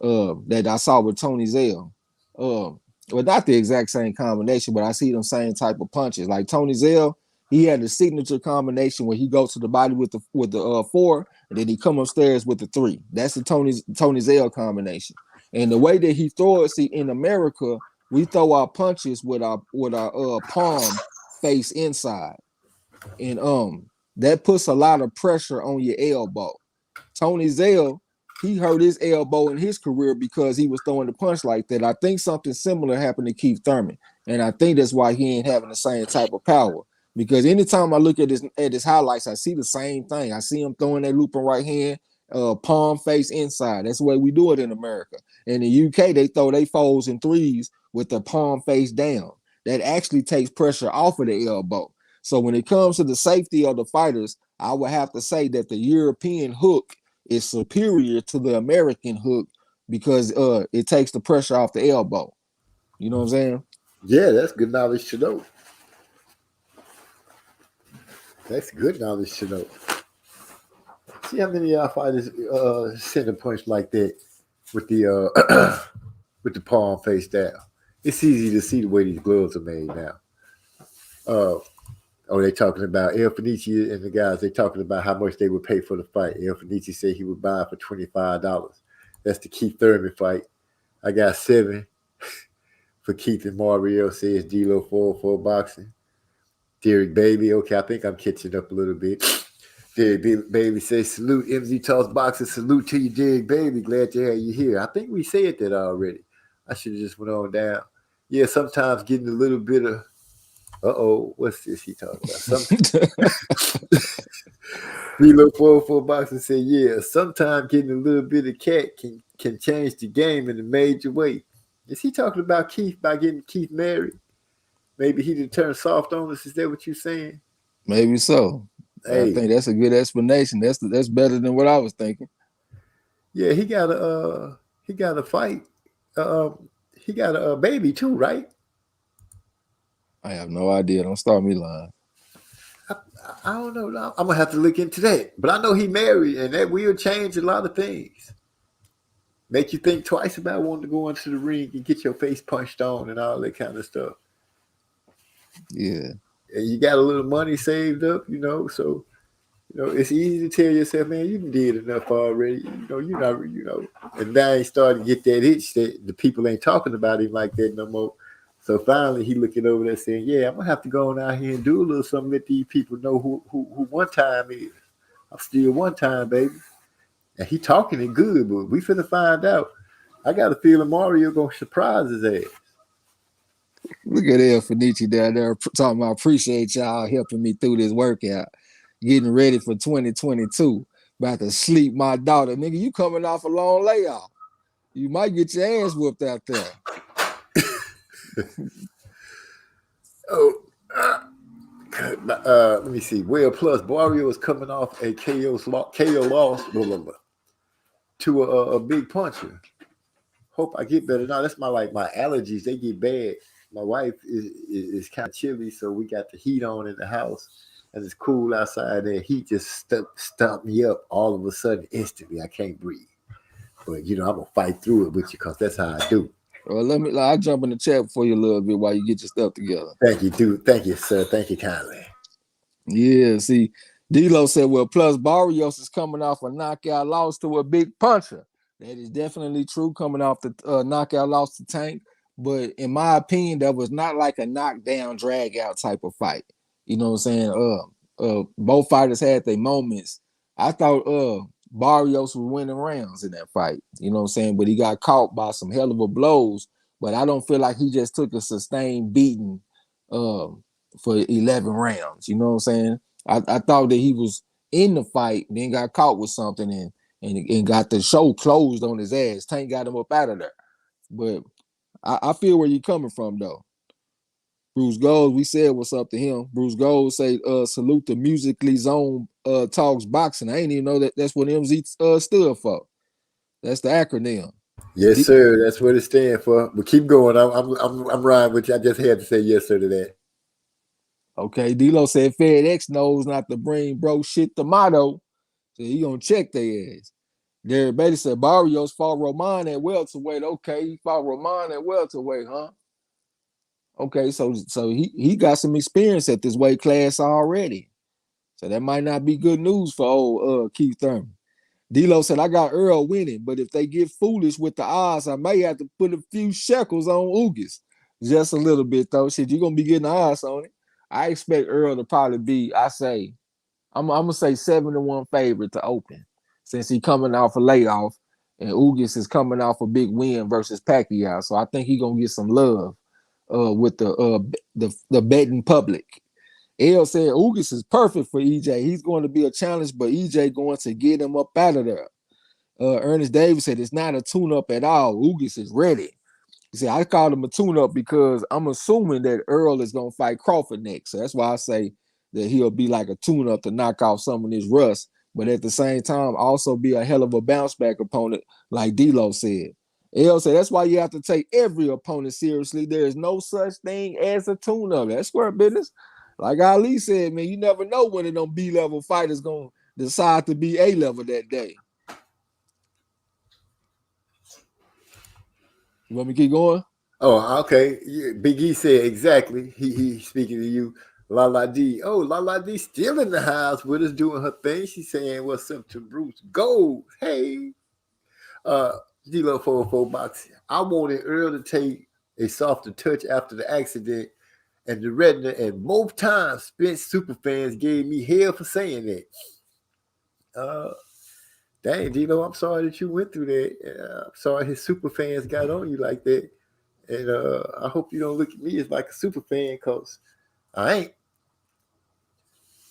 Speaker 6: that I saw with Tony Zell. Well, not the exact same combination, but I see them same type of punches. Like Tony Zell, he had the signature combination where he goes to the body with the 4, and then he come upstairs with the 3. That's the Tony Zell combination. And the way that he throws, see, in America, we throw our punches with our palm face inside, and that puts a lot of pressure on your elbow. Tony Zell, he hurt his elbow in his career because he was throwing the punch like that. I think something similar happened to Keith Thurman, and I think that's why he ain't having the same type of power. Because anytime I look at his highlights, I see the same thing. I see him throwing that looping right hand, palm face inside. That's the way we do it in America. In the UK, they throw their 4s and 3s with the palm face down. That actually takes pressure off of the elbow. So when it comes to the safety of the fighters, I would have to say that the European hook is superior to the American hook because it takes the pressure off the elbow. You know what I'm saying?
Speaker 1: Yeah, that's good knowledge to know. That's good knowledge to know. See how many of y'all fighters send a punch like that with the with the palm face down. It's easy to see the way these gloves are made now. They talking about El Fenici and the guys. They talking about how much they would pay for the fight. El Fenici said he would buy it for $25. That's the Keith Thurman fight. I got 7 for Keith and Mario. Says D-Lo 404 boxing. Derek Baby. Okay, I think I'm catching up a little bit. Derek Baby says, salute MZ Talks Boxing. Salute to you, Derek Baby. Glad to have you here. I think we said that already. I should have just went on down. Yeah, sometimes getting a little bit of, what's this he talking about? D-Lo 404 Boxing said, yeah, sometimes getting a little bit of cat can change the game in a major way. Is he talking about Keith by getting Keith married? Maybe he didn't turn soft on us. Is that what you're saying?
Speaker 6: Maybe so. Hey. I think that's a good explanation. That's better than what I was thinking.
Speaker 1: Yeah, he got a fight. He got a baby too, right?
Speaker 6: I have no idea. Don't start me lying.
Speaker 1: I don't know. I'm gonna have to look into that. But I know he married, and that will change a lot of things. Make you think twice about wanting to go into the ring and get your face punched on and all that kind of stuff.
Speaker 6: Yeah.
Speaker 1: And you got a little money saved up, so it's easy to tell yourself, man, you did enough already. You're not, and now he starting to get that itch that the people ain't talking about him like that no more. So finally he looking over there saying, yeah, I'm gonna have to go on out here and do a little something, let these people know who one time is. I'm still one time, baby. And he talking it good, but we finna find out. I got a feeling Mario gonna surprise his ass.
Speaker 6: Look at El Fenici down there talking about appreciate y'all helping me through this workout. getting ready for 2022. About to sleep my daughter. Nigga, you coming off a long layoff. You might get your ass whooped out there.
Speaker 1: Let me see. Well, plus Barrio is coming off a KO loss to a big puncher. Hope I get better. Now that's my allergies. They get bad. My wife is kind of chilly, so we got the heat on in the house, and it's cool outside. And heat just stumped me up all of a sudden, instantly. I can't breathe. But I'm gonna fight through it with you because that's how I do.
Speaker 6: Well, I'll jump in the chat for you a little bit while you get your stuff together.
Speaker 1: Thank you, dude. Thank you, sir. Thank you kindly.
Speaker 6: Yeah, see, D-Lo said, well, plus Barrios is coming off a knockout loss to a big puncher. That is definitely true, coming off the knockout loss to Tank. But in my opinion, that was not like a knockdown, drag out type of fight. You know what I'm saying? Both fighters had their moments. I thought Barrios was winning rounds in that fight. You know what I'm saying? But he got caught by some hell of a blows. But I don't feel like he just took a sustained beating for 11 rounds. You know what I'm saying? I thought that he was in the fight, then got caught with something and got the show closed on his ass. Tank got him up out of there. But I feel where you're coming from, though. Bruce Gold, we said what's up to him. Bruce Gold say, salute the Musically Zone Talks Boxing. I ain't even know that's what MZ stood for. That's the acronym.
Speaker 1: Yes, sir. That's what it stands for. But keep going. I'm riding with you. I just had to say yes, sir, to that.
Speaker 6: Okay, D-Lo said FedEx knows not to bring bro shit to motto. So he gonna check their ass. Derek Beatty said Barrios fought Roman at welterweight. Okay, he fought Roman at welterweight, huh? Okay, so he got some experience at this weight class already. So that might not be good news for old Keith Thurman. D-Lo said, I got Earl winning, but if they get foolish with the odds, I may have to put a few shekels on Ugas. Just a little bit, though. Shit, you're going to be getting the odds on it. I expect Earl to probably be, I'm going to say 7-1 favorite to open since he's coming off a layoff and Ugas is coming off a big win versus Pacquiao. So I think he's going to get some love with the betting public. L said Ugas is perfect for EJ. He's going to be a challenge, but EJ going to get him up out of there. Ernest Davis said it's not a tune-up at all. Ugas is ready. He said, I called him a tune-up because I'm assuming that Earl is going to fight Crawford next. So that's why I say that he'll be like a tune-up to knock off some of this rust, but at the same time, also be a hell of a bounce-back opponent, like D-Lo said. L said, that's why you have to take every opponent seriously. There is no such thing as a tune-up. That's square business. Like Ali said, man, you never know when them B-level fighters going to decide to be A-level that day. You want me to keep going?
Speaker 1: Oh, okay. Yeah, Big E said exactly. He speaking to you. Lala D. Oh, Lala D still in the house with us doing her thing. She's saying what's up to Bruce Gold. Hey. D-Lo 404 Boxing. I wanted Earl to take a softer touch after the accident and the retina, and both times Spence superfans gave me hell for saying that. Dang, D-Lo, I'm sorry that you went through that. I'm sorry his superfans got on you like that. And I hope you don't look at me as like a superfan, because I ain't.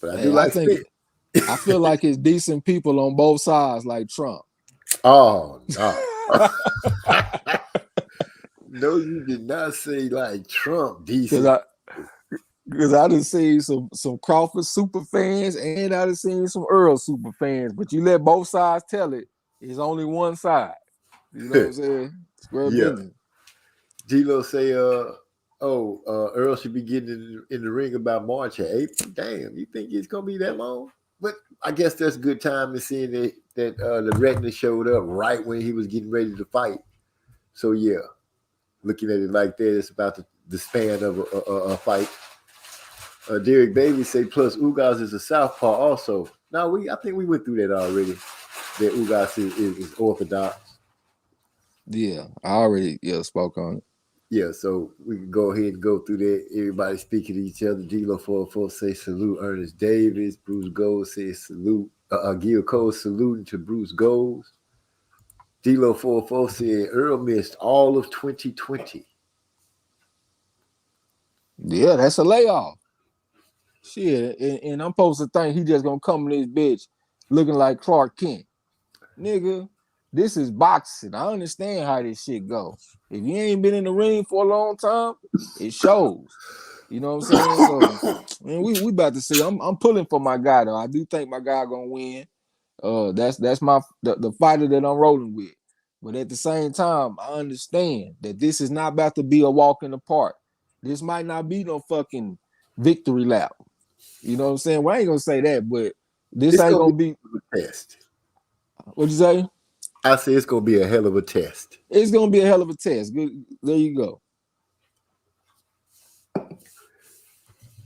Speaker 1: But I do like Spence.
Speaker 6: I feel like it's decent people on both sides, like Trump.
Speaker 1: Oh, no. No, you did not say like Trump decent.
Speaker 6: Because I done seen some Crawford super fans and I done seen some Earl super fans, but you let both sides tell it. It's only one side. You know what I'm saying? Square business.
Speaker 1: D-Lo say, Earl should be getting in the ring about March 8th. Damn, you think it's gonna be that long? But I guess that's a good time to see that the retina showed up right when he was getting ready to fight. So yeah, looking at it like that, it's about the span of a fight. Derek Bailey say, plus Ugas is a southpaw also. Now I think we went through that already. That Ugas is orthodox.
Speaker 6: Yeah, I already spoke on it.
Speaker 1: Yeah, so we can go ahead and go through that. Everybody speaking to each other. D-Lo 404 say salute Ernest Davis. Bruce Gold says salute. Gil Cole saluting to Bruce Gold. D-Lo 404 said Earl missed all of 2020.
Speaker 6: Yeah, that's a layoff. Shit, and I'm supposed to think he just gonna come in this bitch looking like Clark Kent. Nigga, this is boxing. I understand how this shit go. If you ain't been in the ring for a long time, it shows. You know what I'm saying? So, man, we about to see. I'm pulling for my guy though. I do think my guy gonna win. That's my the fighter that I'm rolling with. But at the same time, I understand that this is not about to be a walk in the park. This might not be no fucking victory lap. You know what I'm saying? Well, I ain't gonna say that, but this
Speaker 1: It's
Speaker 6: ain't
Speaker 1: gonna
Speaker 6: gonna be.
Speaker 1: a test.
Speaker 6: What'd you say?
Speaker 1: I say it's gonna be a hell of a test.
Speaker 6: It's gonna be a hell of a test. Good, there you go.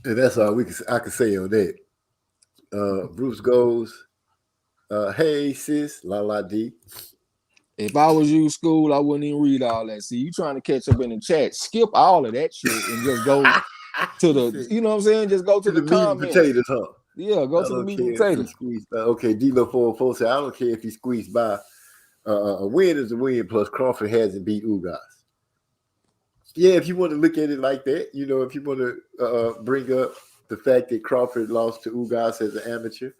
Speaker 1: And that's all I can say on that. Bruce goes, hey sis, la la D.
Speaker 6: If I was you, school, I wouldn't even read all that. See, you trying to catch up in the chat? Skip all of that shit and just go to the. You know what I'm saying? Just go to the
Speaker 1: meat and
Speaker 6: comments.
Speaker 1: potatoes, huh?
Speaker 6: Yeah, go
Speaker 1: I
Speaker 6: to the
Speaker 1: don't
Speaker 6: meat
Speaker 1: care
Speaker 6: and
Speaker 1: if he
Speaker 6: potatoes.
Speaker 1: squeezed by. Okay, D-Lo 404 said, I don't care if he squeezed by. A win is a win, plus Crawford hasn't beat Ugas. Yeah, if you want to look at it like that, you know, if you want to bring up the fact that Crawford lost to Ugas as an amateur,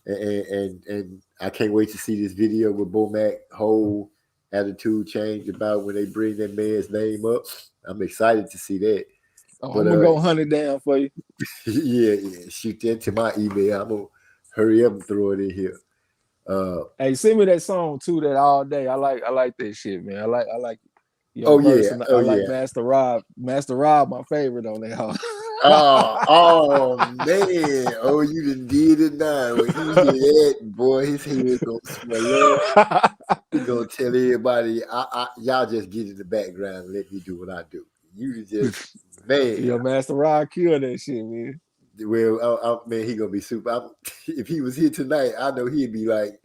Speaker 1: and I can't wait to see this video with Bomac whole attitude change about when they bring that man's name up. I'm excited to see that.
Speaker 6: Oh,
Speaker 1: But,
Speaker 6: I'm gonna go hunt it down for you.
Speaker 1: yeah, shoot that to my email. I'm gonna hurry up and throw it in here.
Speaker 6: Hey, send me that song too. That all day. I like that shit, man. I like.
Speaker 1: Oh,
Speaker 6: verse,
Speaker 1: yeah.
Speaker 6: and
Speaker 1: Oh,
Speaker 6: I like
Speaker 1: yeah.
Speaker 6: Master Rob. Master Rob, my favorite on that.
Speaker 1: Oh man! Oh, you done did it now. When he hear that, boy, his head gonna swell up. He gonna tell everybody, y'all just get in the background and let me do what I do. You just, man.
Speaker 6: Yo, Master Rob killed that shit, man.
Speaker 1: Well, man, he gonna be super. If he was here tonight, I know he'd be like,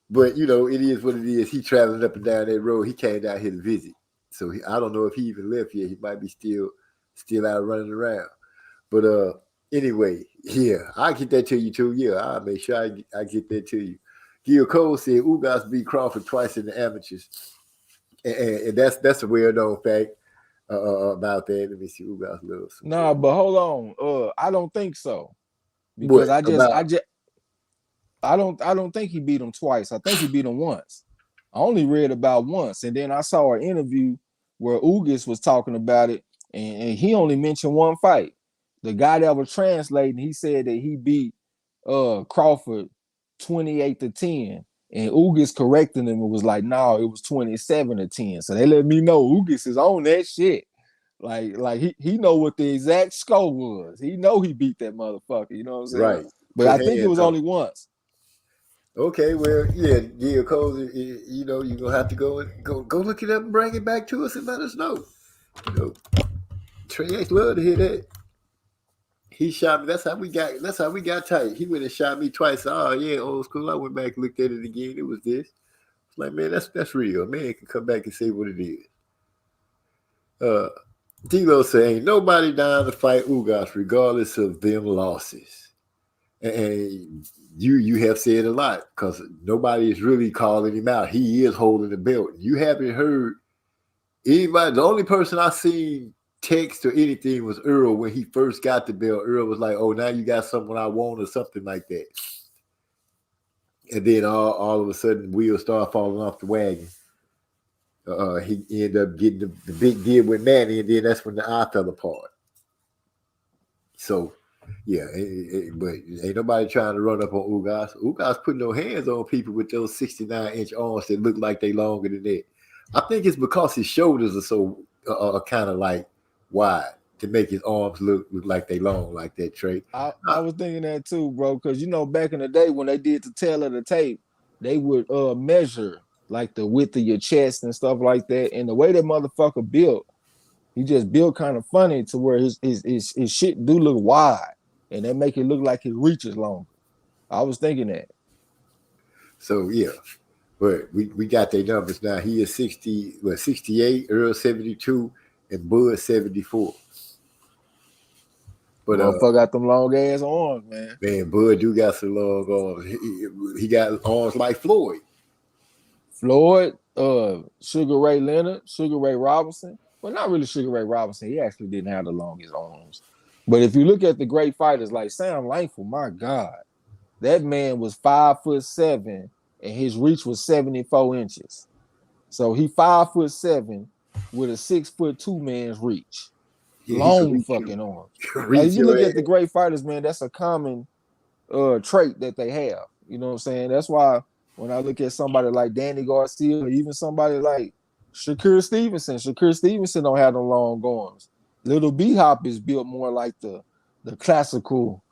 Speaker 1: but you know, it is what it is. He traveling up and down that road. He came down here to visit, so I don't know if he even left yet. He might be still out running around. But anyway, yeah, I'll get that to you too. Yeah, I'll make sure I get that to you. Gil Cole said Ugas beat Crawford twice in the amateurs, and that's a well-known fact about that. Let me see, Ugas loves.
Speaker 6: Nah, but hold on. I don't think so. Because I don't think he beat him twice. I think he beat him once. I only read about once, and then I saw an interview where Ugas was talking about it, and he only mentioned one fight. The guy that was translating, he said that he beat Crawford 28-10, and Ugas correcting him. It was like, no, it was 27-10. So they let me know Ugas is on that shit. Like he know what the exact score was. He know he beat that motherfucker. You know what I'm saying?
Speaker 1: Right.
Speaker 6: But I think it was only once.
Speaker 1: Okay, well, yeah, Gil Cole, you know, you're gonna have to go look it up and bring it back to us and let us know. You know, Trey X love to hear that. He shot me. That's how we got tight. He went and shot me twice. Oh yeah, old school. I went back and looked at it again. It was this. It's like, man, that's real. Man can come back and say what it is. D-Lo say ain't nobody down to fight Ugas regardless of them losses. And you have said a lot because nobody is really calling him out. He is holding the belt. You haven't heard anybody. The only person I seen text or anything was Earl when he first got the belt. Earl was like, "Oh, now you got someone I want," or something like that. And then all of a sudden, wheels start falling off the wagon. He ended up getting the big deal with Manny, and then that's when the eye fell apart. So, yeah, but ain't nobody trying to run up on Ugas. Ugas putting no hands on people with those 69-inch arms that look like they longer than that. I think it's because his shoulders are so kind of like wide to make his arms look like they long like that, Trey.
Speaker 6: I was thinking that too, bro, because you know back in the day when they did the tail of the tape, they would measure like the width of your chest and stuff like that. And the way that motherfucker built, he just built kind of funny to where his shit do look wide, and they make it look like his reach is longer. I was thinking that.
Speaker 1: So yeah, but we got their numbers now. He is 68, Earl 72, and Bud 74. But
Speaker 6: motherfucker got them long ass arms, man.
Speaker 1: Man, Bud do got some long arms. He got arms like Floyd.
Speaker 6: Floyd, Sugar Ray Leonard, Sugar Ray Robinson. Well, not really Sugar Ray Robinson. He actually didn't have the longest arms. But if you look at the great fighters like Sam Langford, my God, that man was 5'7" and his reach was 74 inches. So he 5'7" with a 6'2" man's reach. Long fucking arms. Like, if you look at the great fighters, man, that's a common trait that they have. You know what I'm saying? That's why when I look at somebody like Danny Garcia, or even somebody like Shakur Stevenson don't have them long arms. Little B-Hop is built more like the classical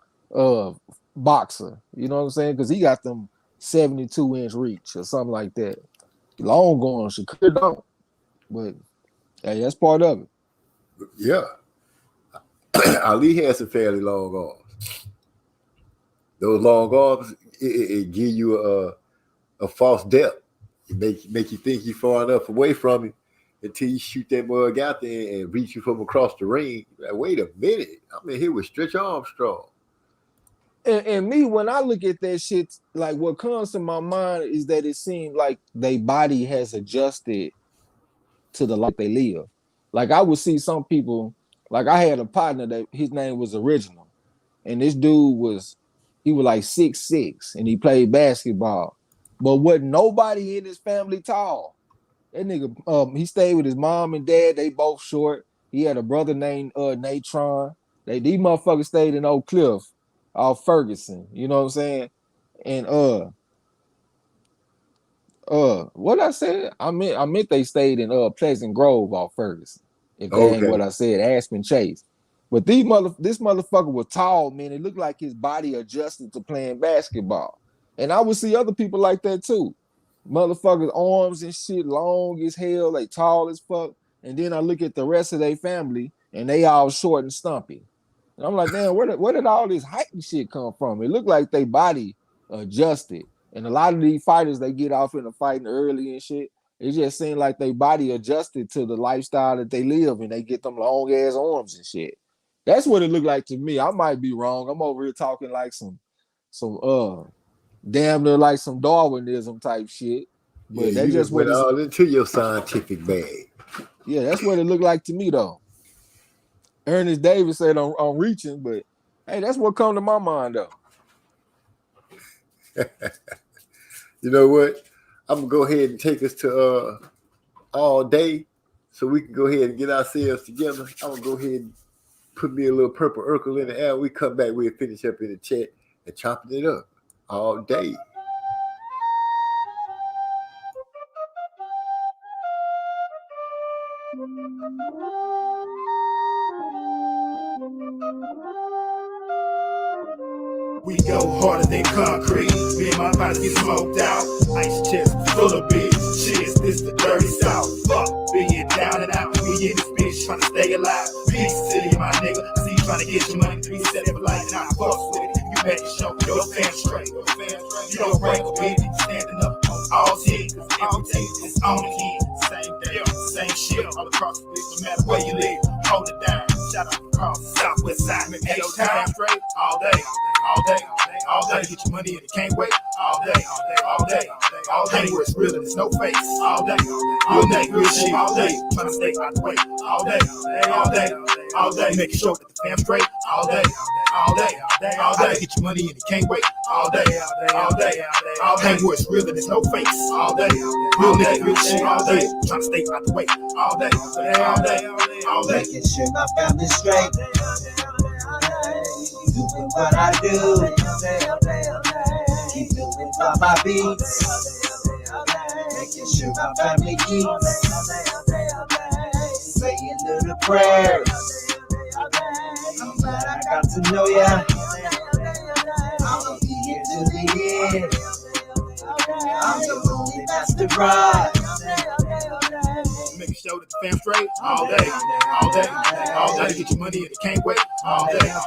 Speaker 6: boxer. You know what I'm saying? Because he got them 72-inch reach or something like that. Long arms, Shakur don't. But hey, that's part of it.
Speaker 1: Yeah. Ali has some fairly long arms. Those long arms, it give you a false depth. It make you think you're far enough away from him until you shoot that mug out there and reach you from across the ring. Like, wait a minute. I'm in here with Stretch Armstrong.
Speaker 6: And me, when I look at that shit, like what comes to my mind is that it seems like their body has adjusted to the life they live. Like I would see some people, like I had a partner that his name was Original. And this dude he was like 6'6" and he played basketball. But wasn't nobody in his family tall. That nigga, he stayed with his mom and dad. They both short. He had a brother named Natron. These motherfuckers stayed in Oak Cliff off Ferguson. You know what I'm saying? And what I said? I meant they stayed in Pleasant Grove off Ferguson. If that ain't what I said, Aspen Chase. But this motherfucker was tall, man. It looked like his body adjusted to playing basketball. And I would see other people like that too. Motherfuckers' arms and shit long as hell, they tall as fuck. And then I look at the rest of their family and they all short and stumpy. And I'm like, damn, where did all this height and shit come from? It looked like their body adjusted. And a lot of these fighters, they get off in the fighting early and shit. It just seemed like their body adjusted to the lifestyle that they live and they get them long ass arms and shit. That's what it looked like to me. I might be wrong. I'm over here talking like some damn near like some Darwinism type shit. But
Speaker 1: yeah,
Speaker 6: that's just what
Speaker 1: went all into your scientific bag.
Speaker 6: Yeah, that's what it looked like to me though. Ernest Davis said I'm reaching, but hey, that's what come to my mind though.
Speaker 1: You know what? I'm gonna go ahead and take us to all day so we can go ahead and get ourselves together. I'm gonna go ahead and put me a little purple Urkel in the air. We come back, we'll finish up in the chat and chopping it up all day.
Speaker 3: We go harder than concrete. Me and my bodies get smoked out. Ice chest full of beers. Cheers, this the dirty south. Fuck being down and out. We in this bitch trying to stay alive. Peace to you, my nigga. I see you trying to get your money. 3 7 for life and I fuck with it. You better show your fans straight. You don't break a beat. Standing up on all 10. Cause everything is on again. Same day, same shit. All across the bitch, no matter where you live. Hold it down. Shout out across the southwest side. Make your time straight all day. All day, all day, get your money and it can't wait. All day, all day, all day, where it's real and it's no face. All day, real shit. All day, trying to stay out the way. All day, all day, all day, making sure that the fam straight. All day, all day, all day, get your money and it can't wait. All day, all day, all day, where it's real and it's no face. All day, real shit. All day, trying to stay out the way. All day, all day, all day,
Speaker 4: making sure my family's straight. Doing what I do, keep doing all my beats, making sure my family eats, saying little prayers. I'm glad I got to know ya. I'll be here till the end. I'm the only master bride.
Speaker 3: Making sure that the fam straight all day, all day, all day. Get your money and it can't wait. All day, all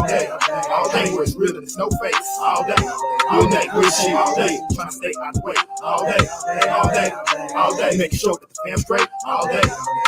Speaker 3: day, all day. Where it's real and it's no face. All day, real shit. All day, trying to stay out the way. All day, all day, all day. Making sure that the fam straight all day,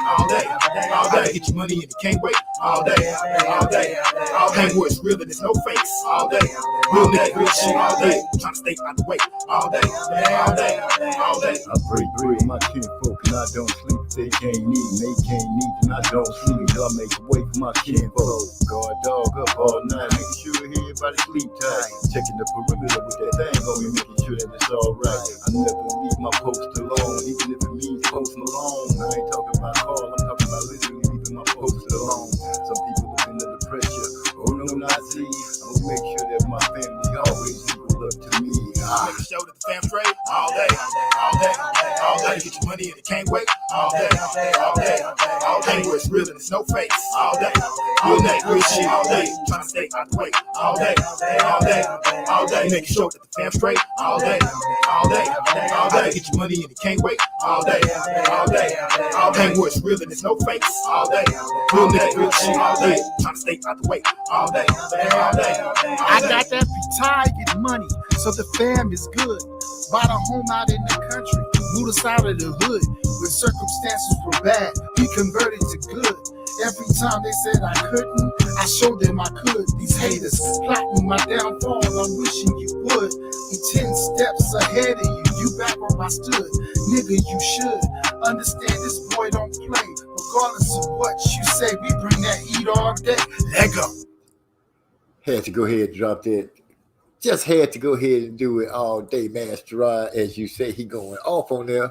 Speaker 3: all day, all day. Get your money and it can't wait. All day, all day, all day. Where it's real and it's no face. All day, real shit. All day, trying to stay out the way. All day, all day, all day.
Speaker 5: I pray my kinfolk and I don't sleep if they can't can't need, and they can't need, and I don't sleep till I make way for my kinfolk. Guard dog up all night, making sure everybody sleep tight. Checking the perimeter with that thing on me, making sure that it's alright. I never leave my post alone, even if it means posting alone. I ain't talking about call, I'm talking about literally leaving my post alone. Some people live under the pressure, oh no, not Z. I'm gonna make sure that my family always equal up to me.
Speaker 3: Make a show that the fam straight all day, all day, all day. Get your money and it can't wait all day, all day, all day. Where it's real and it's no fakes all day, all day. Real shit all day. Trying to stay out the way all day, all day, all day. Make a show that the fam straight all day, all day, all day. Get your money and it can't wait all day, all day, all day. Where it's real and it's no fakes all day, real nigga, real shit all day. Trying to stay out the way all day, all day.
Speaker 2: I got that retired money, so the fam is good. Bought a home out in the country, moved us out of the hood. When circumstances were bad, we converted to good. Every time they said I couldn't, I showed them I could. These haters plotting my downfall, I'm wishing you would. I'm 10 steps ahead of you, you back where I stood. Nigga, you should understand this boy don't play. Regardless of what you say, we bring that heat all day. Let go.
Speaker 1: Had to go ahead and drop that. Just had to go ahead and do it all day, Master Rod. As you say, he going off on there.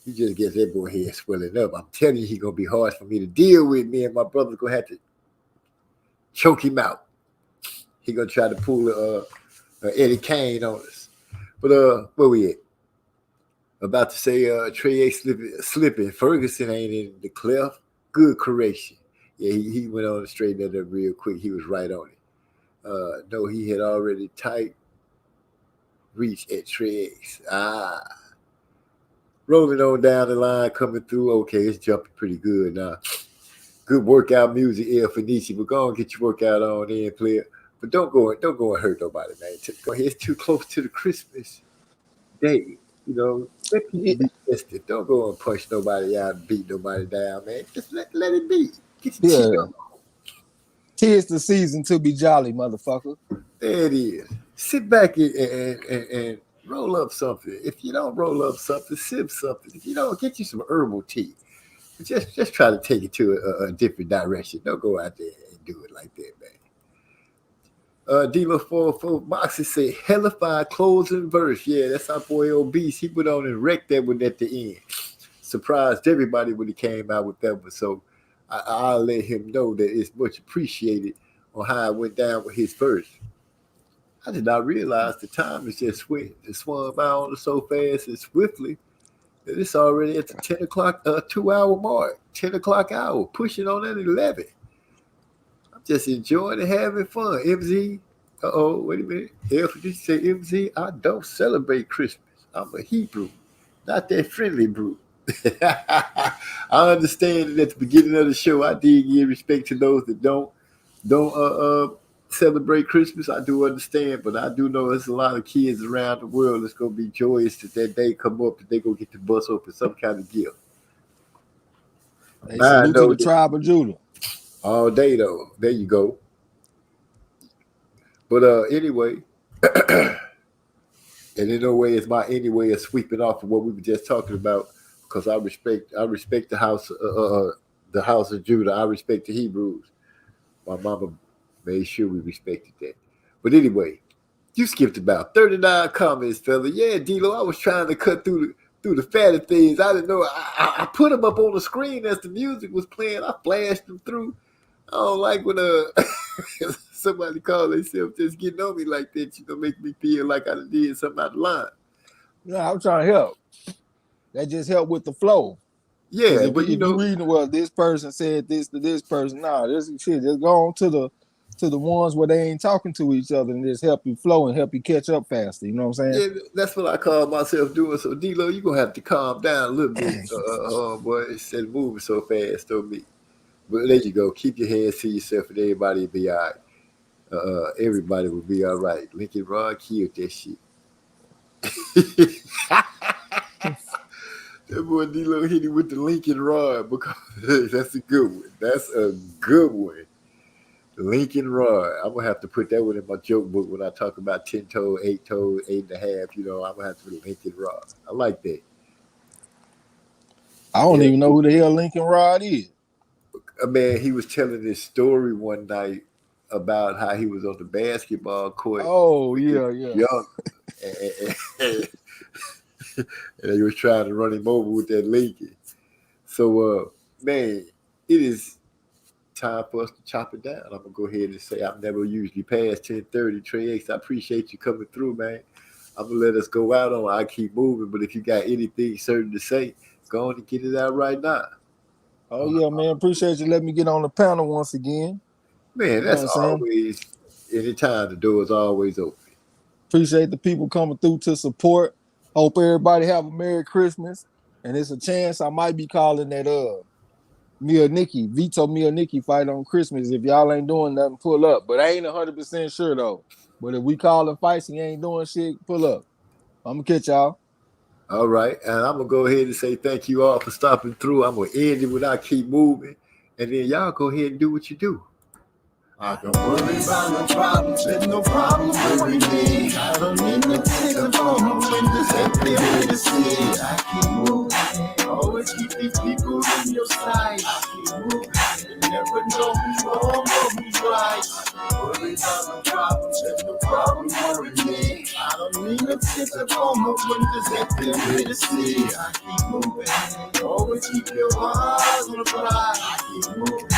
Speaker 1: He just gets that boy head swelling up. I'm telling you, he gonna be hard for me to deal with. Me and my brother's gonna have to choke him out. He gonna try to pull Eddie Kane on us. But where we at? About to say Trey slipping. Ferguson ain't in the cleft. Good correction. Yeah, he went on and straightened that up real quick. He was right on it. No, he had already tight reach at Trey X. Rolling on down the line, coming through. Okay, it's jumping pretty good now. Good workout music, El Fenici. But go and get your workout on in, player. But don't go and hurt nobody, man. Go ahead. It's too close to the Christmas day. You know, let people be tested. Don't go and punch nobody out and beat nobody down, man. Just let it be. Get your shit on.
Speaker 6: 'Tis the season to be jolly, motherfucker.
Speaker 1: There it is. Sit back and roll up something. If you don't roll up something, sip something. If you don't, get you some herbal tea. Just try to take it to a different direction. Don't go out there and do it like that, man. D-Lo 4 Boxes say hellified closing verse. Yeah, that's our boy Obese. He went on and wrecked that one at the end. Surprised everybody when he came out with that one. So I'll let him know that it's much appreciated on how it went down with his verse. I did not realize the time is just swung by on so fast and swiftly that it's already at the 10 o'clock, 2-hour mark, 10 o'clock hour, pushing on at 11. I'm just enjoying and having fun. MZ, wait a minute. Did you say MZ? I don't celebrate Christmas. I'm a Hebrew, not that friendly brew. I understand that at the beginning of the show, I did give respect to those that don't celebrate Christmas. I do understand, but I do know there's a lot of kids around the world that's gonna be joyous that day come up and they gonna get the bus open some kind of gift.
Speaker 6: Hey, salute to the tribe of Judah.
Speaker 1: All day though. There you go. But anyway, and in no way is my anyway of sweeping off of what we were just talking about, because I respect the house of Judah. I respect the Hebrews. My mama made sure we respected that. But anyway, you skipped about 39 comments, fella. Yeah, D-Lo, I was trying to cut through the fatty things. I didn't know. I put them up on the screen as the music was playing. I flashed them through. I don't like when somebody call themselves just getting on me like that. You know, make me feel like I did something out of line.
Speaker 6: No, I'm trying to help. That just helped with the flow.
Speaker 1: Yeah,
Speaker 6: but you know, reading, well, this person said this to this person. Nah, this shit just go on to the ones where they ain't talking to each other and just help you flow and help you catch up faster. You know what I'm saying?
Speaker 1: Yeah, that's what I call myself doing. So D-Lo, you're gonna have to calm down a little bit, boy. Instead of moving so fast on me. But there you go. Keep your hands to yourself and everybody will be all right. Everybody will be all right. Lincoln Rod killed that shit. That boy D-Lo hit him with the Lincoln Rod because that's a good one. That's a good one. The Lincoln Rod. I'm going to have to put that one in my joke book when I talk about 10 toes, 8 toes, 8.5. You know, I'm going to have to put a Lincoln Rod. I like that.
Speaker 6: I don't even know who the hell Lincoln Rod is.
Speaker 1: Man, he was telling this story one night about how he was on the basketball court.
Speaker 6: Oh, yeah.
Speaker 1: Young. And he was trying to run him over with that Lincoln. So, man, it is time for us to chop it down. I'm going to go ahead and say I'm never usually past 10:30. Trey X, I appreciate you coming through, man. I'm going to let us go out on I Keep Moving, but if you got anything certain to say, go on and get it out right now.
Speaker 6: Oh, yeah, man. Appreciate you letting me get on the panel once again.
Speaker 1: Man, that's always, anytime the door is always open.
Speaker 6: Appreciate the people coming through to support. Hope everybody have a Merry Christmas. And it's a chance I might be calling that Vito Nikki fight on Christmas. If y'all ain't doing nothing, pull up. But I ain't 100% sure though. But if we calling fights and you ain't doing shit, pull up. I'm gonna catch y'all.
Speaker 1: All right. And I'm gonna go ahead and say thank you all for stopping through. I'm gonna end it with I Keep Moving. And then y'all go ahead and do what you do.
Speaker 3: I don't worry about no problems, there's no problem worrying me. I don't need no ticket on the windows that they way to see. I keep moving, always keep these people in your sight. I keep moving, you never know who's wrong or who's right. I don't worry about no problems, there's no problem worrying me. I don't need no ticket on the windows that they way to see. I keep moving, always keep your eyes on the prize. I keep moving.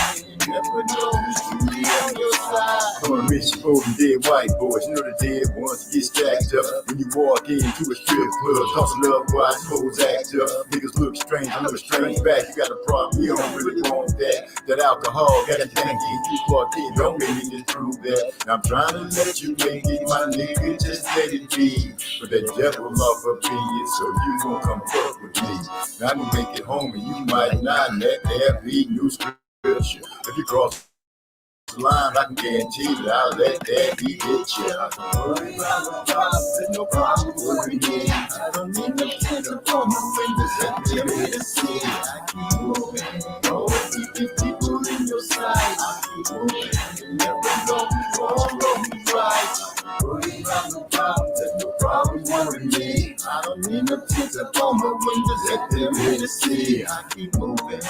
Speaker 3: Never know who's truly on your side. I'm a rich, old, and dead white boys. You know the dead ones get stacked up. When you walk into a strip club, tossing up while hoes act up. Niggas look strange, I look strange back. You got a problem, you don't really want that. That alcohol got you thinking. You walk in, don't make me just prove that. I'm trying to let you make it, my nigga, just let it be. But that devil off up in you, so you gon' come fuck with me. Now I can make it home and you might not let there be new script. If you cross the line, I can guarantee that I'll let that be hit you. I don't worry about no problems, there's no problem worrying me. I don't need no attention from my windows that tell me to see. I keep moving, always keeping people in your sight. I keep moving, you never know who's wrong or who's right. I don't worry about no problems, there's no problem worrying me. I don't need no attention from my windows that tell me to see. I keep moving,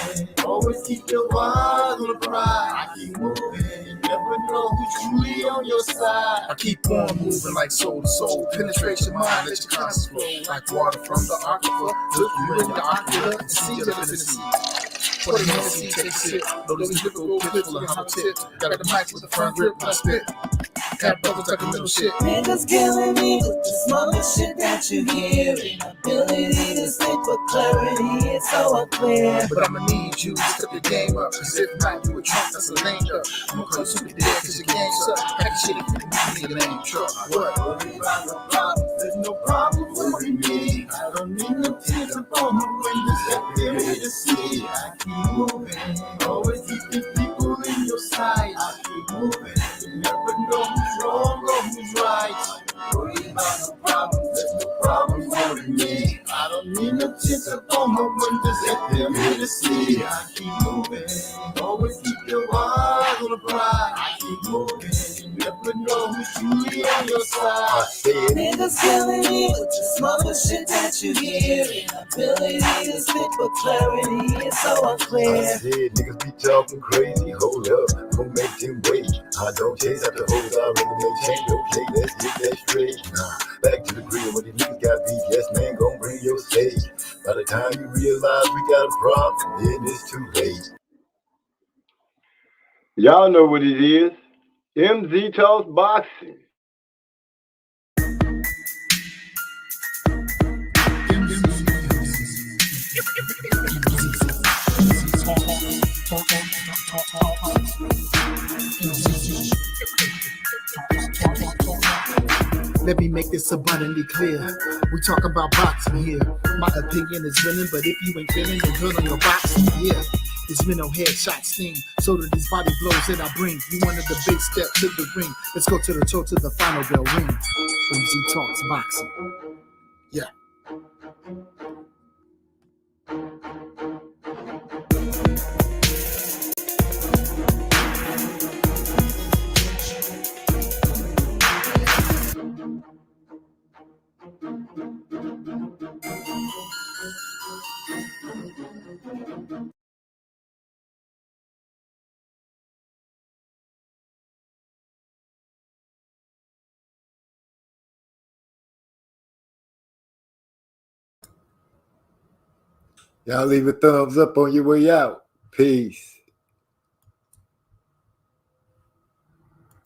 Speaker 3: always keep your eyes on the prize. I keep moving. You never know who's truly on your side.
Speaker 2: I keep on moving like soul to soul. Penetrate your mind, let your conscience flow. Like water from the aquifer. Look you in the ocular and see your divinity. Pour the Hennessy, take a sip. Know those difficult clips full of hollow tip. Got the mic with a firm grip when I spit. Have brothers like a little shit.
Speaker 4: Niggas killing me with this mother shit that you hear. Inability to speak with clarity, it's so unclear.
Speaker 2: But I'ma need you to step your game up. Cause if not, you a trunk that's a lame duck. I'ma call you super dead cause your game suck. Pack your shit if you nigga ain't truck. What?
Speaker 3: Worry about no problems, there's no problem worrying me. I don't need no tears upon the windows that they're here to see. I keep moving, always keeping people in your sight. I keep moving, you never know who's wrong or who's right. Worry about no problems, there's no problem worrying me. I don't need no tears upon the windows that they're here to see. I keep moving, always keep your eyes on the prize. I keep moving, you never know who's truly on your side. I said,
Speaker 4: Niggas killing me with this mother shit that you hear. Inability to speak with clarity, it's so
Speaker 3: I
Speaker 4: unclear.
Speaker 3: said niggas be talking crazy, hold up, don't make them wait. I don't chase after hoes, I really make change, okay, let's get that straight. Nah, back to the grill, when these niggas got beef, yes man, gon' bring your stage. By the time you realize we got a problem, then it's too late. Y'all know what it is, MZ Talks Boxing.
Speaker 2: Let me make this abundantly clear. We talk about boxing here. My opinion is winning, but if you ain't feeling, then good on your boxing. Yeah, this minnow headshot sting. So do these body blows that I bring. You wanted the big step to the ring. Let's go to the toe to the final bell ring. MZ Talks Boxing. Yeah.
Speaker 1: Y'all leave a thumbs up on your way out. Peace.